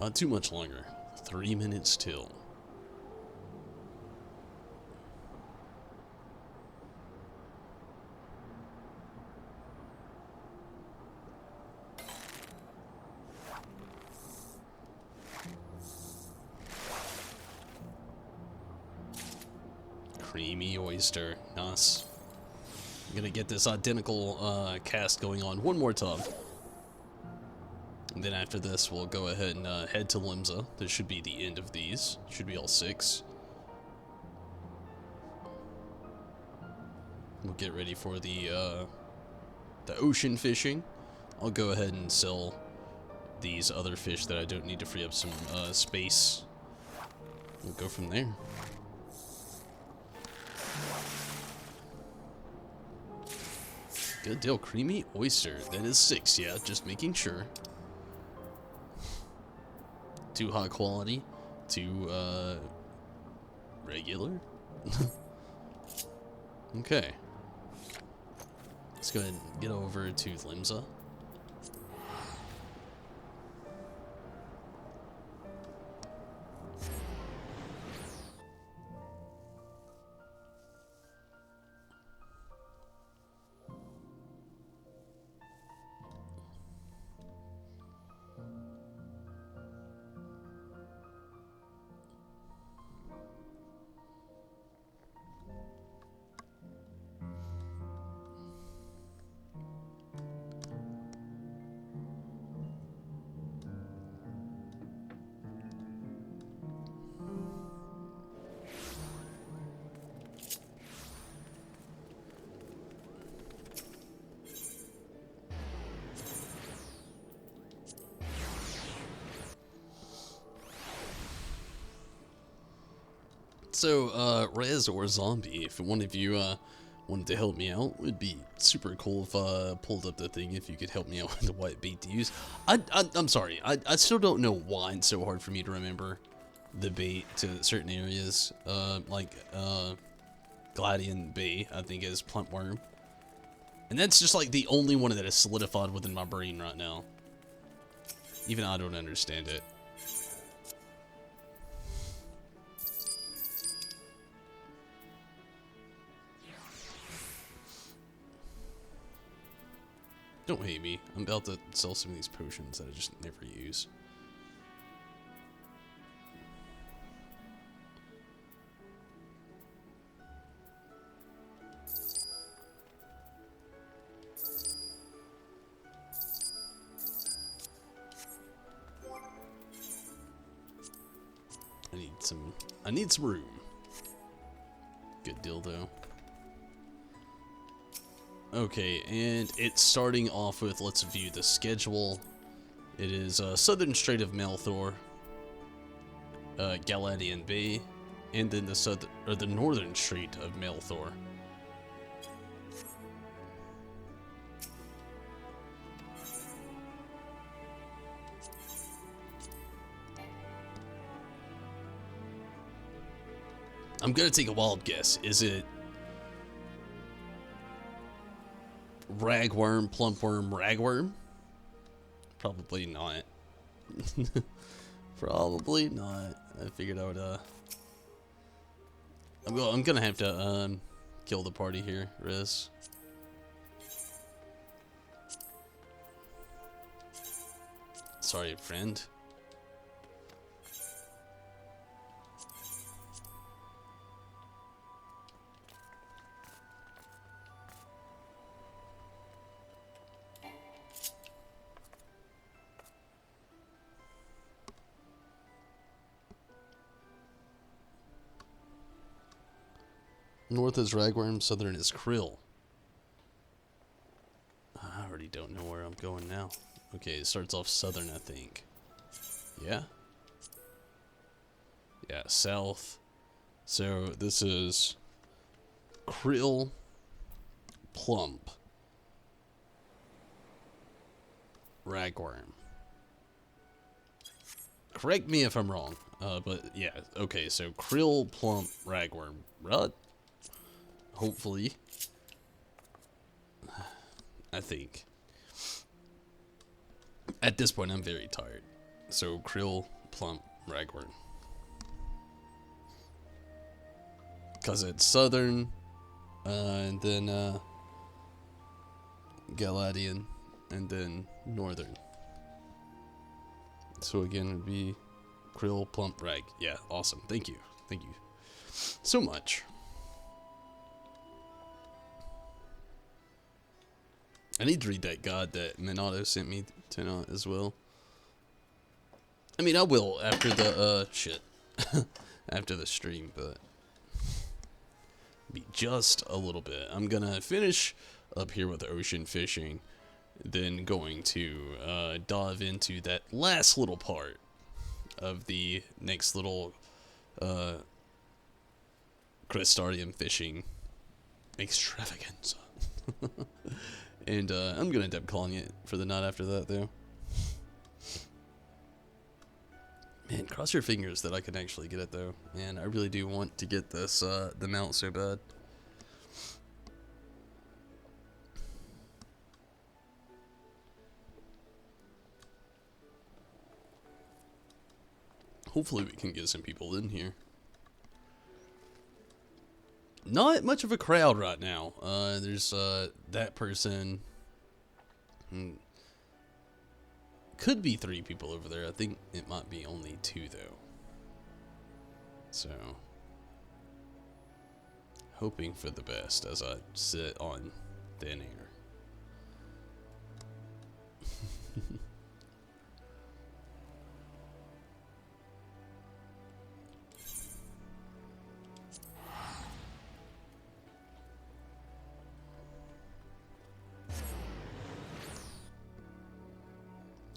Not too much longer. 3 minutes till. Creamy oyster. Nice. I'm gonna get this identical cast going on one more time. And then after this, we'll go ahead and head to Limsa. This should be the end of these. Should be all 6. we'll get ready for the ocean fishing. I'll go ahead and sell these other fish that I don't need to free up some space. We'll go from there. Good deal. Creamy oyster. That is 6, yeah, just making sure. Too high quality. Too, regular. Okay. Let's go ahead and get over to Limsa. So, Rez or Zombie, if one of you wanted to help me out, it would be super cool if I pulled up the thing, if you could help me out with what bait to use. I'm sorry, I still don't know why it's so hard for me to remember the bait to certain areas. Gladian Bay, I think, is Plumpworm. And that's just like the only one that is solidified within my brain right now. Even I don't understand it. Don't hate me. I'm about to sell some of these potions that I just never use. I need some room. Good deal though. Okay, and it's starting off with, let's view the schedule. It is Southern Strait of Malthor, Galadian Bay, and then the Northern Strait of Malthor. I'm gonna take a wild guess. Is it ragworm, plumpworm, ragworm? Probably not. Probably not. I figured I would, I'm gonna have to, kill the party here, Riz. Sorry, friend. North is ragworm, southern is krill. I already don't know where I'm going now. Okay, it starts off southern, I think. Yeah? Yeah, south. So this is krill, plump, ragworm. Correct me if I'm wrong, but yeah, okay, so krill, plump, ragworm. Right? Hopefully. I think. At this point, I'm very tired. So, krill, plump, ragworm. Because it's southern, and then Galadian, and then northern. So again, it would be krill, plump, rag. Yeah, awesome. Thank you. Thank you so much. I need to read that guide that Minato sent me tonight as well. I mean, I will after the, shit. After the stream, but... be just a little bit. I'm gonna finish up here with ocean fishing, then going to dive into that last little part of the next little crustarium fishing extravaganza. And I'm gonna end up calling it for the night after that, though. Man, cross your fingers that I can actually get it, though. Man, I really do want to get this the mount so bad. Hopefully we can get some people in here. Not much of a crowd right now. There's that person. Could be 3 people over there. I think it might be only 2 though. So, hoping for the best as I sit on thin air.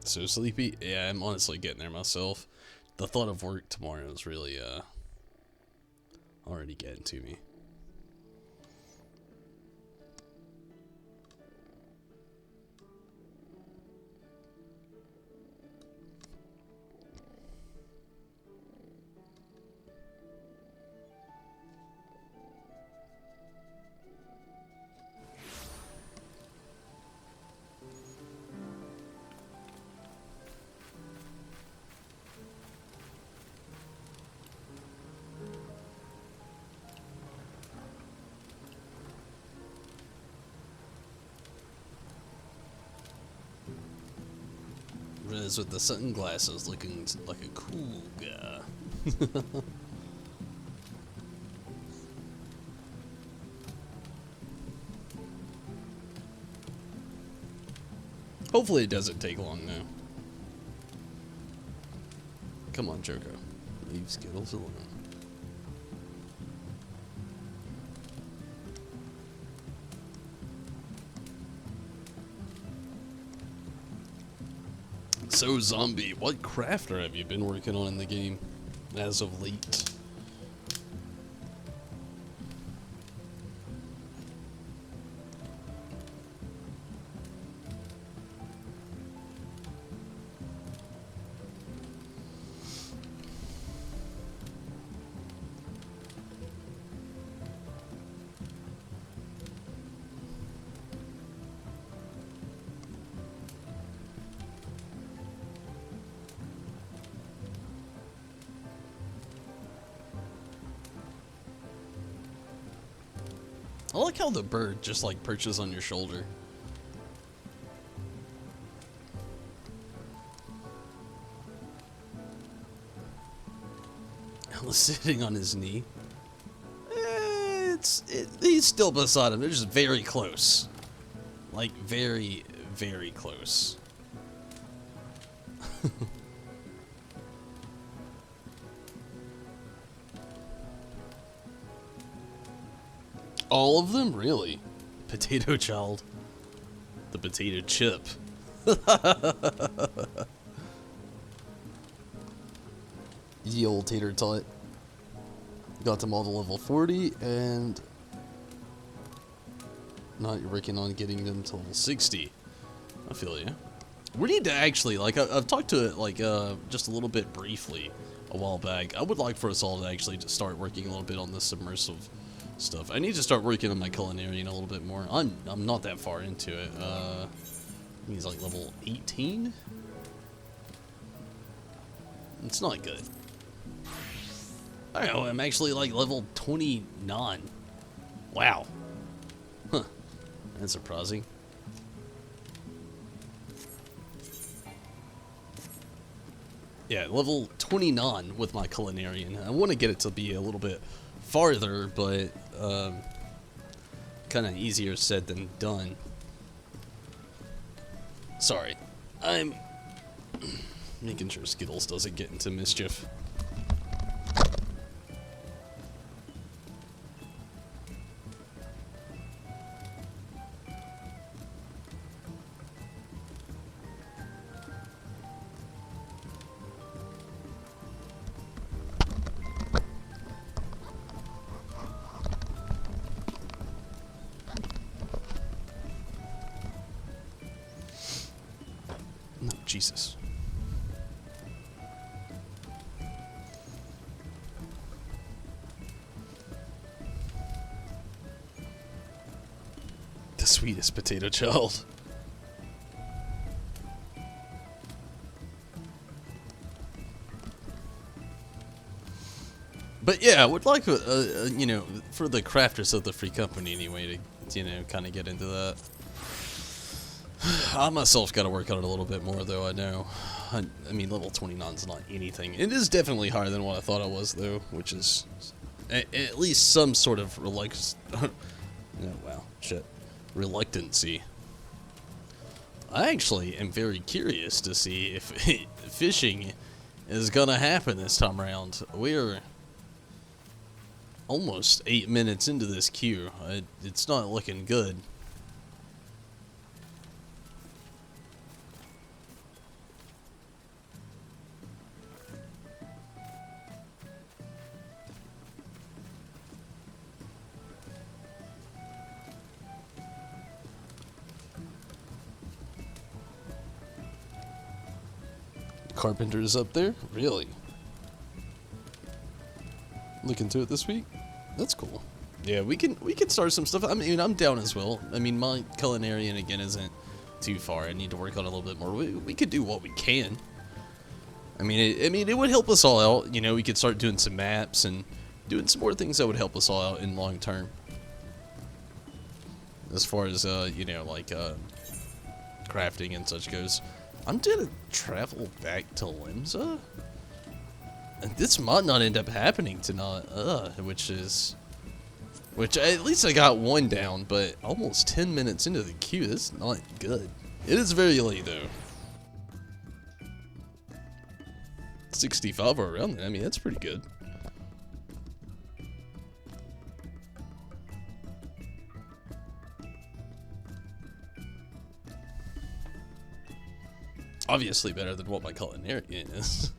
So sleepy? Yeah, I'm honestly getting there myself. The thought of work tomorrow is really already getting to me. Rez with the sunglasses looking like a cool guy. Hopefully it doesn't take long now. Come on, Joko. Leave Skittles alone. So, Zombie, what crafter have you been working on in the game as of late? I like how the bird just like perches on your shoulder. Sitting on his knee. He's still beside him. They're just very close. Like very, very close. All of them? Really? Potato Child. The potato chip. Ye old tater tot. Got them all to level 40, and now you're working on getting them to level 60. I feel you. We need to actually, like, I've talked to it, like, just a little bit briefly a while back. I would like for us all to actually just start working a little bit on this submersive stuff. I need to start working on my culinarian a little bit more. I'm not that far into it. He's like level 18. It's not good. I don't know, I'm actually like level 29. Wow. Huh. That's surprising. Yeah, level 29 with my culinarian. I want to get it to be a little bit farther, but kind of easier said than done. Sorry. I'm making sure Skittles doesn't get into mischief. Jesus. The sweetest potato child. But yeah, I would like, you know, for the crafters of the free company anyway, to, you know, kind of get into that. I myself got to work on it a little bit more, though, I know. I mean, level 29 is not anything. It is definitely higher than what I thought it was, though, which is at least some sort of oh, wow, shit. Reluctancy. I actually am very curious to see if fishing is going to happen this time around. We're almost 8 minutes into this queue. It's not looking good. Carpenter's up there? Really? Look into it this week? That's cool. Yeah, we can start some stuff. I mean, I'm down as well. I mean, my culinarian again isn't too far. I need to work on it a little bit more. We could do what we can. I mean, it would help us all out. You know, we could start doing some maps and doing some more things that would help us all out in long term. As far as you know, like crafting and such goes. I'm gonna travel back to Limsa. And this might not end up happening tonight, which at least I got one down, but almost 10 minutes into the queue, that's not good. It is very late though. 65 or around there, I mean, that's pretty good. Obviously better than what my culinarian is.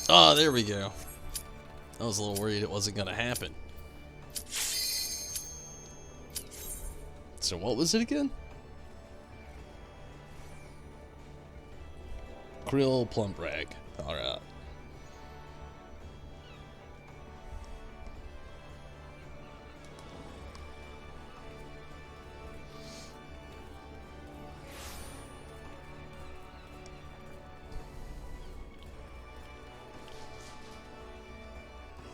Oh, there we go. I was a little worried it wasn't going to happen. So what was it again? Krill plum brag. Alright.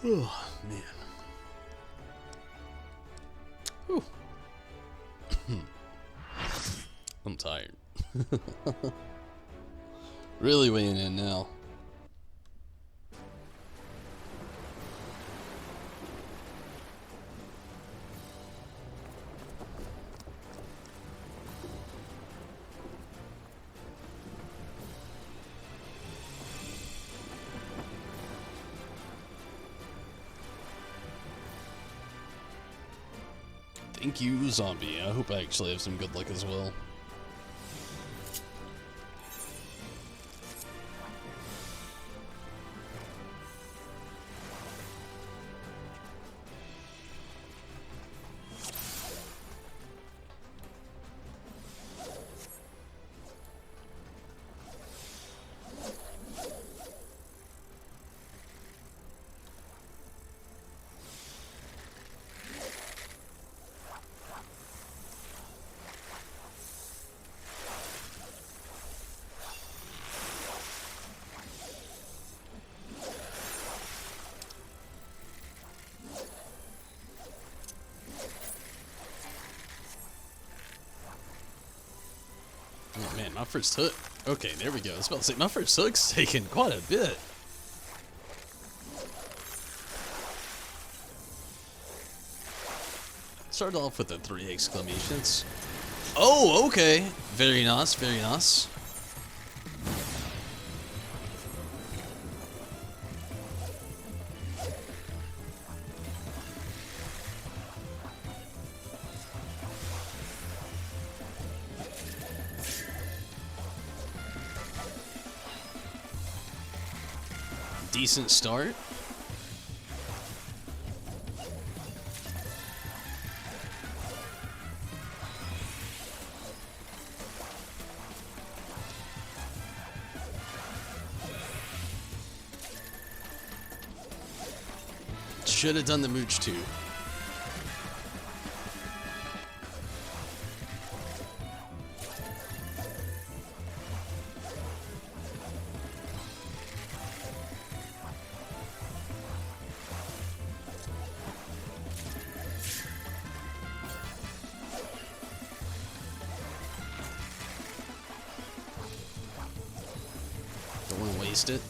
Oh, man. Whew. I'm tired. Really weighing in now. Thank you, Zombie. I hope I actually have some good luck as well. Oh man, my first hook. Okay, there we go. I was about to say, my first hook's taken quite a bit. Started off with the 3 exclamations. Oh, okay. Very nice, very nice. decent start. Should have done the mooch too. Don't want to waste it.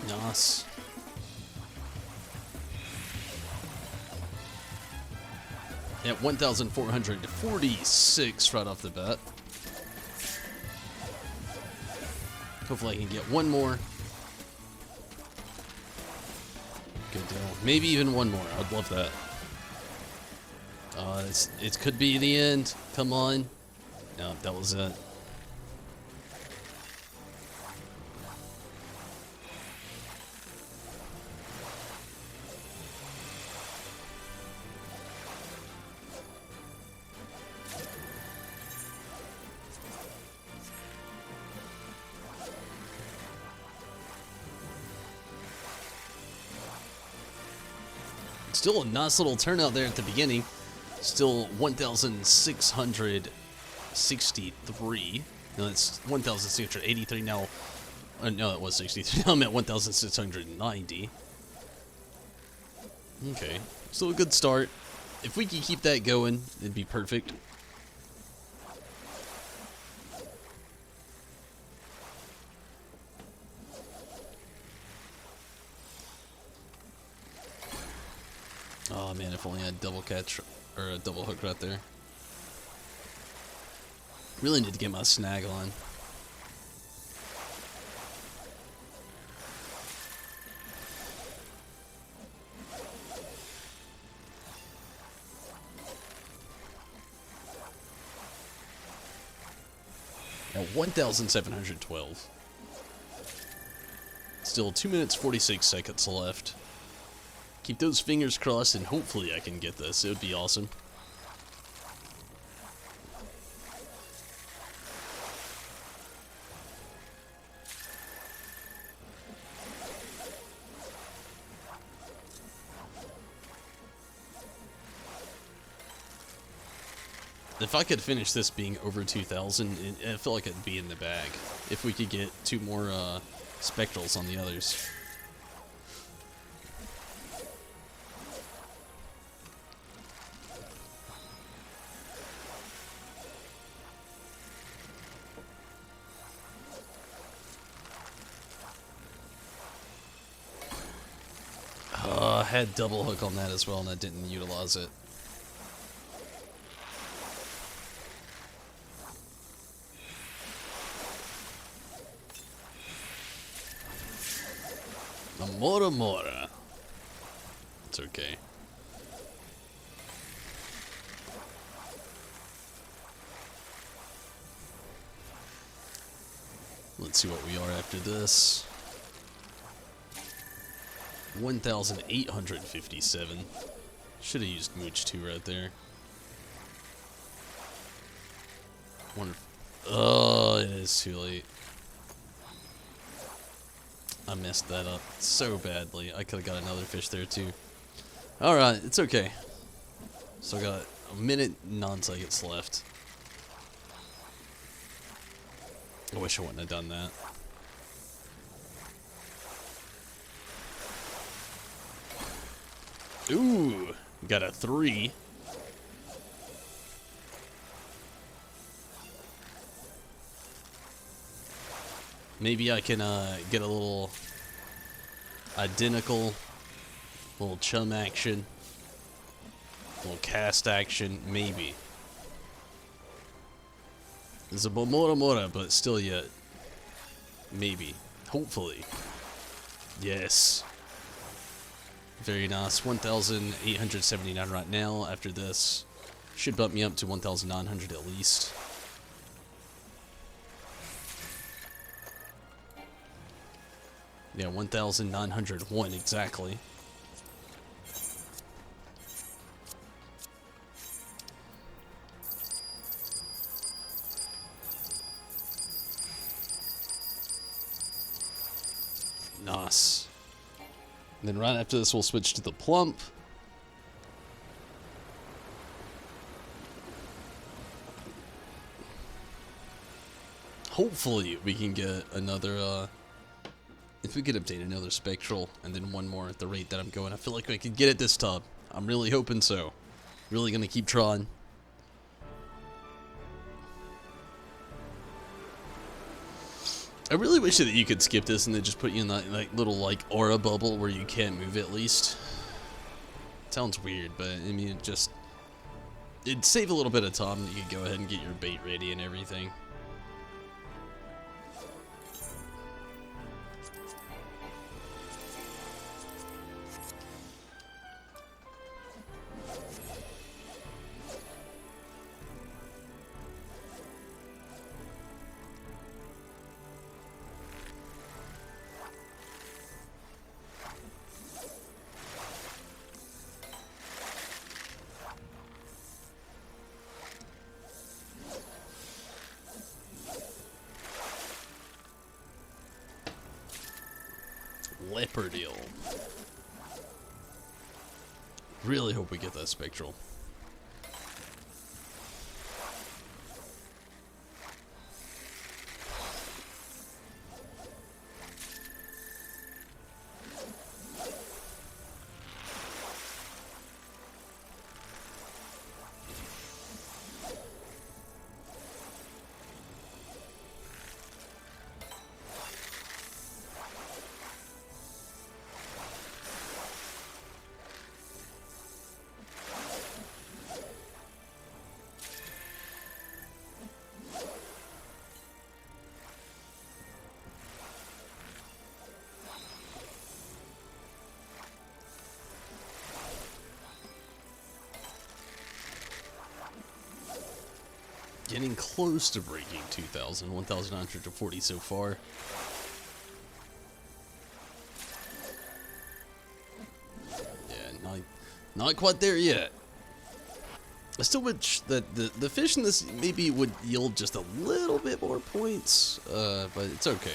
Nice. At 1,446 right off the bat. Hopefully I can get one more. Good deal. Maybe even one more. I'd love that. It could be the end. Come on. No, that was it. Still a nice little turnout there at the beginning. Still 1,663. No, it's 1,683 now. No, it was 63. Now I'm at 1,690. Okay, still a good start. If we could keep that going, it'd be perfect. Oh man, if only I had double catch or a double hook right there. Really need to get my snag on. At 1,712. Still 2 minutes 46 seconds left. Keep those fingers crossed and hopefully I can get this. It would be awesome. If I could finish this being over 2,000, I feel like it'd be in the bag. If we could get 2 more spectrals on the others. I had double hook on that as well and I didn't utilize it. Mora Mora. It's okay. Let's see what we are after this. 1,857. Should have used Mooch 2 right there. Wonder. Oh, it is too late. I messed that up so badly. I could have got another fish there too. Alright, it's okay. So I got a minute and 9 seconds left. I wish I wouldn't have done that. Ooh, got a 3. Maybe I can get a little identical, little chum action, little cast action, maybe. It's a Bomora Mora, but still yet. Maybe. Hopefully. Yes. Very nice. 1,879 right now. After this, should bump me up to 1,900 at least. Yeah, 1,901 exactly. Nice. And then right after this, we'll switch to the plump. Hopefully, we can get another, if we could obtain another spectral, and then one more at the rate that I'm going. I feel like I could get it this time. I'm really hoping so. Really gonna keep trying. I really wish that you could skip this and then just put you in that like little like aura bubble where you can't move at least. Sounds weird, but I mean it'd save a little bit of time. You could go ahead and get your bait ready and everything. Leopardil. Really hope we get that spectral. Getting close to breaking 2,000, 1,940 so far. Yeah, not quite there yet. I still wish that the fish in this maybe would yield just a little bit more points, but it's okay.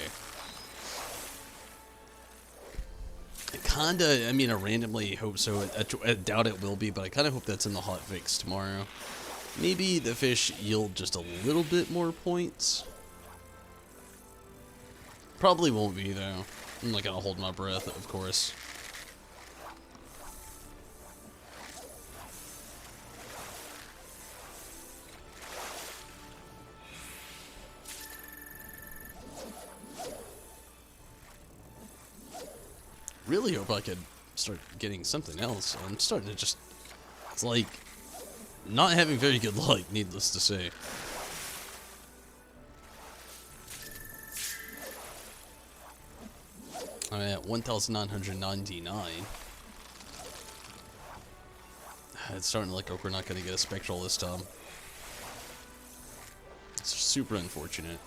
I mean, I randomly hope so. I doubt it will be, but I kind of hope that's in the hotfix tomorrow. Maybe the fish yield just a little bit more points. Probably won't be, though. I'm not gonna hold my breath, of course. Really hope I could start getting something else. I'm starting to just... It's like... not having very good luck, needless to say. I'm at 1,999. It's starting to look like we're not going to get a spectral this time. It's super unfortunate.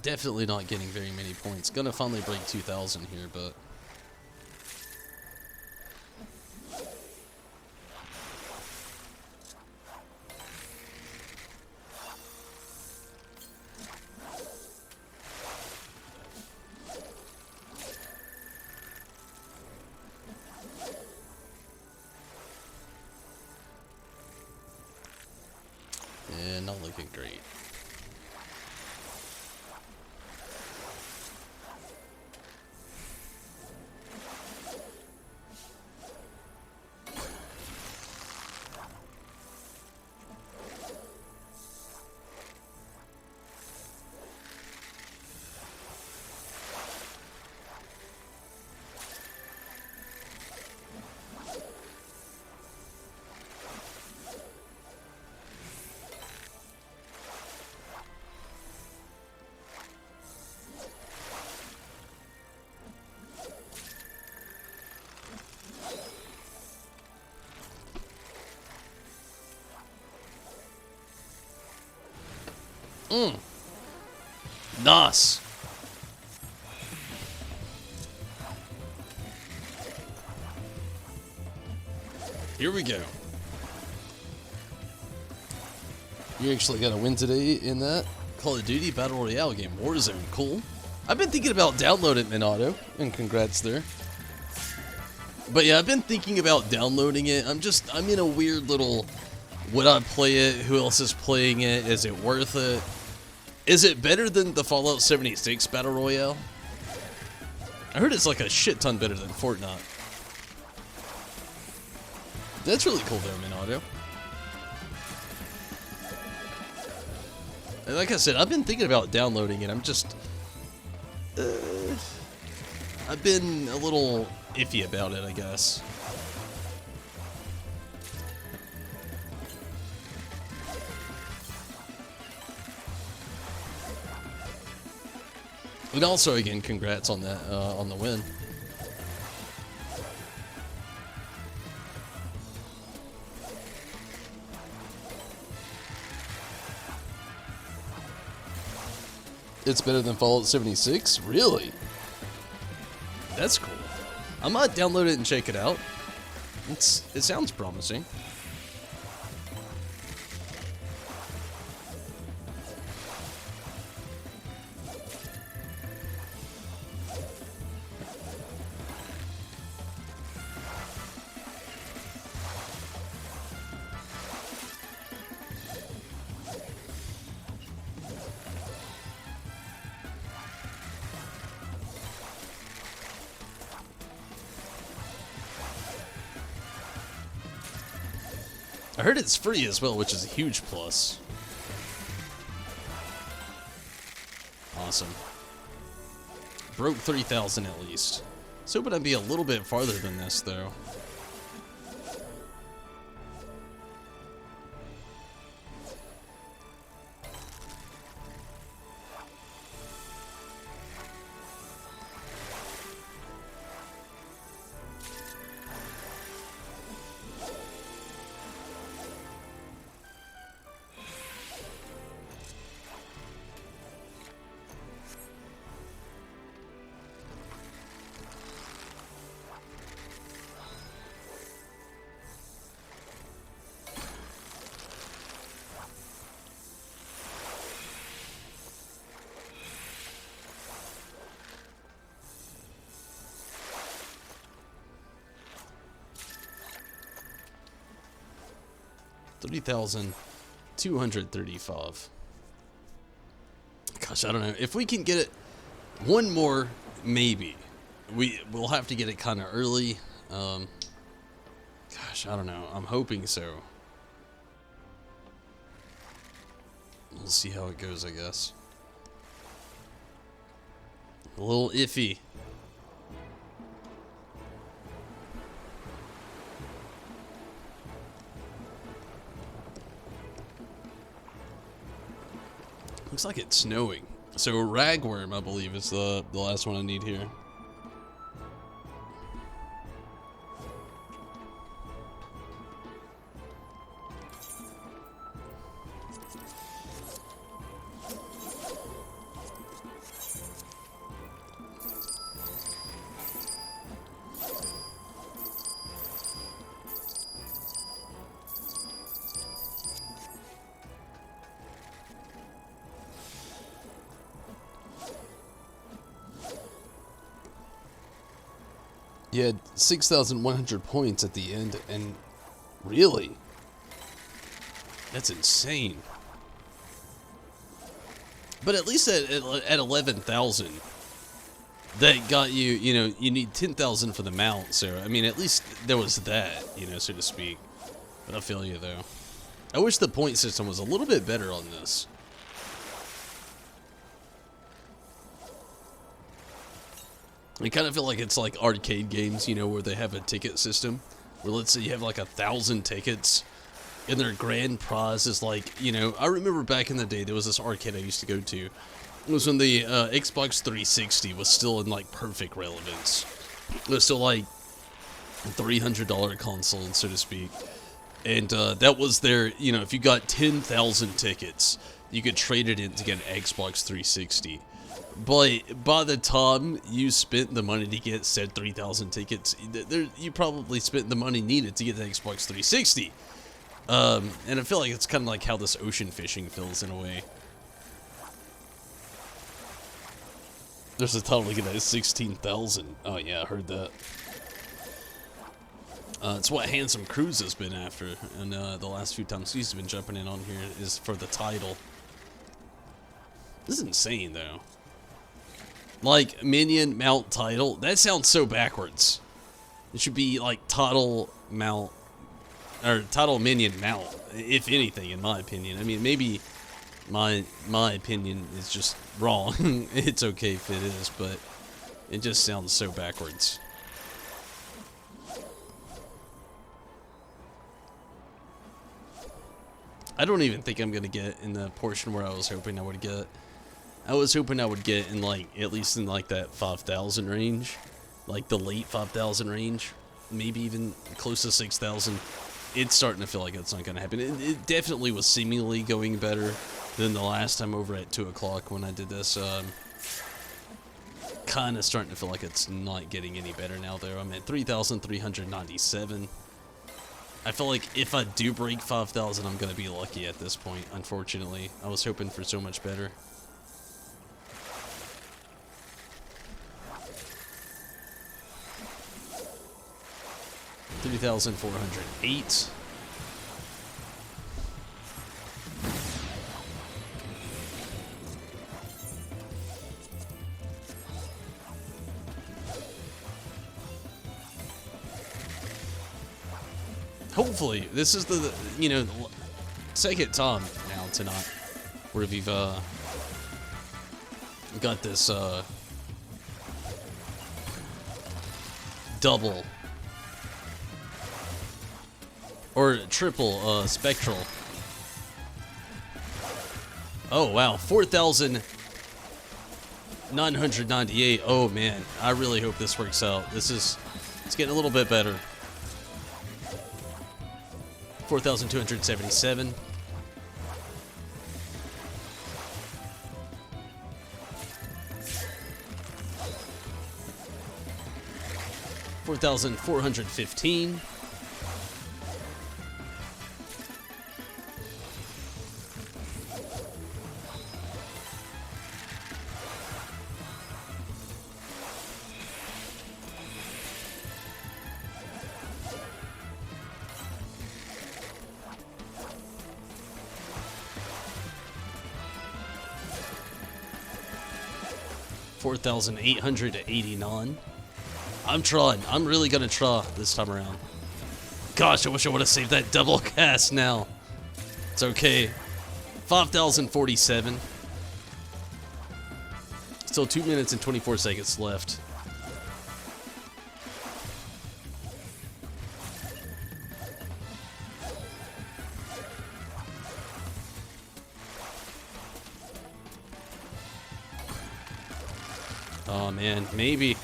Definitely not getting very many points. Gonna finally break 2,000 here, but... yeah, not looking great. Nice. Here we go. You actually got a win today in that Call of Duty Battle Royale game, Warzone. Cool. I've been thinking about downloading Minato, and congrats there. But yeah, I've been thinking about downloading it. I'm in a weird little, would I play it? Who else is playing it? Is it worth it? Is it better than the Fallout 76 Battle Royale? I heard it's like a shit ton better than Fortnite. That's really cool though, Minato. And like I said, I've been thinking about downloading it. I've been a little iffy about it, I guess. And also, again, congrats on that, on the win. It's better than Fallout 76? Really? That's cool. I might download it and check it out. It sounds promising. I heard it's free as well, which is a huge plus. Awesome. Broke 3,000 at least. I was hoping I'd be a little bit farther than this, though. $30,235. Gosh, I don't know. If we can get it one more, maybe. We'll have to get it kind of early. Gosh, I don't know. I'm hoping so. We'll see how it goes, I guess. A little iffy. Looks like it's snowing. So ragworm, I believe, is the last one I need here. You had 6,100 points at the end, and really? That's insane. But at least at 11,000, that got you, you know, you need 10,000 for the mount, so, I mean, at least there was that, you know, so to speak. But I feel you, though. I wish the point system was a little bit better on this. I kind of feel like it's like arcade games, you know, where they have a ticket system. Where let's say you have like 1,000 tickets, and their grand prize is like, you know, I remember back in the day, there was this arcade I used to go to. It was when the Xbox 360 was still in like perfect relevance. It was still like a $300 console, so to speak. And that was their, you know, if you got 10,000 tickets, you could trade it in to get an Xbox 360. But by the time you spent the money to get said 3,000 tickets, you probably spent the money needed to get the Xbox 360. And I feel like it's kind of like how this ocean fishing feels in a way. There's a title looking at 16,000. Oh yeah, I heard that. It's what Handsome Cruise has been after, and the last few times he's been jumping in on here is for the title. This is insane, though. Like, minion mount title? That sounds so backwards. It should be like title mount, or title minion mount, if anything, in my opinion. I mean, maybe my opinion is just wrong. It's okay if it is, but it just sounds so backwards. I don't even think I'm gonna get in the portion where I was hoping I would get. I was hoping I would get in, like, at least in, like, that 5,000 range. Like, the late 5,000 range. Maybe even close to 6,000. It's starting to feel like it's not gonna happen. It definitely was seemingly going better than the last time over at 2 o'clock when I did this. Kind of starting to feel like it's not getting any better now, though. I'm at 3,397. I feel like if I do break 5,000, I'm gonna be lucky at this point, unfortunately. I was hoping for so much better. 3,408. Hopefully, this is the you know, second time now tonight where we've got this double or triple spectral. Oh wow, 4,998. Oh man, I really hope this works out. It's getting a little bit better. 4,277. $4,415. 4,889. I'm trying. I'm really gonna try this time around. Gosh, I wish I would have saved that double cast now. It's okay. 5,047. Still 2 minutes and 24 seconds left. Oh man, maybe.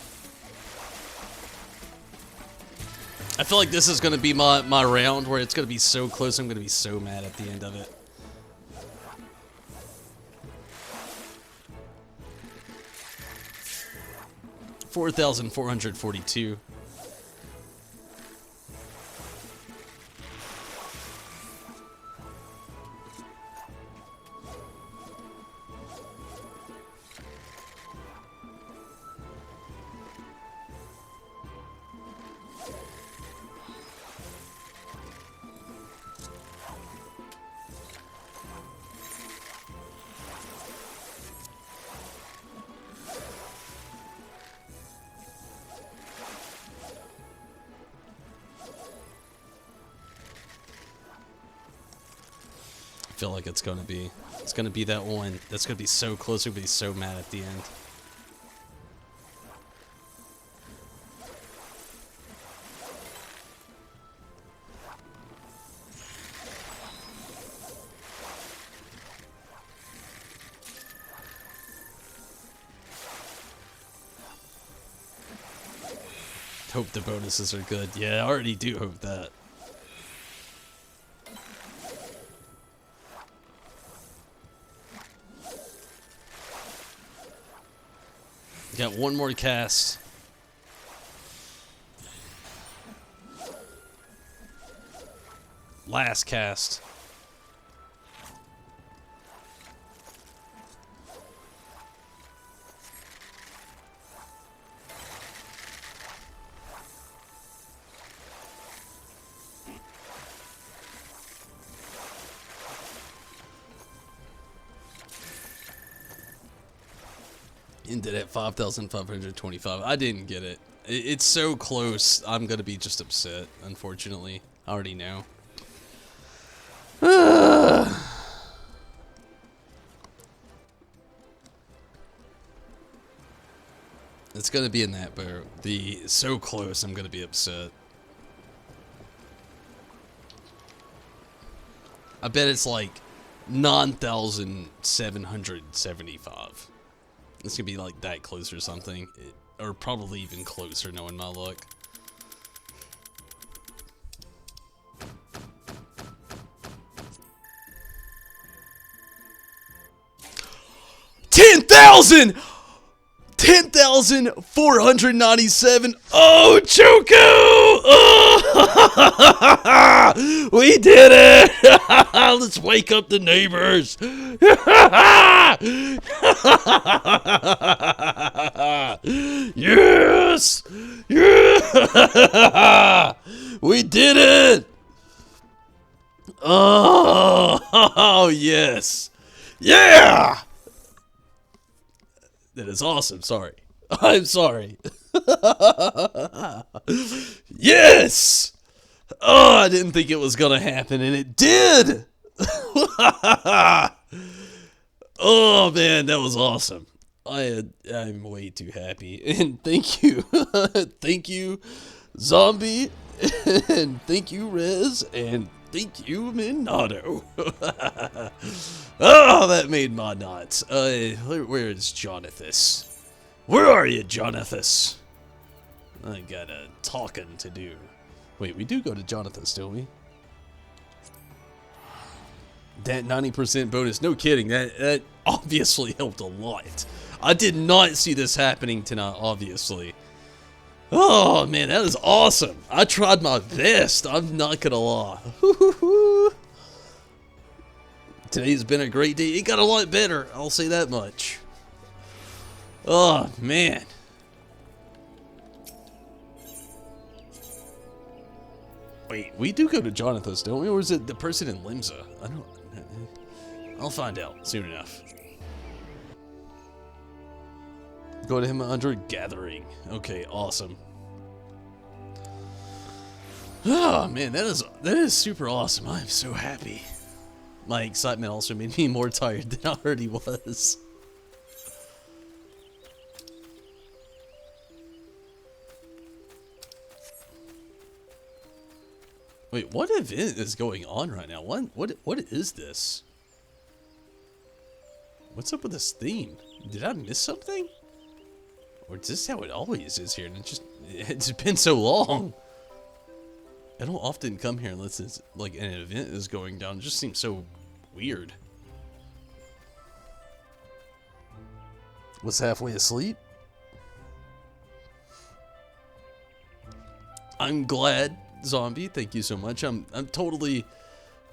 I feel like this is going to be my round where it's going to be so close, I'm going to be so mad at the end of it. $4,442. 'll feel like it's gonna be that one that's gonna be so close. We'll be so mad at the end. Hope the bonuses are good. Yeah, I already do hope that. Got one more cast. Last cast. Ended at 5,525. I didn't get it. It's so close. I'm gonna be just upset, unfortunately. I already know. It's gonna be in that boat. The so close, I'm gonna be upset. I bet it's like 9,775. It's gonna be like that close or something, or probably even closer knowing my luck. $10,000! 10,497. Oh, Choco! Oh! We did it! Let's wake up the neighbors. Yes! Yeah! We did it! Oh, yes. Yeah! That is awesome. Sorry. I'm sorry. Yes! Oh, I didn't think it was gonna happen, and it did! Oh, man, that was awesome. I'm way too happy. And thank you. Thank you, Zombie. And thank you, Rez. And thank you, Minato. Oh, that made my nuts. Where is Jonathas? Where are you, Jonathas? I got a talking to do. Wait, we do go to Jonathas, don't we? That 90% bonus, no kidding. That obviously helped a lot. I did not see this happening tonight, obviously. Oh, man, that is awesome. I tried my best. I'm not gonna lie. Today's been a great day. It got a lot better. I'll say that much. Oh, man. Wait, we do go to Jonathan's, don't we? Or is it the person in Limsa? I don't... I'll find out soon enough. Go to him under gathering. Okay, awesome. Oh man, that is super awesome. I am so happy. My excitement also made me more tired than I already was. Wait, what event is going on right now? What is this? What's up with this theme? Did I miss something? Or is this how it always is here? And it's been so long. I don't often come here unless it's like an event is going down. It just seems so weird. Was halfway asleep? I'm glad, Zombie. Thank you so much. I'm totally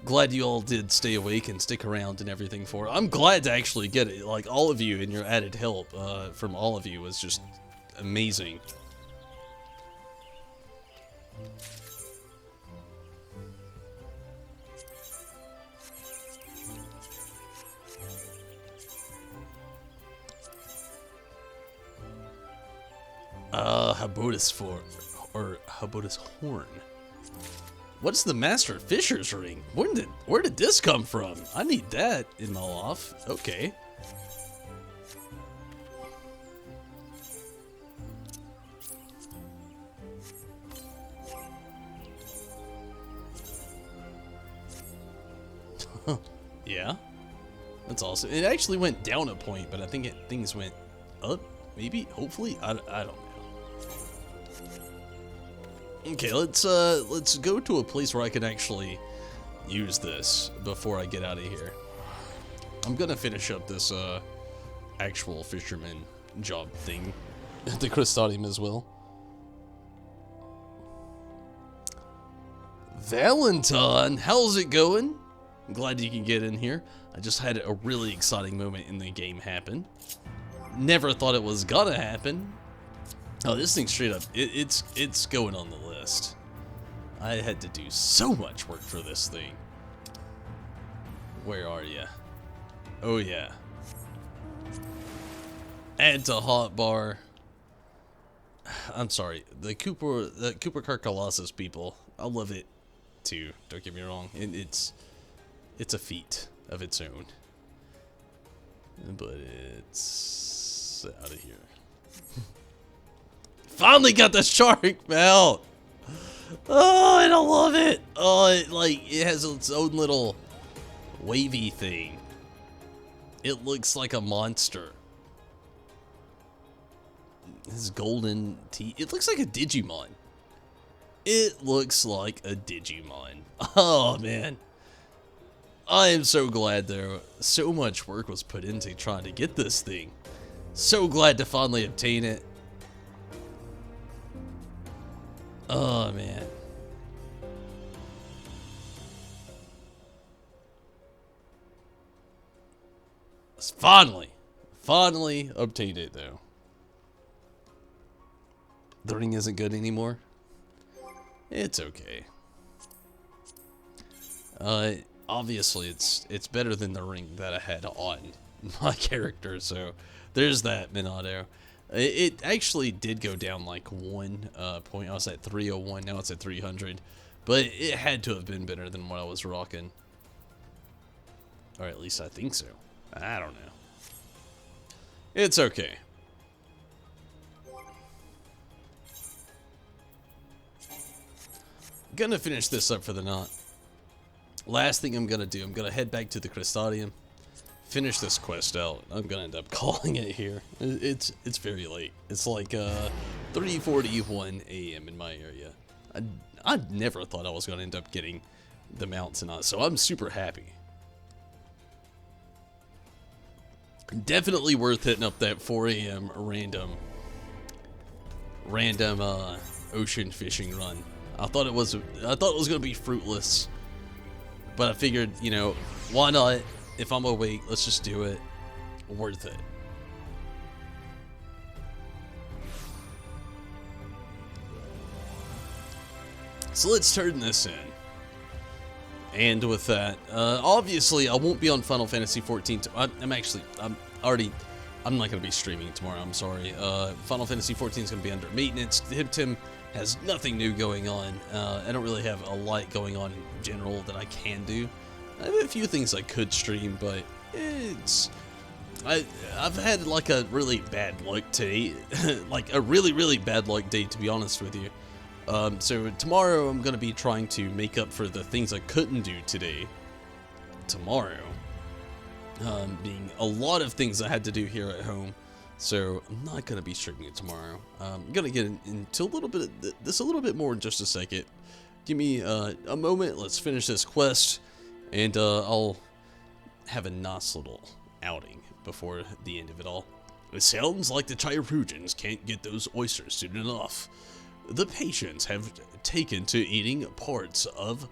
glad you all did stay awake and stick around and everything for it. I'm glad to actually get it. Like, all of you and your added help from all of you was just amazing. Habotus or Habotus horn. What's the Master Fisher's ring? Where did this come from? I need that in my loft. Okay. Yeah. That's awesome. It actually went down a point, but I think things went up, maybe, hopefully. I don't know. Okay, let's go to a place where I can actually use this before I get out of here. I'm gonna finish up this actual fisherman job thing the Crystodium as well. Valentine, how's it going? I'm glad you can get in here. I just had a really exciting moment in the game happen. Never thought it was gonna happen. Oh, this thing straight up, it's going on the list. I had to do so much work for this thing. Where are you? Oh yeah. Add to hotbar. I'm sorry, the Cooper Car Colossus people. I love it too. Don't get me wrong. It's a feat of its own. But it's out of here. Finally got the shark out. Oh, and I love it. Oh, it has its own little wavy thing. It looks like a monster. His golden teeth. It looks like a Digimon. It looks like a Digimon. Oh, man. I am so glad there so much work was put into trying to get this thing. So glad to finally obtain it. Oh, man. Finally obtained it, though. The ring isn't good anymore. It's okay. Obviously it's better than the ring that I had on my character, so there's that, Minato. It actually did go down like 1 point. I was at 301, now it's at 300. But it had to have been better than what I was rocking. Or at least I think so. I don't know. It's okay. Gonna finish this up for the night. Last thing I'm gonna do, I'm gonna head back to the Crystodium, finish this quest out. I'm gonna end up calling it here. It's very late. It's like 3:41 a.m. in my area. I never thought I was gonna end up getting the mount tonight, so I'm super happy. Definitely worth hitting up that 4 a.m. random ocean fishing run. I thought it was gonna be fruitless, but I figured, you know, why not? If I'm awake, let's just do it. Worth it. So let's turn this in. And with that, obviously I won't be on Final Fantasy 14. I'm not gonna be streaming tomorrow. I'm sorry. Final Fantasy 14 is gonna be under maintenance. Tim has nothing new going on. I don't really have a lot going on in general that I can do. I have a few things I could stream, but I've had like a really bad luck day, like a really bad luck day, to be honest with you. So tomorrow I'm gonna be trying to make up for the things I couldn't do today. Tomorrow, being a lot of things I had to do here at home. So I'm not gonna be streaming it tomorrow. I'm gonna get into a little bit of this a little bit more in just a second. Give me a moment. Let's finish this quest, and I'll have a nice little outing before the end of it all. It sounds like the Chirurgeons can't get those oysters soon enough. The patients have taken to eating parts of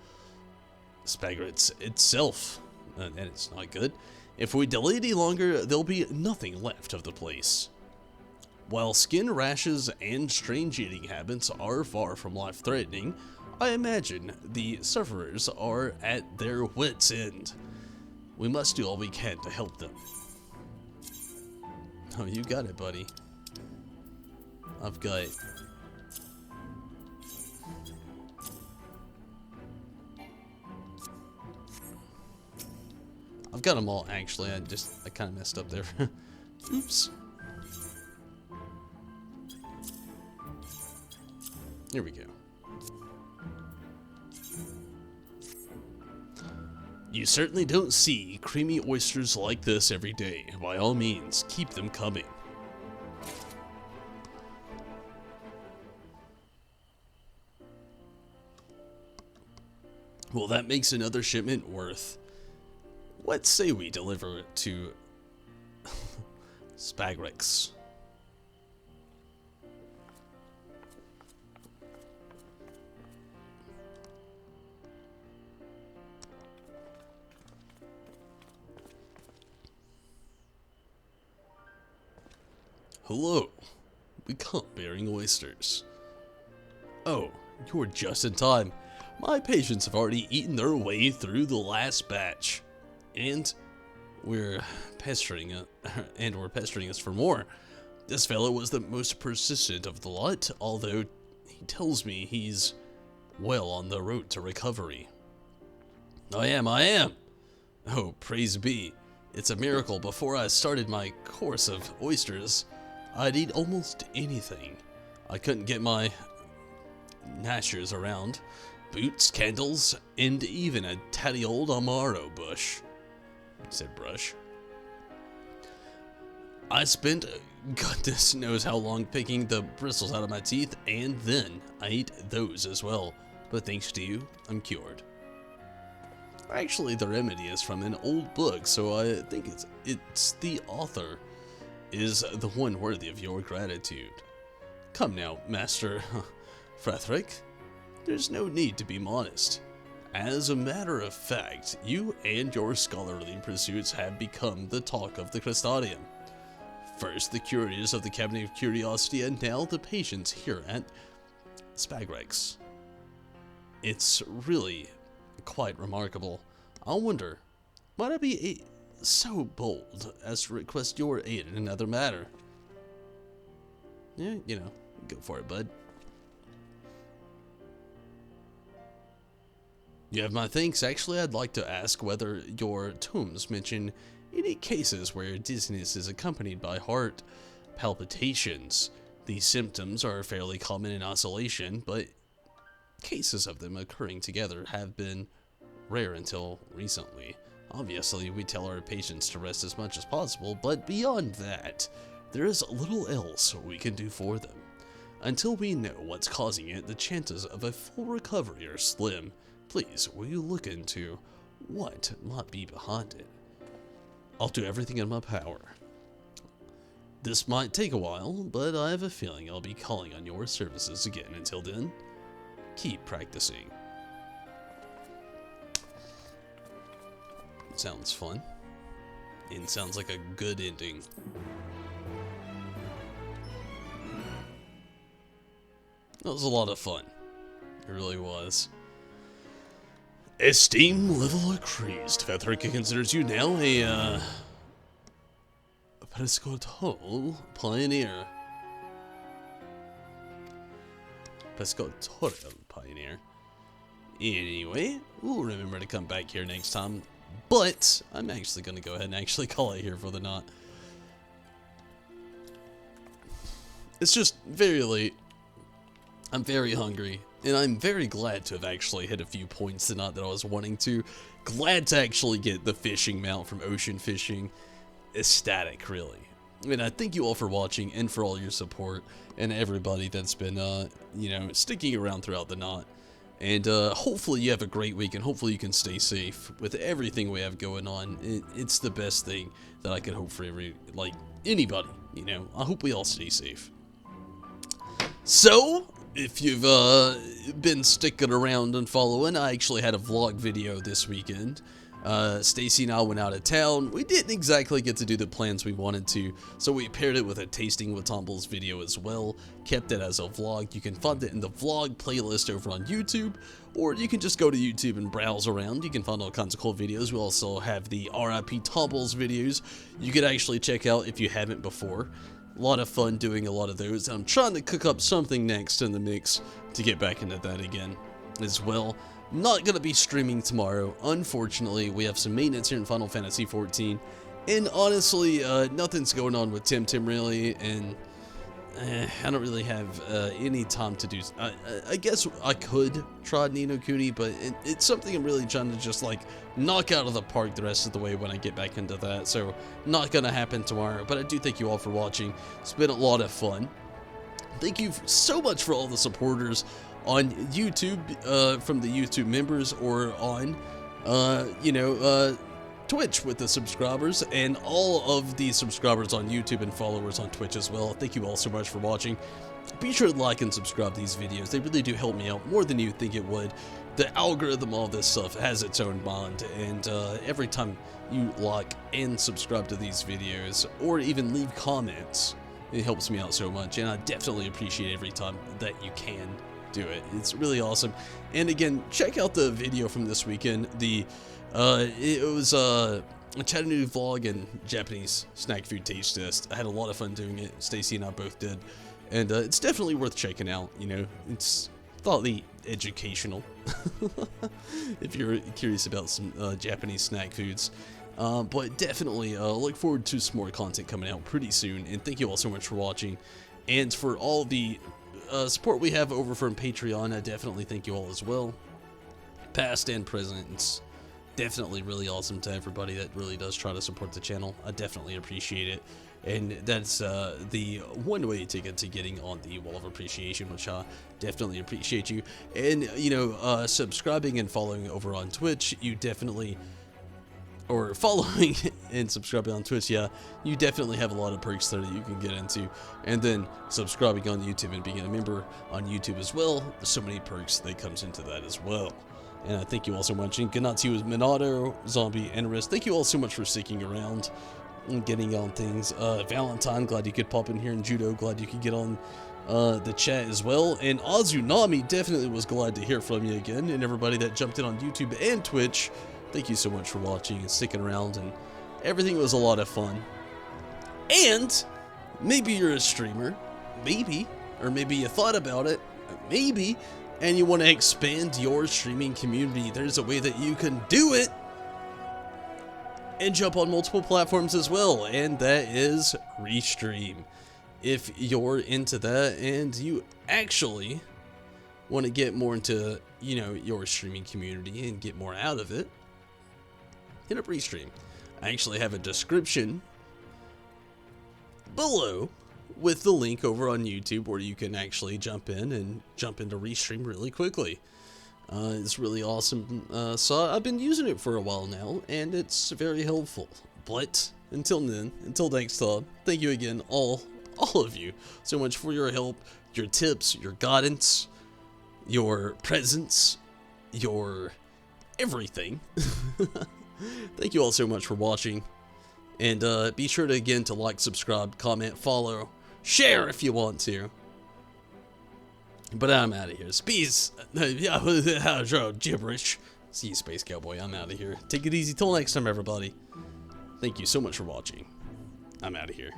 Spaghetti itself, and it's not good. If we delay any longer, there'll be nothing left of the place. While skin rashes and strange eating habits are far from life-threatening, I imagine the sufferers are at their wits' end. We must do all we can to help them. Oh, you got it, buddy. I've got... I've got them all, actually. I kind of messed up there. Oops. Here we go. You certainly don't see creamy oysters like this every day. By all means, keep them coming. Well, that makes another shipment worth... Let's say we deliver it to Spagrix. Hello. We come bearing oysters. Oh, you're just in time. My patients have already eaten their way through the last batch. And we're pestering us for more. This fellow was the most persistent of the lot, although he tells me he's well on the road to recovery. I am. Oh, praise be. It's a miracle. Before I started my course of oysters, I'd eat almost anything. I couldn't get my gnashers around. Boots, candles, and even a tatty old Amaro bush. He said brush. I spent goodness knows how long picking the bristles out of my teeth, and then I ate those as well. But thanks to you, I'm cured. Actually, the remedy is from an old book, so I think it's the author is the one worthy of your gratitude. Come now, Master Frederick. There's no need to be modest. As a matter of fact, you and your scholarly pursuits have become the talk of the Crystadium. First the curators of the Cabinet of Curiosity, and now the patients here at Spagrex. It's really quite remarkable. I wonder, might I be so bold as to request your aid in another matter? Yeah, you know, go for it, bud. You have my thanks. Actually, I'd like to ask whether your tomes mention any cases where dizziness is accompanied by heart palpitations. These symptoms are fairly common in isolation, but cases of them occurring together have been rare until recently. Obviously, we tell our patients to rest as much as possible, but beyond that, there is little else we can do for them. Until we know what's causing it, the chances of a full recovery are slim. Please, will you look into what might be behind it? I'll do everything in my power. This might take a while, but I have a feeling I'll be calling on your services again. Until then, keep practicing. Sounds fun. And sounds like a good ending. That was a lot of fun. It really was. Esteem level increased. Frederick considers you now a Pescatorial pioneer. Pescatorial pioneer. Anyway, we'll remember to come back here next time. But I'm actually going to go ahead and actually call it here for the knot. It's just very late. I'm very hungry. And I'm very glad to have actually hit a few points tonight that I was wanting to. Glad to actually get the fishing mount from Ocean Fishing. Ecstatic, really. And I thank you all for watching and for all your support. And everybody that's been, you know, sticking around throughout the knot. And hopefully you have a great week, and hopefully you can stay safe with everything we have going on. It's the best thing that I could hope for anybody, you know. I hope we all stay safe. So, if you've been sticking around and following, I actually had a vlog video this weekend. Stacy and I went out of town. We didn't exactly get to do the plans we wanted to, so we paired it with a tasting with Tomble's video as well. Kept it as a vlog. You can find it in the vlog playlist over on YouTube, or you can just go to YouTube and browse around. You can find all kinds of cool videos. We also have the RIP Tomble's videos you could actually check out if you haven't before. A lot of fun doing a lot of those. I'm trying to cook up something next in the mix to get back into that again as well. Not going to be streaming tomorrow. Unfortunately, we have some maintenance here in Final Fantasy XIV. And honestly, nothing's going on with Tim really. And I don't really have any time to do. I guess I could try Ni no Kuni, but it's something I'm really trying to just like knock out of the park the rest of the way when I get back into that. So not going to happen tomorrow. But I do thank you all for watching. It's been a lot of fun. Thank you so much for all the supporters on YouTube, from the YouTube members, or on, Twitch with the subscribers, and all of the subscribers on YouTube and followers on Twitch as well. Thank you all so much for watching. Be sure to like and subscribe to these videos. They really do help me out more than you think it would. The algorithm, all this stuff, has its own mind, and every time you like and subscribe to these videos, or even leave comments It helps me out so much, and I definitely appreciate every time that you can do it. It's really awesome. And again, check out the video from this weekend. It was a Chattanooga vlog and Japanese snack food taste test. I had a lot of fun doing it. Stacy and I both did, and it's definitely worth checking out. You know, it's thoroughly educational if you're curious about some Japanese snack foods. But definitely look forward to some more content coming out pretty soon. And thank you all so much for watching, and for all the support we have over from Patreon. I definitely thank you all as well, past and present. It's definitely really awesome to everybody that really does try to support the channel. I definitely appreciate it, and that's the one way to get to getting on the wall of appreciation, which I definitely appreciate you. And you know, subscribing and following over on Twitch, you definitely, or following and subscribing on Twitch, yeah, you definitely have a lot of perks there that you can get into. And then subscribing on YouTube and being a member on YouTube as well, there's so many perks that comes into that as well. And I thank you all so much. And good night to you, Minato, Zombie, and Riz. Thank you all so much for sticking around and getting on things. Valentine, glad you could pop in here. And Judo, glad you could get on the chat as well. And Azunami, definitely was glad to hear from you again. And everybody that jumped in on YouTube and Twitch, thank you so much for watching and sticking around. And everything was a lot of fun. And maybe you're a streamer, maybe, or maybe you thought about it, maybe, and you want to expand your streaming community. There's a way that you can do it and jump on multiple platforms as well, and that is Restream. If you're into that and you actually want to get more into, you know, your streaming community and get more out of it, hit up Restream. I actually have a description below with the link over on YouTube where you can actually jump in and jump into Restream really quickly. It's really awesome. So I've been using it for a while now, and it's very helpful. But until then, until next time, thank you again, all of you, so much for your help, your tips, your guidance, your presence, your everything. Thank you all so much for watching. And be sure to, again, to like, subscribe, comment, follow, share if you want to. But I'm out of here. Space. Gibberish. See you, Space Cowboy. I'm out of here. Take it easy till next time, everybody. Thank you so much for watching. I'm out of here.